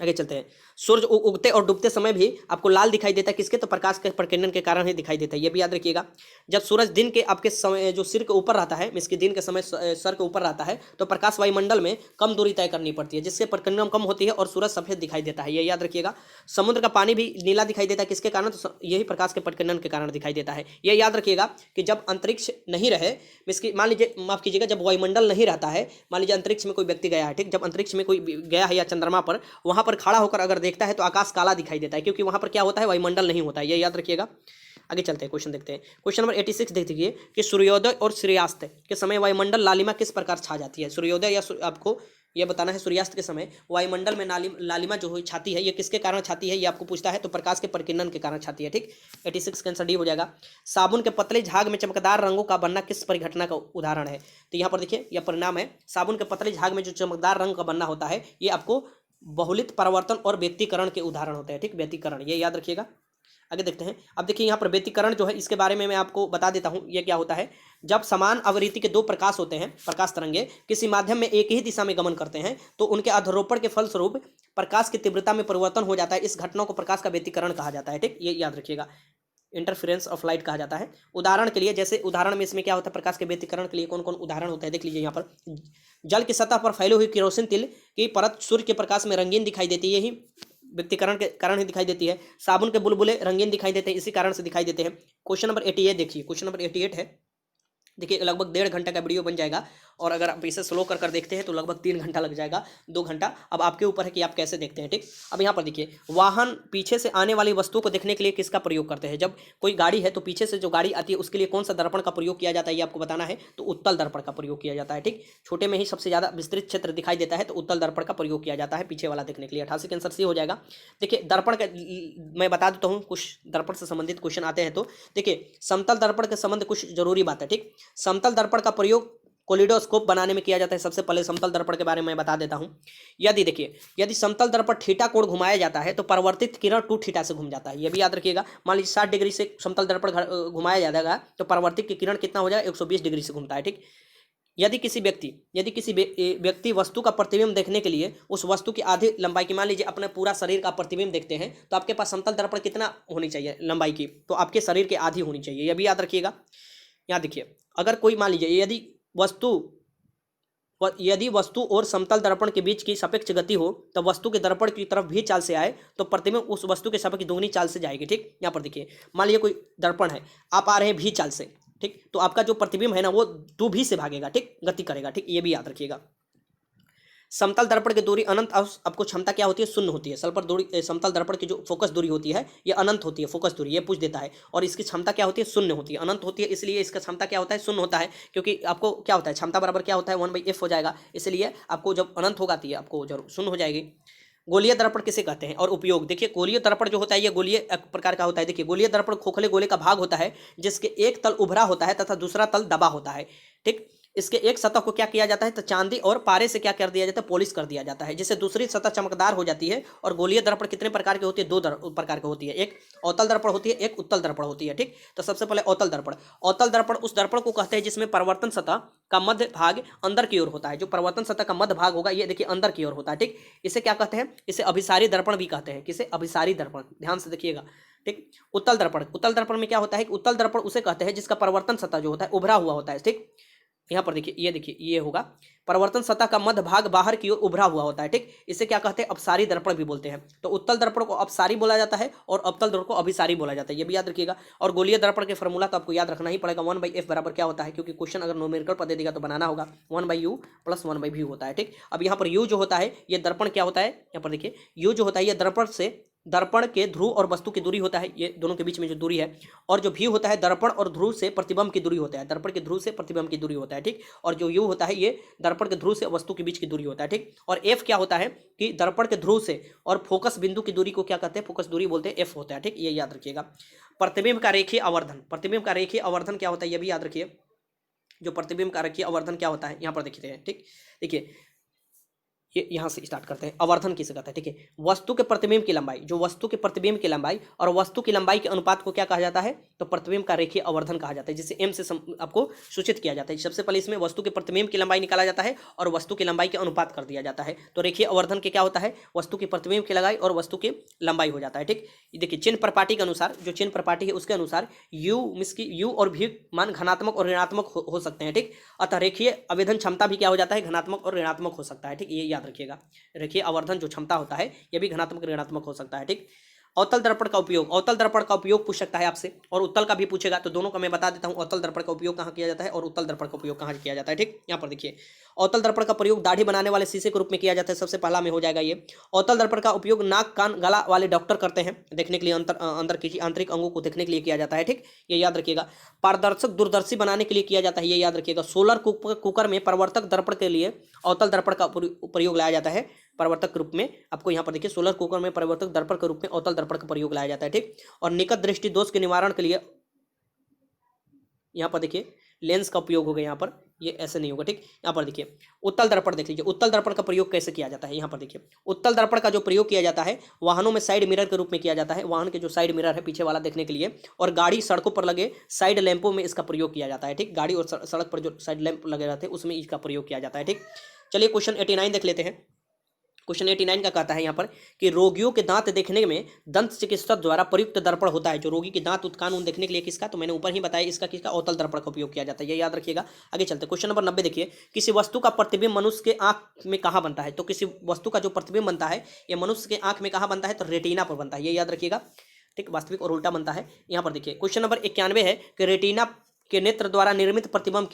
आगे चलते हैं, सूरज उगते और डूबते समय भी आपको लाल दिखाई देता है, किसके, तो प्रकाश के प्रकीर्णन के कारण ही दिखाई देता है, ये भी याद रखिएगा। जब सूरज दिन के आपके समय जो सिर के ऊपर रहता है, इसके दिन के समय सर के ऊपर रहता है तो प्रकाश वायुमंडल में कम दूरी तय करनी पड़ती है, जिससे प्रकीर्णन कम होती है और सूरज सफेद दिखाई देता है, ये याद रखिएगा। समुद्र का पानी भी नीला दिखाई देता है, किसके कारण, तो यही प्रकाश के प्रकीर्णन के कारण दिखाई देता है, ये याद रखिएगा। कि जब अंतरिक्ष नहीं रहे, इसकी मान लीजिए, माफ कीजिएगा, जब वायुमंडल नहीं रहता है, मान लीजिए अंतरिक्ष में कोई व्यक्ति गया है, ठीक, जब अंतरिक्ष में कोई गया है या चंद्रमा पर, वहां पर खड़ा होकर अगर देखता है तो आकाश काला दिखाई देता है, क्योंकि वहां पर क्या होता है, वायुमंडल नहीं होता है, ये याद रखिएगा। आगे चलते हैं, क्वेश्चन देखते हैं। क्वेश्चन नंबर 86 देख लीजिए कि सूर्योदय और सूर्यास्त के समय वायुमंडल लालिमा किस प्रकार छा जाती है। सूर्योदय या आपको ये बताना है, सूर्यास्त के समय वायुमंडल में लालिमा जो छाती है ये किसके कारण छाती है, ये आपको पूछता है, तो प्रकाश के प्रकीर्णन के कारण छाती है। ठीक, 86 का आंसर डी हो जाएगा। साबुन के पतले झाग में चमकदार रंगों का बनना किस परिघटना का उदाहरण है। तो यहाँ पर देखिए यह परिणाम है, साबुन के पतले झाग में जो चमकदार रंग का बनना होता है ये आपको बहुलित परावर्तन और व्यतिकरण के उदाहरण होते हैं। ठीक, व्यतिकरण, ये याद रखिएगा। आगे देखते हैं, अब देखिए यहाँ पर व्यतिकरण जो है इसके बारे में मैं आपको बता देता हूँ, ये क्या होता है। जब समान आवृत्ति के दो प्रकाश होते हैं, प्रकाश तरंगे किसी माध्यम में एक ही दिशा में गमन करते हैं तो उनके अधरोपण के फलस्वरूप प्रकाश की तीव्रता में परिवर्तन हो जाता है, इस घटना को प्रकाश का व्यतिकरण कहा जाता है। ठीक, ये याद रखिएगा, इंटरफेरेंस ऑफ लाइट कहा जाता है। उदाहरण के लिए, जैसे उदाहरण में इसमें क्या होता है, प्रकाश के व्यतिकरण के लिए कौन कौन उदाहरण होता है देख लीजिए। यहाँ पर जल की सतह पर फैली हुई केरोसिन तेल की परत सूर्य के प्रकाश में रंगीन दिखाई देती है, यही व्यतिकरण के कारण ही दिखाई देती है। साबुन के बुलबुले रंगीन दिखाई देते हैं, इसी कारण से दिखाई देते हैं। क्वेश्चन नंबर 88 देखिए, क्वेश्चन नंबर 88 है, देखिए लगभग 1.5 घंटे का वीडियो बन जाएगा और अगर आप इसे स्लो कर देखते हैं तो लगभग 3 घंटा लग जाएगा, 2 घंटा। अब आपके ऊपर है कि आप कैसे देखते हैं, ठीक। अब यहाँ पर देखिए, वाहन पीछे से आने वाली वस्तु को देखने के लिए किसका प्रयोग करते हैं। जब कोई गाड़ी है तो पीछे से जो गाड़ी आती है उसके लिए कौन सा दर्पण का प्रयोग किया जाता है, ये आपको बताना है। तो उत्तल दर्पण का प्रयोग किया जाता है, ठीक। छोटे में ही सबसे ज्यादा विस्तृत क्षेत्र दिखाई देता है, तो उत्तल दर्पण का प्रयोग किया जाता है पीछे वाला देखने के लिए। 88 का आंसर सी हो जाएगा। देखिए दर्पण का मैं बता देता हूँ, कुछ दर्पण से संबंधित क्वेश्चन आते हैं। तो देखिए समतल दर्पण के संबंध कुछ जरूरी बात है, ठीक। समतल दर्पण का प्रयोग कोलिडोस्कोप बनाने में किया जाता है। सबसे पहले समतल दर्पण के बारे में बता देता हूं। यदि देखिए, यदि समतल दर्पण थीटा कोण घुमाया जाता है तो परावर्तित किरण 2 थीटा से घूम जाता है, ये भी याद रखिएगा। मान लीजिए 60 डिग्री से समतल दर्पण घुमाया जाएगा तो परावर्तित किरण कितना हो जाएगा, 120 डिग्री से घूमता है, ठीक। यदि किसी व्यक्ति वस्तु का प्रतिबिंब देखने के लिए उस वस्तु की आधी लंबाई की, मान लीजिए अपने पूरा शरीर का प्रतिबिंब देखते हैं, तो आपके पास समतल दर्पण कितना होनी चाहिए लंबाई की, तो आपके शरीर के आधी होनी चाहिए, यह भी याद रखिएगा। यहाँ देखिए, अगर कोई मान लीजिए यदि वस्तु और समतल दर्पण के बीच की सापेक्ष गति हो, तो वस्तु के दर्पण की तरफ भी चाल से आए तो प्रतिबिंब उस वस्तु के सापेक्ष दुगनी चाल से जाएगी, ठीक। यहाँ पर देखिए, मान लीजिए कोई दर्पण है, आप आ रहे हैं भी चाल से, ठीक, तो आपका जो प्रतिबिंब है ना वो 2 भी से भागेगा, ठीक, गति करेगा, ठीक, ये भी याद रखिएगा। समतल दर्पण की दूरी अनंत, आपको क्षमता क्या होती है, शून्य होती है। समतल दर्पण की जो फोकस दूरी होती है ये अनंत होती है, फोकस दूरी ये पूछ देता है। और इसकी क्षमता क्या होती है, शून्य होती है, अनंत होती है, इसलिए इसका क्षमता क्या होता है, शून्य होता है। क्योंकि आपको क्या होता है, क्षमता बराबर क्या होता है, 1/f हो जाएगा, इसलिए आपको जब अनंत होगा तो आपको जरूर शून्य हो जाएगी। गोलीय दर्पण किसे कहते हैं और उपयोग। देखिए गोलीय दर्पण जो होता है ये गोलीय प्रकार का होता है। देखिए गोलीय दर्पण खोखले गोले का भाग होता है जिसके एक तल उभरा होता है तथा दूसरा तल दबा होता है, ठीक। इसके एक सतह को क्या किया जाता है, तो चांदी और पारे से क्या कर दिया जाता है, पॉलिश कर दिया जाता है, जिससे दूसरी सतह चमकदार हो जाती है। और गोलीय दर्पण कितने प्रकार की होती है, 2 प्रकार की होती है, एक अवतल दर्पण होती है, एक उत्तल दर्पण होती है, ठीक। तो सबसे पहले अवतल दर्पण। अवतल दर्पण उस दर्पण को कहते हैं जिसमें परावर्तन सतह का मध्य भाग अंदर की ओर होता है। जो परावर्तन सतह का मध्य भाग होगा ये देखिए अंदर की ओर होता है, ठीक। इसे क्या कहते हैं, इसे अभिसारी दर्पण भी कहते हैं। किसे, अभिसारी दर्पण, ध्यान से देखिएगा, ठीक। उत्तल दर्पण में क्या होता है, उत्तल दर्पण उसे कहते हैं जिसका परावर्तन सतह जो होता है उभरा हुआ होता है, ठीक। यहाँ पर देखिए ये होगा परावर्तन सतह का मध्य भाग बाहर की ओर उभरा हुआ होता है, ठीक। इसे क्या कहते हैं, अपसारी दर्पण भी बोलते हैं। तो उत्तल दर्पण को अपसारी बोला जाता है और अवतल दर्पण को अभिसारी बोला जाता है, ये भी याद रखिएगा। और गोलीय दर्पण के फॉर्मूला तो आपको याद रखना ही पड़ेगा, 1/f बराबर क्या होता है, क्योंकि क्वेश्चन अगर न्यूमेरिकल पद देगा तो बनाना होगा, 1/u + 1/v होता है, ठीक। अब यहाँ पर u जो होता है ये दर्पण क्या होता है, यहाँ पर देखिए u जो होता है ये दर्पण के ध्रुव और वस्तु की दूरी होता है, ये दोनों के बीच में जो दूरी है। और जो v होता है दर्पण और ध्रुव से प्रतिबिंब की दूरी होता है, दर्पण के ध्रुव से प्रतिबिंब की दूरी होता है, ठीक। और जो u होता है ये दर्पण के ध्रुव से वस्तु के बीच की दूरी होता है, ठीक। और f क्या होता है कि दर्पण के ध्रुव से और फोकस बिंदु की दूरी को क्या कहते हैं, फोकस दूरी बोलते हैं, f होता है, ठीक। ये याद रखिएगा। प्रतिबिंब का रेखीय आवर्धन क्या होता है, ये भी याद रखिए। जो प्रतिबिंब का रेखीय आवर्धन क्या होता है, यहाँ पर देखते हैं, ठीक। देखिए ये यहाँ से स्टार्ट करते हैं, आवर्धन किसे कहते हैं, ठीक है। वस्तु के प्रतिबिंब की लंबाई, जो वस्तु के प्रतिबिंब की लंबाई और वस्तु की लंबाई के अनुपात को क्या कहा जाता है, तो प्रतिबिंब का रेखीय आवर्धन कहा जाता है, जिसे m से आपको सूचित किया जाता है। सबसे पहले इसमें वस्तु के प्रतिबिंब की लंबाई निकाला जाता है और वस्तु की लंबाई के अनुपात कर दिया जाता है। तो रेखीय आवर्धन के क्या होता है, वस्तु की प्रतिबिंब की लंबाई और वस्तु की लंबाई हो जाता है, ठीक। देखिए चिन्ह प्रपाटी के अनुसार, जो चिन्ह प्रपाटी है उसके अनुसार u और v मान धनात्मक और ऋणात्मक हो सकते हैं, ठीक। अतः रेखीय आवेदन क्षमता भी क्या हो जाता है, धनात्मक और ऋणात्मक हो सकता है, ठीक। ये याद रखिएगा। रेखीय आवर्धन जो क्षमता होता है ये भी धनात्मक ऋणात्मक हो सकता है, ठीक। अवतल दर्पण का उपयोग पूछ सकता है आपसे, और उत्तल का भी पूछेगा, तो दोनों का मैं बता देता हूं। अवतल दर्पण का उपयोग कहां किया जाता है और उत्तल दर्पण का उपयोग कहां किया जाता है, ठीक। यहां पर देखिए अवतल दर्पण का प्रयोग दाढ़ी बनाने वाले शीशे के रूप में किया जाता है, सबसे पहला में हो जाएगा ये। अवतल दर्पण का उपयोग नाक कान गला वाले डॉक्टर करते हैं, देखने के लिए अंदर किसी आंतरिक अंगों को देखने के लिए किया जाता है, ठीक। ये याद रखिएगा। पारदर्शक दूरदर्शी बनाने के लिए किया जाता है, ये याद रखिएगा। सोलर कुकर में परिवर्तक दर्पण के लिए अवतल दर्पण का प्रयोग लाया जाता है, परिवर्तक के रूप में। आपको यहाँ पर देखिए सोलर कुकर में परिवर्तक दर्पण के रूप में अवतल दर्पण का प्रयोग लाया जाता है, ठीक। और निकट दृष्टि दोष के निवारण के लिए यहाँ पर देखिए लेंस का उपयोग होगा, यहाँ पर ये ऐसे नहीं होगा, ठीक। यहाँ पर देखिए उत्तल दर्पण देख लीजिए, उत्तल दर्पण का प्रयोग कैसे किया जाता है। यहाँ पर देखिए उत्तल दर्पण का जो प्रयोग किया जाता है वाहनों में साइड मिरर के रूप में किया जाता है, वाहन के जो साइड मिरर है पीछे वाला देखने के लिए, और गाड़ी सड़कों पर लगे साइड लैंपों में इसका प्रयोग किया जाता है, ठीक। गाड़ी और सड़क पर जो साइड लैंप लगे रहते हैं उसमें इसका प्रयोग किया जाता है, ठीक। चलिए क्वेश्चन 89 देख लेते हैं। क्वेश्चन 89 का कहता है यहाँ पर कि रोगियों के दांत देखने में दंत चिकित्सक द्वारा प्रयुक्त दर्पण होता है। जो रोगी के दांत उत्कान उन देखने के लिए किसका, तो मैंने ऊपर ही बताया इसका किसका, अवतल दर्पण का उपयोग किया जाता है, ये याद रखिएगा। आगे चलते क्वेश्चन नंबर 90 देखिए। किसी वस्तु का प्रतिबिंब मनुष्य के आंख में कहाँ बनता है, तो किसी वस्तु का जो प्रतिबिंब बनता है ये मनुष्य के आंख में कहाँ बनता है, तो रेटिना पर बनता है, ये याद रखिएगा, ठीक। वास्तविक और उल्टा बनता है। यहाँ पर देखिए क्वेश्चन नंबर 91 है कि रेटिना के नेत्र द्वारा निर्मित प्रतिबिंब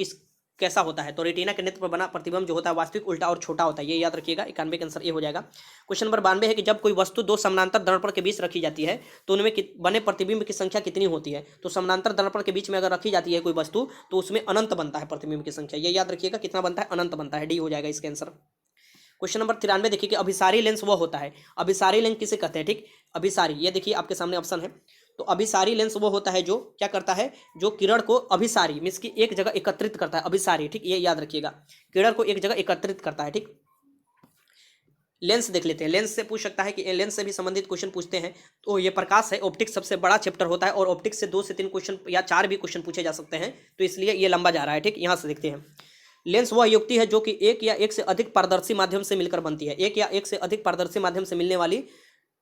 कैसा होता है, तो रेटिना के नेत्र पर बना प्रतिबिंब जो होता है वास्तविक, उल्टा और छोटा होता है, ये याद रखिएगा। 91 का आंसर ये हो जाएगा। क्वेश्चन नंबर 92 है कि जब कोई वस्तु दो समानांतर दर्पण के बीच रखी जाती है तो उनमें बने प्रतिबिंब की संख्या कितनी होती है। तो समानांतर दर्पण के बीच में अगर रखी जाती है कोई वस्तु तो उसमें अनंत बनता है प्रतिबिंब की संख्या, ये याद रखिएगा। कितना बनता है, अनंत बनता है, डी हो जाएगा इसका आंसर। क्वेश्चन नंबर 93 देखिए कि अभिसारी लेंस वो होता है, अभिसारी लेंस किसे कहते हैं, ठीक। अभिसारी, ये देखिए आपके सामने ऑप्शन है। तो अभिसारी लेंस वो होता है जो क्या करता है, जो किरण को अभिसारी मीन्स की एक जगह एकत्रित करता है, अभिसारी, ठीक, ये याद रखिएगा। किरण को एक जगह एकत्रित करता है, ठीक। लेंस देख लेते हैं, लेंस से पूछ सकता है कि लेंस से भी संबंधित क्वेश्चन पूछते हैं। तो ये प्रकाश है, ऑप्टिक्स सबसे बड़ा चैप्टर होता है और ऑप्टिक्स से 2 से 3 क्वेश्चन या 4 भी क्वेश्चन पूछे जा सकते हैं, तो इसलिए ये लंबा जा रहा है, ठीक। यहाँ से देखते हैं। लेंस वह युक्ति है जो कि एक या एक से अधिक पारदर्शी माध्यम से मिलकर बनती है, एक या एक से अधिक पारदर्शी माध्यम से मिलने वाली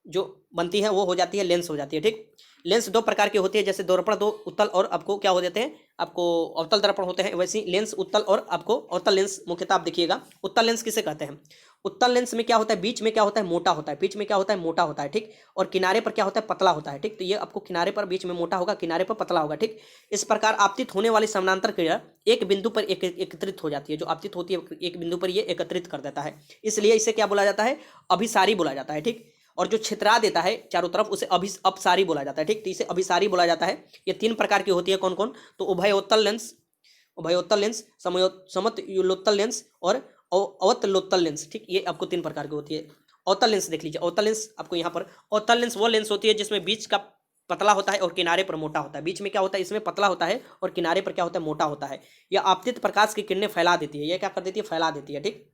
जो बनती है वो हो जाती है लेंस हो जाती है, ठीक। लेंस 2 प्रकार की होती है, जैसे दर्पण 2 उत्तल और आपको क्या हो जाते हैं, आपको अवतल दर्पण होते हैं, वैसे लेंस उत्तल और आपको अवतल लेंस मुख्यतः आप देखिएगा। उत्तल लेंस किसे कहते हैं, उत्तल लेंस में क्या होता है, बीच में क्या होता है, मोटा होता है, बीच में क्या होता है, मोटा होता है, ठीक। और किनारे पर क्या होता है, पतला होता है, ठीक। तो ये आपको किनारे पर बीच में मोटा होगा, किनारे पर पतला होगा, ठीक। इस प्रकार आपतित होने वाली समानांतर किरण एक बिंदु पर एकत्रित हो जाती है, जो आपतित होती है एक बिंदु पर ये एकत्रित कर देता है, इसलिए इसे क्या बोला जाता है, अभिसारी बोला जाता है, ठीक। और जो छितरा देता है चारों तरफ उसे अपसारी बोला जाता है, ठीक। तो इसे अभिसारी बोला जाता है। ये 3 प्रकार की होती है, कौन कौन, तो उभयोत्तल लेंस, उभयोत्तल लेंस, समतलोत्तल लेंस और अवतलोत्तल लेंस, ठीक। ये आपको 3 प्रकार की होती है। अवतल लेंस देख लीजिए, अवतल लेंस आपको यहाँ पर, अवतल लेंस वो लेंस होती है जिसमें बीच का पतला होता है और किनारे पर मोटा होता है, बीच में क्या होता है, इसमें पतला होता है और किनारे पर क्या होता है, मोटा होता है। यह आपतित प्रकाश की किरणें फैला देती है, यह क्या कर देती है, फैला देती है, ठीक।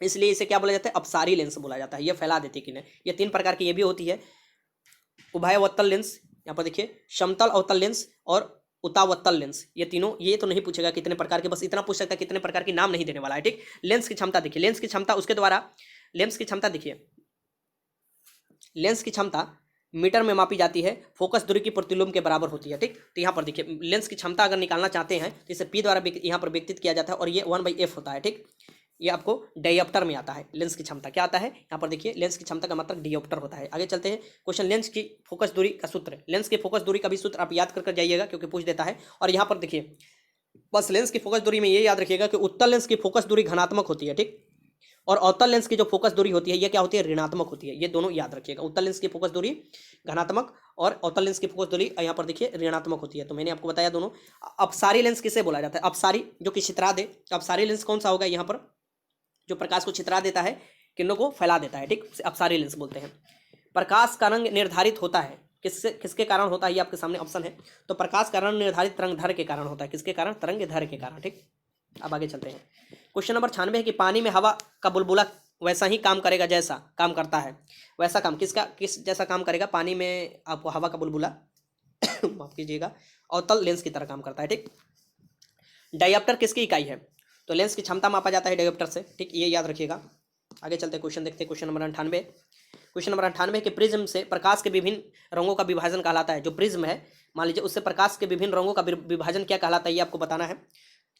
इसलिए इसे क्या बोला जाता है, अपसारी लेंस बोला जाता है, ये फैला देती है किरणें। ये 3 प्रकार की ये भी होती है, उभयावतल लेंस, यहाँ पर देखिए समतल अवतल लेंस और उतावतल लेंस, ये तीनों। ये तो नहीं पूछेगा कितने प्रकार के, बस इतना पूछ सकता है कितने प्रकार की, नाम नहीं देने वाला है, ठीक। लेंस की क्षमता देखिए, लेंस की क्षमता उसके द्वारा, लेंस की क्षमता देखिए, लेंस की क्षमता मीटर में मापी जाती है, फोकस दूरी की प्रतिलोम के बराबर होती है, ठीक। तो यहाँ पर देखिए लेंस की क्षमता अगर निकालना चाहते हैं तो इसे पी द्वारा यहाँ पर व्यक्तित किया जाता है और ये 1/f होता है, ठीक। ये आपको डायोप्टर में आता है, लेंस की क्षमता क्या आता है, यहाँ पर देखिए लेंस की क्षमता का मतलब डायोप्टर होता है। आगे चलते हैं, क्वेश्चन लेंस की फोकस दूरी का सूत्र, लेंस की फोकस दूरी का भी सूत्र आप याद कर जाइएगा क्योंकि पूछ देता है। और यहाँ पर देखिए बस लेंस की फोकस दूरी में ये याद रखिएगा कि उत्तल लेंस की फोकस दूरी धनात्मक होती है, ठीक। और अवतल लेंस की जो फोकस दूरी होती है ये क्या होती है, ऋणात्मक होती है। ये दोनों याद रखिएगा, उत्तल लेंस की फोकस दूरी धनात्मक और अवतल लेंस की फोकस दूरी यहाँ पर देखिए ऋणात्मक होती है। तो मैंने आपको बताया दोनों। अपसारी लेंस किसे बोला जाता है, अपसारी जो कि छितरा दे, अपसारी लेंस कौन सा होगा, यहाँ पर जो प्रकाश को छितरा देता है, किरणों को फैला देता है, ठीक, अपसारी लेंस बोलते हैं। प्रकाश का रंग निर्धारित होता है किससे, किसके कारण होता है, ये आपके सामने ऑप्शन है। तो प्रकाश का रंग निर्धारित तरंगधर्य के कारण होता है, किसके कारण, तरंगधर्य के कारण, ठीक। अब आगे चलते हैं, क्वेश्चन नंबर 96 है कि पानी में हवा का बुलबुला वैसा ही काम करेगा जैसा काम करता है, वैसा काम किस जैसा काम करेगा, पानी में आपको हवा का बुलबुला माफ कीजिएगा अवतल लेंस की तरह काम करता है, ठीक। डायोप्टर किसकी इकाई है, तो लेंस की क्षमता मापा जाता है डायोप्टर से, ठीक, ये याद रखिएगा। आगे चलते क्वेश्चन देखते हैं, क्वेश्चन नंबर 98, क्वेश्चन नंबर 98 कि प्रिज्म से प्रकाश के विभिन्न रंगों का विभाजन कहलाता है। जो प्रिज्म है मान लीजिए उससे प्रकाश के विभिन्न रंगों का विभाजन क्या कहलाता है, ये आपको बताना है,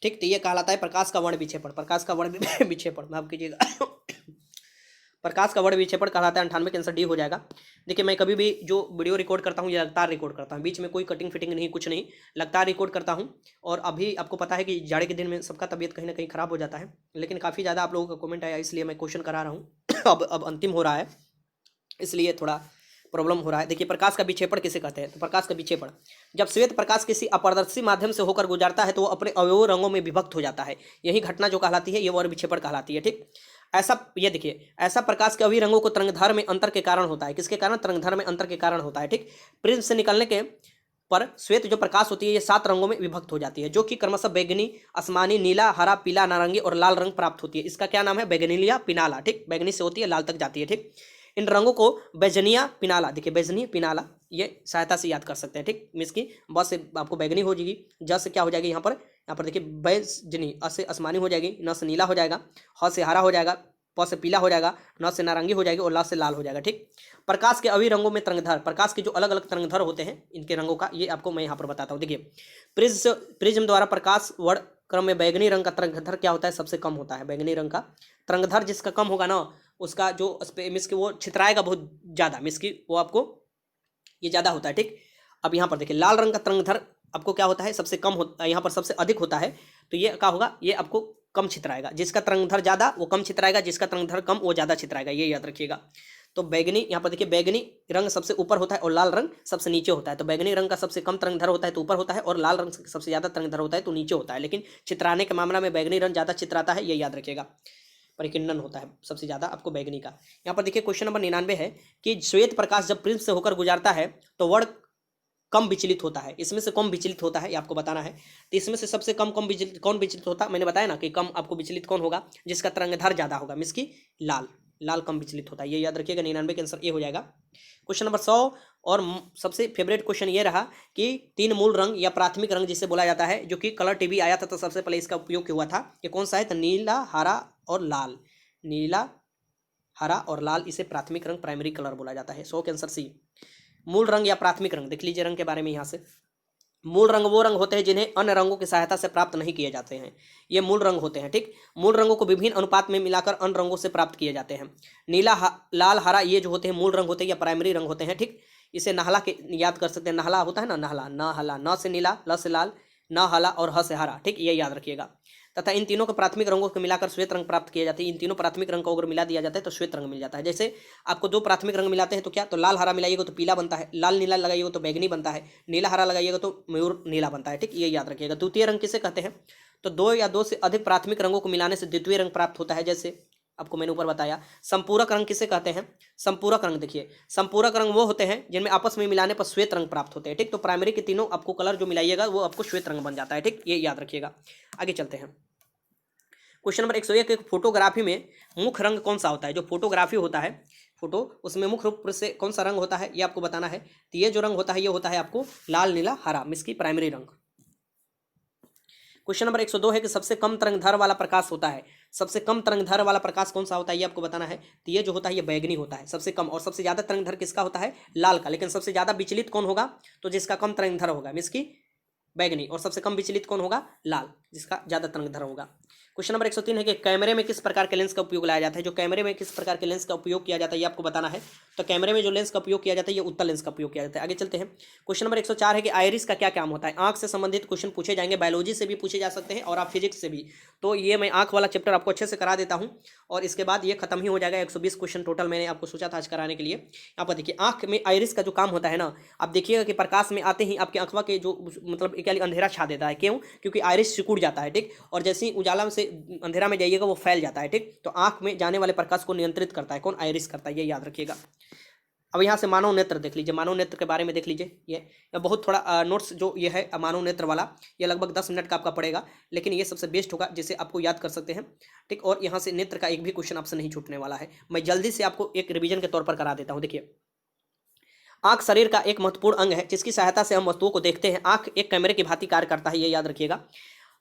ठीक। तो ये कहलाता है प्रकाश का वर्ण विक्षेपण, प्रकाश का वर्ण विक्षेपण माफ कीजिएगा प्रकाश का वर्ण विक्षेपण कहलाता है। 98 का आंसर डी हो जाएगा। देखिए मैं कभी भी जो वीडियो रिकॉर्ड करता हूँ ये लगातार रिकॉर्ड करता हूँ, बीच में कोई कटिंग फिटिंग नहीं, कुछ नहीं, लगातार रिकॉर्ड करता हूँ। और अभी आपको पता है कि जाड़े के दिन में सबका तबीयत कहीं ना कहीं खराब हो जाता है, लेकिन काफ़ी ज़्यादा आप लोगों का कमेंट आया इसलिए मैं क्वेश्चन करा रहा हूँ अब अंतिम हो रहा है इसलिए थोड़ा प्रॉब्लम हो रहा है। देखिए प्रकाश का विक्षेपण किसे कहते हैं, तो प्रकाश का विक्षेपण जब श्वेत प्रकाश किसी अपारदर्शी माध्यम से होकर गुजरता है तो वो अपने अवयव रंगों में विभक्त हो जाता है, यही घटना जो कहलाती है ये वर्ण विक्षेपण कहलाती है, ठीक। ऐसा ये देखिए ऐसा प्रकाश के अवयव रंगों को तरंगधर्य में अंतर के कारण होता है, किसके कारण, तरंगधर्य में अंतर के कारण होता है, ठीक। प्रिज्म से निकलने के पर श्वेत जो प्रकाश होती है ये 7 रंगों में विभक्त हो जाती है, जो कि क्रमशः बैगनी, आसमानी, नीला, हरा, पीला, नारंगी और लाल रंग प्राप्त होती है। इसका क्या नाम है, बैगनीलिया पिनाला, ठीक। बैगनी से होती है लाल तक जाती है, ठीक। इन रंगों को बैजनिया पिनाला, देखिए बैजनी पिनाला ये सहायता से याद कर सकते हैं, ठीक। मिस की बस से आपको बैगनी हो जाएगी, ज से क्या हो जाएगी यहाँ पर देखिए बैजनी, अ से आसमानी हो जाएगी, न से नीला हो जाएगा, ह से हरा हो जाएगा, प से पीला हो जाएगा, न से नारंगी हो जाएगी और ला से लाल हो जाएगा, ठीक। प्रकाश के अवयव रंगों में तरंगधर, प्रकाश के जो अलग अलग तरंगधर होते हैं इनके रंगों का ये आपको मैं यहाँ पर बताता हूँ। देखिए प्रिज्म द्वारा प्रकाश वर्ण क्रम में बैगनी रंग का तरंगधर क्या होता है, सबसे कम होता है। बैगनी रंग का तरंगधर जिसका कम होगा ना उसका जो मिस की वो छितराएगा बहुत ज़्यादा, मिस की वो आपको ये ज़्यादा होता है, ठीक। अब यहाँ पर देखिए लाल रंग का तरंगधर आपको क्या होता है, सबसे कम होता है, यहाँ पर सबसे अधिक होता है। तो ये क्या होगा, ये आपको कम छितराएगा। जिसका तरंगधर ज़्यादा वो कम छितराएगा, जिसका तरंगधर कम वो ज़्यादा छितराएगा, ये याद रखिएगा। तो बैगनी, यहाँ पर देखिए बैगनी रंग सबसे ऊपर होता है और लाल रंग सबसे नीचे होता है। तो बैगनी रंग का सबसे कम तरंगधर होता है तो ऊपर होता है, और लाल रंग सबसे ज़्यादा तरंगधर होता है तो नीचे होता है। लेकिन चित्राने के मामला में बैगनी रंग ज़्यादा चित्राता है, ये याद रखिएगा। परिकिंडन होता है सबसे ज़्यादा आपको बैगनी का। यहाँ पर देखिए क्वेश्चन नंबर 99 है कि श्वेत प्रकाश जब प्रिज्म से होकर गुजरता है तो वर्ण कम विचलित होता है। इसमें से कम विचलित होता है, ये आपको बताना है। तो इसमें से सबसे कम विचलित कौन विचलित होता है, मैंने बताया ना कि कम आपको विचलित कौन होगा, जिसका तरंगधार ज़्यादा होगा, मीन्स की लाल कम विचलित होता है, ये याद रखिएगा। 99 का आंसर ये हो जाएगा। क्वेश्चन नंबर 100 और सबसे फेवरेट क्वेश्चन ये रहा कि 3 मूल रंग या प्राथमिक रंग जिसे बोला जाता है, जो कि कलर टीवी आया था तो सबसे पहले इसका उपयोग हुआ था, ये कौन सा है, तो नीला, हरा और लाल। नीला, हरा और लाल, इसे प्राथमिक रंग, प्राइमरी कलर बोला जाता है। 100 के आंसर सी। मूल रंग या प्राथमिक रंग, देख लीजिए रंग के बारे में यहाँ से। मूल रंग वो रंग होते हैं जिन्हें अन्य रंगों की सहायता से प्राप्त नहीं किए जाते हैं, ये मूल रंग होते हैं। ठीक, मूल रंगों को विभिन्न अनुपात में मिलाकर अन्य रंगों से प्राप्त किए जाते हैं। नीला, लाल, हरा, ये जो होते हैं मूल रंग होते हैं या प्राइमरी रंग होते हैं। ठीक, इसे नहला के याद कर सकते हैं। नहला होता है ना, नहला, न से नीला, ल से लाल, न हला और ह से हरा। ठीक, ये याद रखिएगा। तथा इन तीनों के प्राथमिक रंगों को मिलाकर श्वेत रंग प्राप्त किए जाते हैं। इन तीनों प्राथमिक रंग को अगर मिला दिया जाता है तो श्वेत रंग मिल जाता है। जैसे आपको दो प्राथमिक रंग मिलाते हैं तो क्या, तो लाल हरा मिलाइएगा तो पीला बनता है, लाल नीला लगाइएगा तो बैगनी बनता है, नीला हरा लगाइएगा तो मयूर नीला बनता है। ठीक, ये याद रखिएगा। द्वितीय रंग किसे कहते हैं, तो दो या दो से अधिक प्राथमिक रंगों को मिलाने से द्वितीय रंग प्राप्त होता है। जैसे आपको मैंने ऊपर बताया। संपूरक रंग किसे कहते हैं, संपूरक रंग, देखिए संपूरक रंग वो होते हैं जिनमें आपस में मिलाने पर श्वेत रंग प्राप्त होते हैं। ठीक, तो प्राइमरी के तीनों आपको कलर जो मिलाइएगा वो आपको श्वेत रंग बन जाता है। ठीक, ये याद रखिएगा। आगे चलते हैं। क्वेश्चन नंबर 101, फोटोग्राफी में मुख्य रंग कौन सा होता है। जो फोटोग्राफी होता है, फोटो, उसमें मुख्य रूप से कौन सा रंग होता है ये आपको बताना है। तो ये जो रंग होता है ये होता है आपको लाल, नीला, हरा, मिसकी प्राइमरी रंग। क्वेश्चन नंबर 102 है कि सबसे कम तरंगधार वाला प्रकाश होता है। सबसे कम तरंगधार वाला प्रकाश कौन सा होता है ये आपको बताना है। तो ये जो होता है ये बैगनी होता है सबसे कम, और सबसे ज्यादा तरंगधार किसका होता है, लाल का। लेकिन सबसे ज्यादा विचलित कौन होगा, तो जिसका कम तरंगधार होगा, मिसकी बैगनी, और सबसे कम विचलित कौन होगा, लाल, जिसका ज्यादा तरंगधार होगा। क्वेश्चन नंबर 103 है कि कैमरे में किस प्रकार के लेंस का उपयोग लाया जाता है। जो कैमरे में किस प्रकार के लेंस का उपयोग किया जाता है ये आपको बताना है। तो कैमरे में जो लेंस का उपयोग किया जाता है ये उत्तल लेंस का उपयोग किया जाता है। आगे चलते हैं। क्वेश्चन नंबर 104 है कि आइरिस का क्या काम होता है। आंख से संबंधित क्वेश्चन पूछे जाएंगे, बायोलॉजी से भी पूछे जा सकते हैं और आप फिजिक्स से भी। तो ये मैं आंख वाला चैप्टर आपको अच्छे से करा देता हूँ और इसके बाद ये खत्म ही हो जाएगा। 120 क्वेश्चन टोटल मैंने आपको सोचा था आज कराने के लिए। यहाँ पर देखिए आंख में आइरिस का जो काम होता है ना, आप देखिएगा कि प्रकाश में आते ही आपके आंखवा के जो मतलब क्या अंधेरा छा देता है। क्यों, क्योंकि आइरिस सिकुड़ जाता है। ठीक, और जैसे ही उजाला से अंधेरा में जाइएगा वो फैल जाता है। ठीक, तो आंख में जाने वाले प्रकाश को नियंत्रित करता है कौन, आइरिस करता है, ये याद रखिएगा। अब यहाँ से मानव नेत्र देख लीजिए, मानव नेत्र के बारे में देख लीजिए। ये बहुत थोड़ा नोट्स जो ये है मानव नेत्र वाला, ये लगभग 10 मिनट का आपका पड़ेगा, लेकिन ये सबसे बेस्ट होगा जिसे आपको याद कर सकते हैं। ठीक, और यहाँ से नेत्र का एक भी क्वेश्चन आपसे नहीं छूटने वाला है। मैं जल्दी से आपको एक रिवीजन के तौर पर करा देता हूँ। देखिए, आंख शरीर का एक महत्वपूर्ण अंग है जिसकी सहायता से हम वस्तुओं को देखते हैं। आंख एक कैमरे की भांति कार्य करता है, ये याद रखिएगा।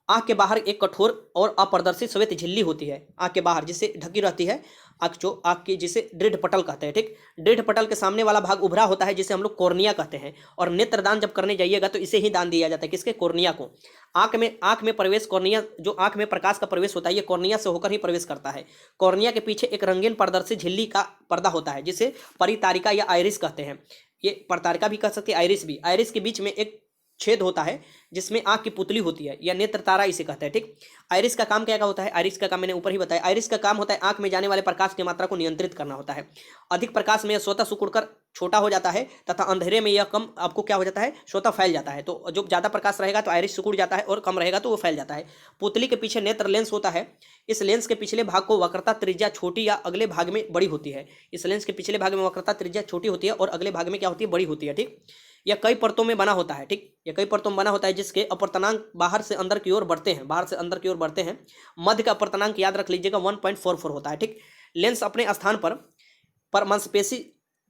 आंख के बाहर एक कठोर और अपारदर्शी श्वेत झिल्ली होती है, आंख के बाहर जिससे ढकी रहती है आंख, जो आंख की जिसे दृढ़ पटल कहते हैं। ठीक, दृढ़ पटल के सामने वाला भाग उभरा होता है जिसे हम लोग कॉर्निया कहते हैं। और नेत्र दान जब करने जाइएगा तो इसे ही दान दिया जाता है, किसके, कॉर्निया को। आंख में प्रवेश कॉर्निया, जो आंख में प्रकाश का प्रवेश होता है ये कॉर्निया से होकर ही प्रवेश करता है। कॉर्निया के पीछे एक रंगीन पारदर्शी झिल्ली का पर्दा होता है जिसे परितारिका या आइरिस कहते हैं। ये परतारिका भी कह सकते हैं, आइरिस भी। आइरिस के बीच में एक छेद होता है जिसमें आंख की पुतली होती है या नेत्र तारा इसे कहते हैं। ठीक, आइरिस का काम क्या होता है, आइरिस का काम मैंने ऊपर ही बताया। आइरिस का काम होता है आंख में जाने वाले प्रकाश की मात्रा को नियंत्रित करना होता है। अधिक प्रकाश में यह स्वतः सिकुड़कर छोटा हो जाता है तथा अंधेरे में यह कम आपको क्या हो जाता है, स्वतः फैल जाता है। तो जो ज्यादा प्रकाश रहेगा तो आइरिस सिकुड़ जाता है और कम रहेगा तो वो फैल जाता है। पुतली के पीछे नेत्र लेंस होता है। इस लेंस के पिछले भाग को वक्रता त्रिज्या छोटी या अगले भाग में बड़ी होती है। इस लेंस के पिछले भाग में वक्रता त्रिज्या छोटी होती है और अगले भाग में क्या होती है, बड़ी होती है। ठीक, यह कई परतों में बना होता है। ठीक, यह कई परतों में बना होता है जिसके अपवर्तनांक बाहर से अंदर की ओर बढ़ते हैं, बाहर से अंदर की ओर बढ़ते हैं। मध्य का अपवर्तनांक याद रख लीजिएगा 1.44 होता है। ठीक, लेंस अपने स्थान पर मांसपेशी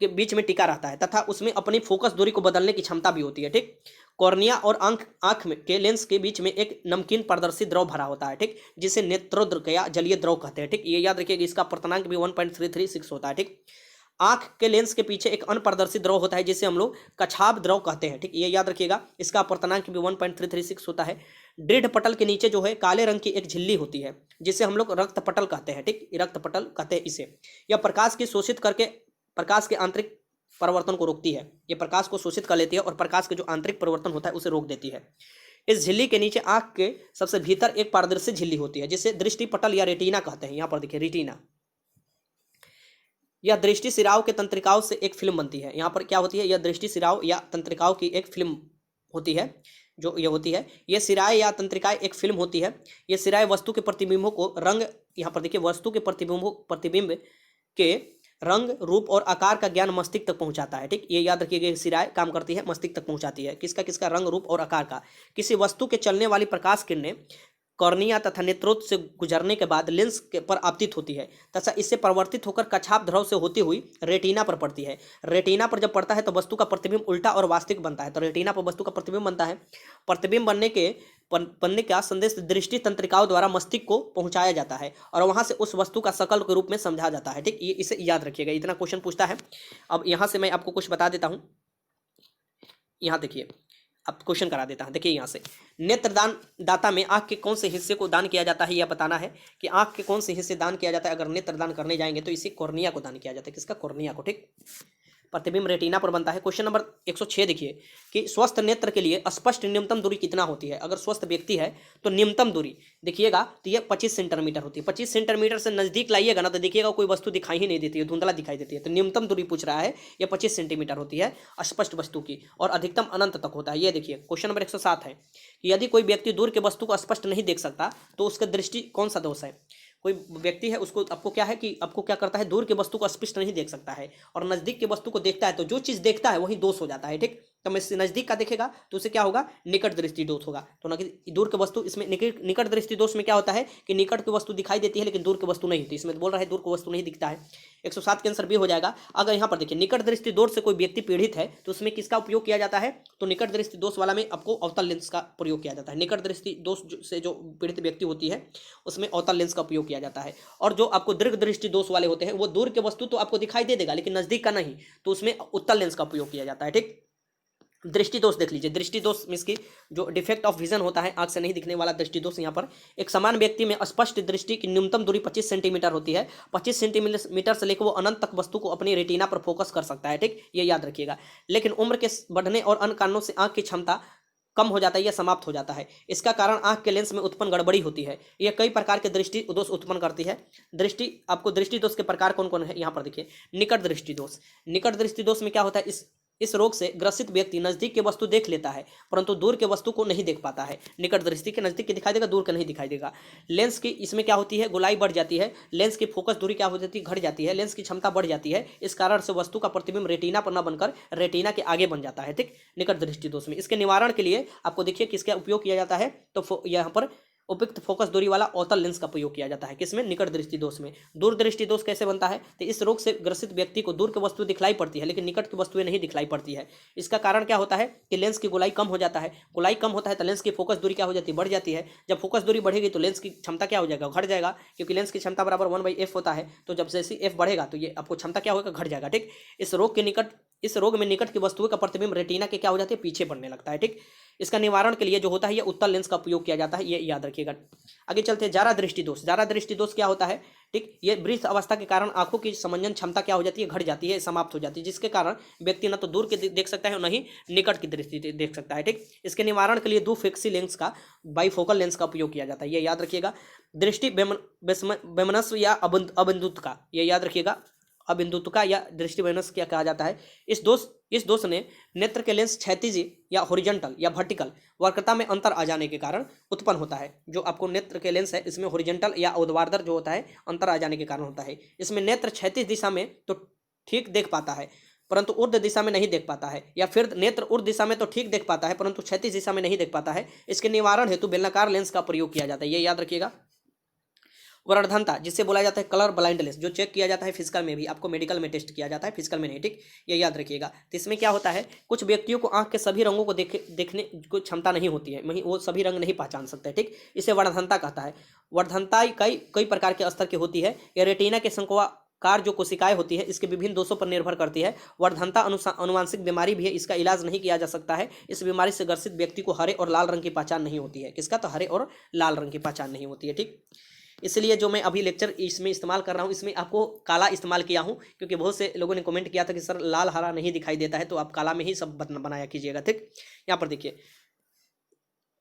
के बीच में टिका रहता है तथा उसमें अपनी फोकस दूरी को बदलने की क्षमता भी होती है। ठीक, कॉर्निया और आंख में के लेंस के बीच में एक नमकीन पारदर्शी द्रव भरा होता है। ठीक, जिसे नेत्रोद्र या जलीय द्रव कहते हैं। ठीक, ये याद रखिएगा, इसका अपवर्तनांक भी 1.336 होता है। ठीक, आंख के लेंस के पीछे एक अनपारदर्शी द्रव होता है जिसे हम लोग कछाव द्रव कहते हैं। ठीक, ये याद रखिएगा, इसका अपवर्तनांक भी 1.336 होता है। दृढ़ पटल के नीचे जो है काले रंग की एक झिल्ली होती है जिसे हम लोग रक्त पटल कहते हैं। ठीक, रक्त पटल कहते हैं इसे। यह प्रकाश की शोषित करके प्रकाश के आंतरिक परिवर्तन को रोकती है। यह प्रकाश को शोषित कर लेती है और प्रकाश के जो आंतरिक परिवर्तन होता है उसे रोक देती है। इस झिल्ली के नीचे आंख के सबसे भीतर एक पारदर्शी झिल्ली होती है जिसे दृष्टि पटल या रेटिना कहते हैं। यहाँ पर देखिए रेटिना, यह दृष्टि सिराओं के तंत्रिकाओं से एक फिल्म बनती है। यहाँ पर क्या होती है, यह दृष्टि सिराओं या तंत्रिकाओं की एक फिल्म होती है। जो ये होती है, ये सिराएं या तंत्रिकाएं एक फिल्म होती है। ये सिराएं वस्तु के प्रतिबिंबों को रंग, यहाँ पर देखिए वस्तु के प्रतिबिंब के रंग, रूप और आकार का ज्ञान मस्तिष्क तक पहुंचाता है। ठीक, ये याद रखिएगा, सिराएं काम करती है, मस्तिष्क तक पहुंचाती है। किसका किसका, रंग, रूप और आकार का। किसी वस्तु के चलने वाली प्रकाश किरणें कॉर्निया तथा नेत्रोत से गुजरने के बाद लेंस पर आपतित होती है तथा इससे परिवर्तित होकर कछाप ध्रुव से होती हुई रेटिना पर पड़ती है। रेटिना पर जब पड़ता है तो वस्तु का प्रतिबिंब उल्टा और वास्तविक बनता है। तो रेटिना पर वस्तु का प्रतिबिंब बनता है। प्रतिबिंब बनने का संदेश दृष्टि तंत्रिकाओं द्वारा मस्तिष्क को पहुंचाया जाता है और वहां से उस वस्तु का शकल के रूप में समझा जाता है। ठीक, ये इसे याद रखिएगा, इतना क्वेश्चन पूछता है। अब यहां से मैं आपको कुछ बता देता हूं। यहाँ देखिए, अब क्वेश्चन करा देता हूं। देखिए यहाँ से, नेत्रदान दाता में आंख के कौन से हिस्से को दान किया जाता है, यह बताना है कि आंख के कौन से हिस्से दान किया जाता है। अगर नेत्रदान करने जाएंगे तो इसे कॉर्निया को दान किया जाता है। किसका, कॉर्निया को। ठीक, प्रतिबिंब रेटिना पर बनता है। क्वेश्चन नंबर 106 देखिए कि स्वस्थ नेत्र के लिए स्पष्ट न्यूनतम दूरी कितना होती है। अगर स्वस्थ व्यक्ति है तो न्यूनतम दूरी देखिएगा तो ये 25 सेंटीमीटर होती है। 25 सेंटीमीटर से नजदीक लाइएगा ना तो देखिएगा कोई वस्तु दिखाई ही नहीं देती है, धुंधला दिखाई देती है। तो न्यूनतम दूरी पूछ रहा है, ये 25 सेंटीमीटर होती है स्पष्ट वस्तु की, और अधिकतम अनंत तक होता है। ये देखिए क्वेश्चन नंबर 107 है कि यदि कोई व्यक्ति दूर के वस्तु को स्पष्ट नहीं देख सकता तो उसका दृष्टि कौन सा दोष है। कोई व्यक्ति है, उसको आपको क्या है कि आपको क्या करता है, दूर के वस्तु को स्पष्ट नहीं देख सकता है और नजदीक के वस्तु को देखता है, तो जो चीज देखता है वही दोष हो जाता है। ठीक, तो मैं नजदीक का देखेगा तो उसे क्या होगा, निकट दृष्टि दोष होगा। तो दूर के वस्तु, इसमें निकट दृष्टि दोष में क्या होता है कि निकट की वस्तु दिखाई देती है लेकिन दूर की वस्तु नहीं होती। इसमें बोल रहा है दूर की वस्तु नहीं दिखता है। 107 के आंसर भी हो जाएगा। अगर यहाँ पर देखिए निकट दृष्टि दोष से कोई व्यक्ति पीड़ित है तो उसमें किसका उपयोग किया जाता है, तो निकट दृष्टि दोष वाला में आपको अवतल लेंस का प्रयोग किया जाता है। निकट दृष्टि दोष से जो पीड़ित व्यक्ति होती है उसमें अवतल लेंस का उपयोग किया जाता है। और जो आपको दीर्घ दृष्टि दोष वाले होते हैं वो दूर के वस्तु तो आपको दिखाई दे देगा लेकिन नजदीक का नहीं, तो उसमें उत्तल लेंस का उपयोग किया जाता है। ठीक, दृष्टि दोष देख लीजिए। दृष्टि दोष मींस की जो डिफेक्ट ऑफ विजन होता है, आंख से नहीं दिखने वाला दृष्टि दोष। यहाँ पर एक समान व्यक्ति में स्पष्ट दृष्टि की न्यूनतम दूरी 25 सेंटीमीटर होती है। 25 सेंटीमीटर से लेकर वो अनंत तक वस्तु को अपनी रेटिना पर फोकस कर सकता है। ठीक, ये याद रखिएगा। लेकिन उम्र के बढ़ने और अन्य कारणों से आंख की क्षमता कम हो जाता है या समाप्त हो जाता है। इसका कारण आंख के लेंस में उत्पन्न गड़बड़ी होती है। यह कई प्रकार के दृष्टि दोष उत्पन्न करती है। आपको दृष्टि दोष के प्रकार कौन कौन है, यहाँ पर देखिए। निकट दृष्टि दोष। निकट दृष्टि दोष में क्या होता है, इस रोग से ग्रसित व्यक्ति नजदीक के वस्तु देख लेता है परंतु दूर के वस्तु को नहीं देख पाता है। निकट दृष्टि के नजदीक के दिखाई देगा, दूर के नहीं दिखाई देगा। लेंस की इसमें क्या होती है, गोलाई बढ़ जाती है। लेंस की फोकस दूरी क्या हो जाती है, घट जाती है। लेंस की क्षमता बढ़ जाती है। इस कारण से वस्तु का प्रतिबिंब रेटिना पर न बनकर रेटिना के आगे बन जाता है। ठीक, निकट दृष्टि दोष में। इसके निवारण के लिए आपको देखिए किसका उपयोग किया जाता है, तो यहाँ पर उपयुक्त फोकस दूरी वाला अवतल लेंस का प्रयोग किया जाता है। किसमें, निकट दृष्टि दोष में। दूर दृष्टि दोष कैसे बनता है, तो इस रोग से ग्रसित व्यक्ति को दूर की वस्तु दिखलाई पड़ती है लेकिन निकट की वस्तुएं नहीं दिखलाई पड़ती है। इसका कारण क्या होता है कि लेंस की गोलाई कम हो जाता है। गोलाई कम होता है तो लेंस की फोकस दूरी क्या हो जाती है, बढ़ जाती है। जब फोकस दूरी बढ़ेगी तो लेंस की क्षमता क्या हो जाएगा, घट जाएगा, क्योंकि लेंस की क्षमता बराबर 1/f होता है। तो जब जैसे f बढ़ेगा तो ये आपको क्षमता क्या होगा, घट जाएगा। ठीक, इस रोग में निकट की वस्तुओं का प्रतिबिंब रेटिना के क्या हो जाती है, पीछे बढ़ने लगता है। ठीक, इसका निवारण के लिए जो होता है ये उत्तल लेंस का उपयोग किया जाता है, ये याद रखिएगा। आगे चलते हैं, जारा दृष्टि दोष। जारा दृष्टि दोष क्या होता है, ठीक, ये वृद्ध अवस्था के कारण आंखों की समंजन क्षमता क्या हो जाती है, घट जाती है, समाप्त हो जाती है, जिसके कारण व्यक्ति न तो दूर के देख सकता है और न ही निकट की दृष्टि देख सकता है। ठीक, इसके निवारण के लिए दुफेक्सी लेंस का, बाइफोकल लेंस का उपयोग किया जाता है, ये याद रखिएगा। दृष्टि वैमनस्य या अबिंदुत का, ये याद रखिएगा। अबिंदुतका या दृष्टि वैमनस्य क्या कहा जाता है। इस दोष ने नेत्र के लेंस क्षैतिज या हॉरिजॉन्टल या वर्टिकल वक्रता में अंतर आ जाने के कारण उत्पन्न होता है। जो आपको नेत्र के लेंस है इसमें हॉरिजॉन्टल या ऊर्ध्वाधर जो होता है अंतर आ जाने के कारण होता है। इसमें नेत्र क्षैतिज दिशा में तो ठीक देख पाता है परंतु ऊर्ध्व दिशा में नहीं देख पाता है, या फिर नेत्र ऊर्ध्व दिशा में तो ठीक देख पाता है परंतु क्षैतिज दिशा में नहीं देख पाता है। इसके निवारण हेतु बेलनाकार लेंस का प्रयोग किया जाता है, ये याद रखिएगा। वर्धनता, जिससे बोला जाता है कलर ब्लाइंडनेस, जो चेक किया जाता है फिजिकल में भी, आपको मेडिकल में टेस्ट किया जाता है, फिजिकल में नहीं। ठीक, ये याद रखिएगा। तो इसमें क्या होता है, कुछ व्यक्तियों को आंख के सभी रंगों को देखने को क्षमता नहीं होती है, वहीं वो सभी रंग नहीं पहचान सकते। ठीक, इसे वर्धनता कहता है। वर्धनता कई प्रकार के स्तर की होती है। यह रेटिना के शंक्वाकार जो कोशिकाएं होती है इसके विभिन्न दोषों पर निर्भर करती है। वर्धनता अनुवांशिक बीमारी भी है, इसका इलाज नहीं किया जा सकता है। इस बीमारी से ग्रसित व्यक्ति को हरे और लाल रंग की पहचान नहीं होती है। किसका, तो हरे और लाल रंग की पहचान नहीं होती है। ठीक, इसलिए जो मैं अभी लेक्चर इसमें इस्तेमाल कर रहा हूँ इसमें आपको काला इस्तेमाल किया हूँ, क्योंकि बहुत से लोगों ने कमेंट किया था कि सर लाल हरा नहीं दिखाई देता है, तो आप काला में ही सब बनाया कीजिएगा। ठीक, यहाँ पर देखिए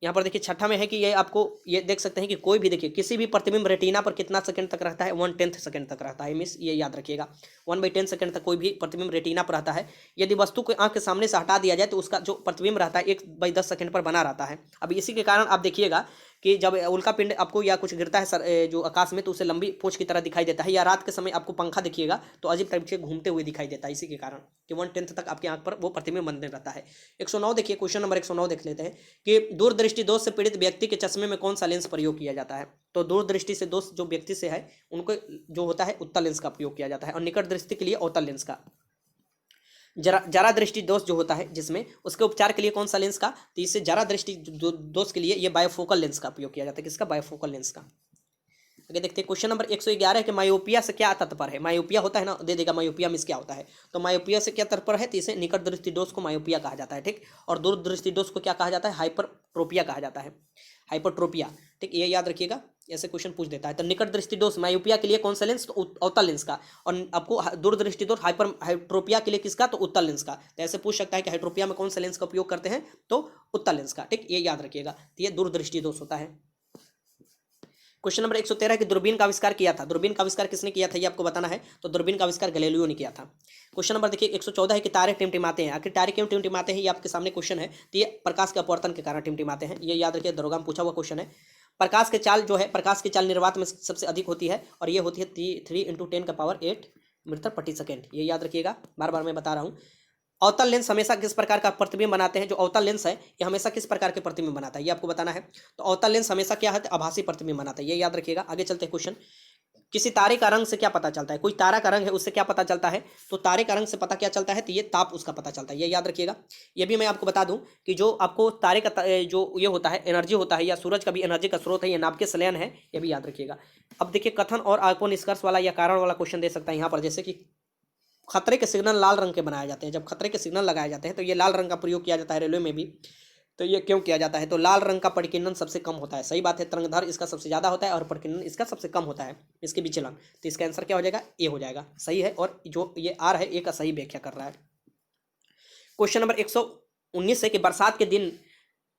यहाँ पर देखिए छठा में है कि ये आपको ये देख सकते हैं कि कोई भी देखिए किसी भी प्रतिबिंब रेटिना पर कितना सेकंड तक रहता है, 1/10 सेकंड तक रहता है। मिस ये याद रखिएगा 1/10 सेकंड तक कोई भी प्रतिबिंब रेटिना पर रहता है। यदि वस्तु को आंख के सामने से हटा दिया जाए तो उसका जो प्रतिबिंब रहता है 1/10 सेकंड पर बना रहता है। अब इसी के कारण आप देखिएगा कि जब उल्का पिंड आपको या कुछ गिरता है जो आकाश में तो उसे लंबी पूंछ की तरह दिखाई देता है, या रात के समय आपको पंखा देखिएगा तो अजीब टाइप से घूमते हुए दिखाई देता है, इसी के कारण कि 1/10 तक आपकी आंख पर वो प्रतिबिंब बनने रहता है। 109 देखिए, क्वेश्चन नंबर 109 देख लेते हैं कि दूरदृष्टि दोष से पीड़ित व्यक्ति के चश्मे में कौन सा लेंस प्रयोग किया जाता है। तो दूरदृष्टि से दोष जो व्यक्ति से है उनको जो होता है उत्तल लेंस का प्रयोग किया जाता है, और निकट दृष्टि के लिए अवतल लेंस का। जरा दृष्टि दोष जो होता है जिसमें उसके उपचार के लिए कौन सा लेंस का, तो इससे जरा दृष्टि दोष के लिए ये बायोफोकल लेंस का प्रयोग किया जाता है। किसका? बायोफोकल लेंस का। आगे देखते हैं क्वेश्चन नंबर 111 है कि मायोपिया से क्या तात्पर्य है। मायोपिया होता है ना, दे देगा मायोपिया में क्या होता है, तो मायोपिया से क्या तात्पर्य है, तो इसे निकट दृष्टि दोष को मायोपिया कहा जाता है, ठीक। और दूर दृष्टि दोष को क्या कहा जाता है, हाइपरट्रोपिया कहा जाता है, हाइपरट्रोपिया, ठीक। ये याद रखिएगा, ऐसे क्वेश्चन पूछ देता है। तो निकट दृष्टि दोष मायोपिया के लिए कौन सा लेंस, तो अवतल लेंस का। और आपको दूरदृष्टि दोष हाइपरट्रोपिया के लिए किसका, तो उत्तल लेंस का। तो ऐसे पूछ सकता है कि हाइपरट्रोपिया में कौन सा लेंस का उपयोग करते हैं, तो उत्तल लेंस का, ठीक। ये याद रखिएगा, तो ये दूरदृष्टि दोष होता है। क्वेश्चन नंबर 113 कि दूरबीन का आविष्कार किया था। दूरबीन का आविष्कार किसने किया था, ये आपको बताना है। तो दूरबीन का आविष्कार गैलीलियो ने किया था। क्वेश्चन नंबर देखिए 114 है कि तारे टिमटिमाते हैं। आखिर तारे क्यों टिमटिमाते हैं, ये आपके सामने क्वेश्चन है। तो ये प्रकाश के अपवर्तन के कारण टिमटिमाते हैं, ये याद रखिए, दरोगा में पूछा हुआ क्वेश्चन है। प्रकाश के चाल जो है, प्रकाश की चाल निर्वात में सबसे अधिक होती है, और ये होती है 3 × 10⁸ मीटर प्रति सेकेंड। ये याद रखिएगा, बार बार मैं बता रहा हूँ। अवतल लेंस हमेशा किस प्रकार का प्रतिबिंब बनाते हैं, जो अवतल लेंस है ये हमेशा किस प्रकार के प्रतिबिंब बनाता है, ये आपको बताना है। तो अवतल लेंस हमेशा क्या है, आभासी प्रतिबिंब बनाता है, ये याद रखिएगा। आगे चलते हैं क्वेश्चन, किसी तारे का रंग से क्या पता चलता है। कोई तारा का रंग है उससे क्या पता चलता है, तो तारे का रंग से पता क्या चलता है, तो ये ताप उसका पता चलता है, ये याद रखिएगा। ये भी मैं आपको बता दूं कि जो आपको तारे का जो ये होता है एनर्जी होता है, या सूरज का भी एनर्जी का स्रोत है, ये नाभिकीय संलयन है, ये भी याद रखिएगा। अब देखिए कथन और आपको निष्कर्ष वाला या कारण वाला क्वेश्चन दे सकता है यहाँ पर, जैसे कि खतरे के सिग्नल लाल रंग के बनाए जाते हैं। जब खतरे के सिग्नल लगाए जाते हैं तो ये लाल रंग का प्रयोग किया जाता है रेलवे में भी। तो ये क्यों किया जाता है, तो लाल रंग का परिकीर्णन सबसे कम होता है, सही बात है। तरंगधर इसका सबसे ज़्यादा होता है और परिकीर्णन इसका सबसे कम होता है, इसके विचलन। तो इसका आंसर क्या हो जाएगा, ए हो जाएगा, सही है। और जो ये आर है ए का सही व्याख्या कर रहा है। क्वेश्चन नंबर 119 है कि बरसात के दिन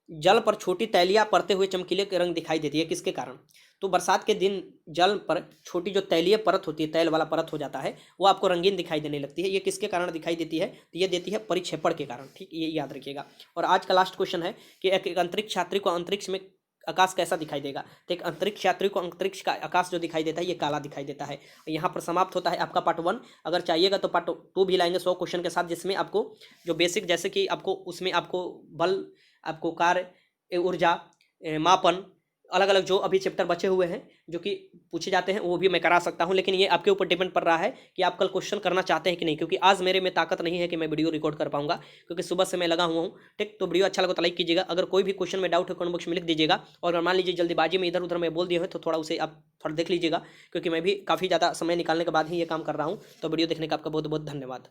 जल पर छोटी तैलियाँ पड़ते हुए चमकीले रंग दिखाई देती है, किसके कारण। तो बरसात के दिन जल पर छोटी जो तैलीय परत होती है, तैल वाला परत हो जाता है, वो आपको रंगीन दिखाई देने लगती है। ये किसके कारण दिखाई देती है, तो ये देती है परिक्षेपण के कारण, ठीक। ये याद रखिएगा। और आज का लास्ट क्वेश्चन है कि एक अंतरिक्ष यात्री को अंतरिक्ष में आकाश कैसा दिखाई देगा। तो एक अंतरिक्ष यात्री को अंतरिक्ष का आकाश जो दिखाई देता है ये काला दिखाई देता है। यहाँ पर समाप्त होता है आपका पार्ट 1। अगर चाहिएगा तो पार्ट 2 भी लाएंगे 100 क्वेश्चन के साथ, जिसमें आपको जो बेसिक, जैसे कि आपको उसमें आपको बल, आपको कार्य, ऊर्जा, मापन, अलग अलग जो अभी चैप्टर बचे हुए हैं जो कि पूछे जाते हैं वो भी मैं करा सकता हूं। लेकिन ये आपके ऊपर डिपेंड पड़ रहा है कि आप कल क्वेश्चन करना चाहते हैं कि नहीं, क्योंकि आज मेरे में ताकत नहीं है कि मैं वीडियो रिकॉर्ड कर पाऊंगा, क्योंकि सुबह से मैं लगा हुआ हूं, ठीक। तो वीडियो अच्छा लगा तो लाइक कीजिएगा। अगर कोई भी क्वेश्चन में डाउट है कमेंट बॉक्स में लिख दीजिएगा। और अगर मान लीजिए जल्दीबाजी में इधर उधर मैं बोल दिया है तो थोड़ा उसे आप थोड़ा देख लीजिएगा, क्योंकि मैं भी काफ़ी ज़्यादा समय निकालने के बाद ही ये काम कर रहा हूँ। तो वीडियो देखने का आपका बहुत बहुत धन्यवाद।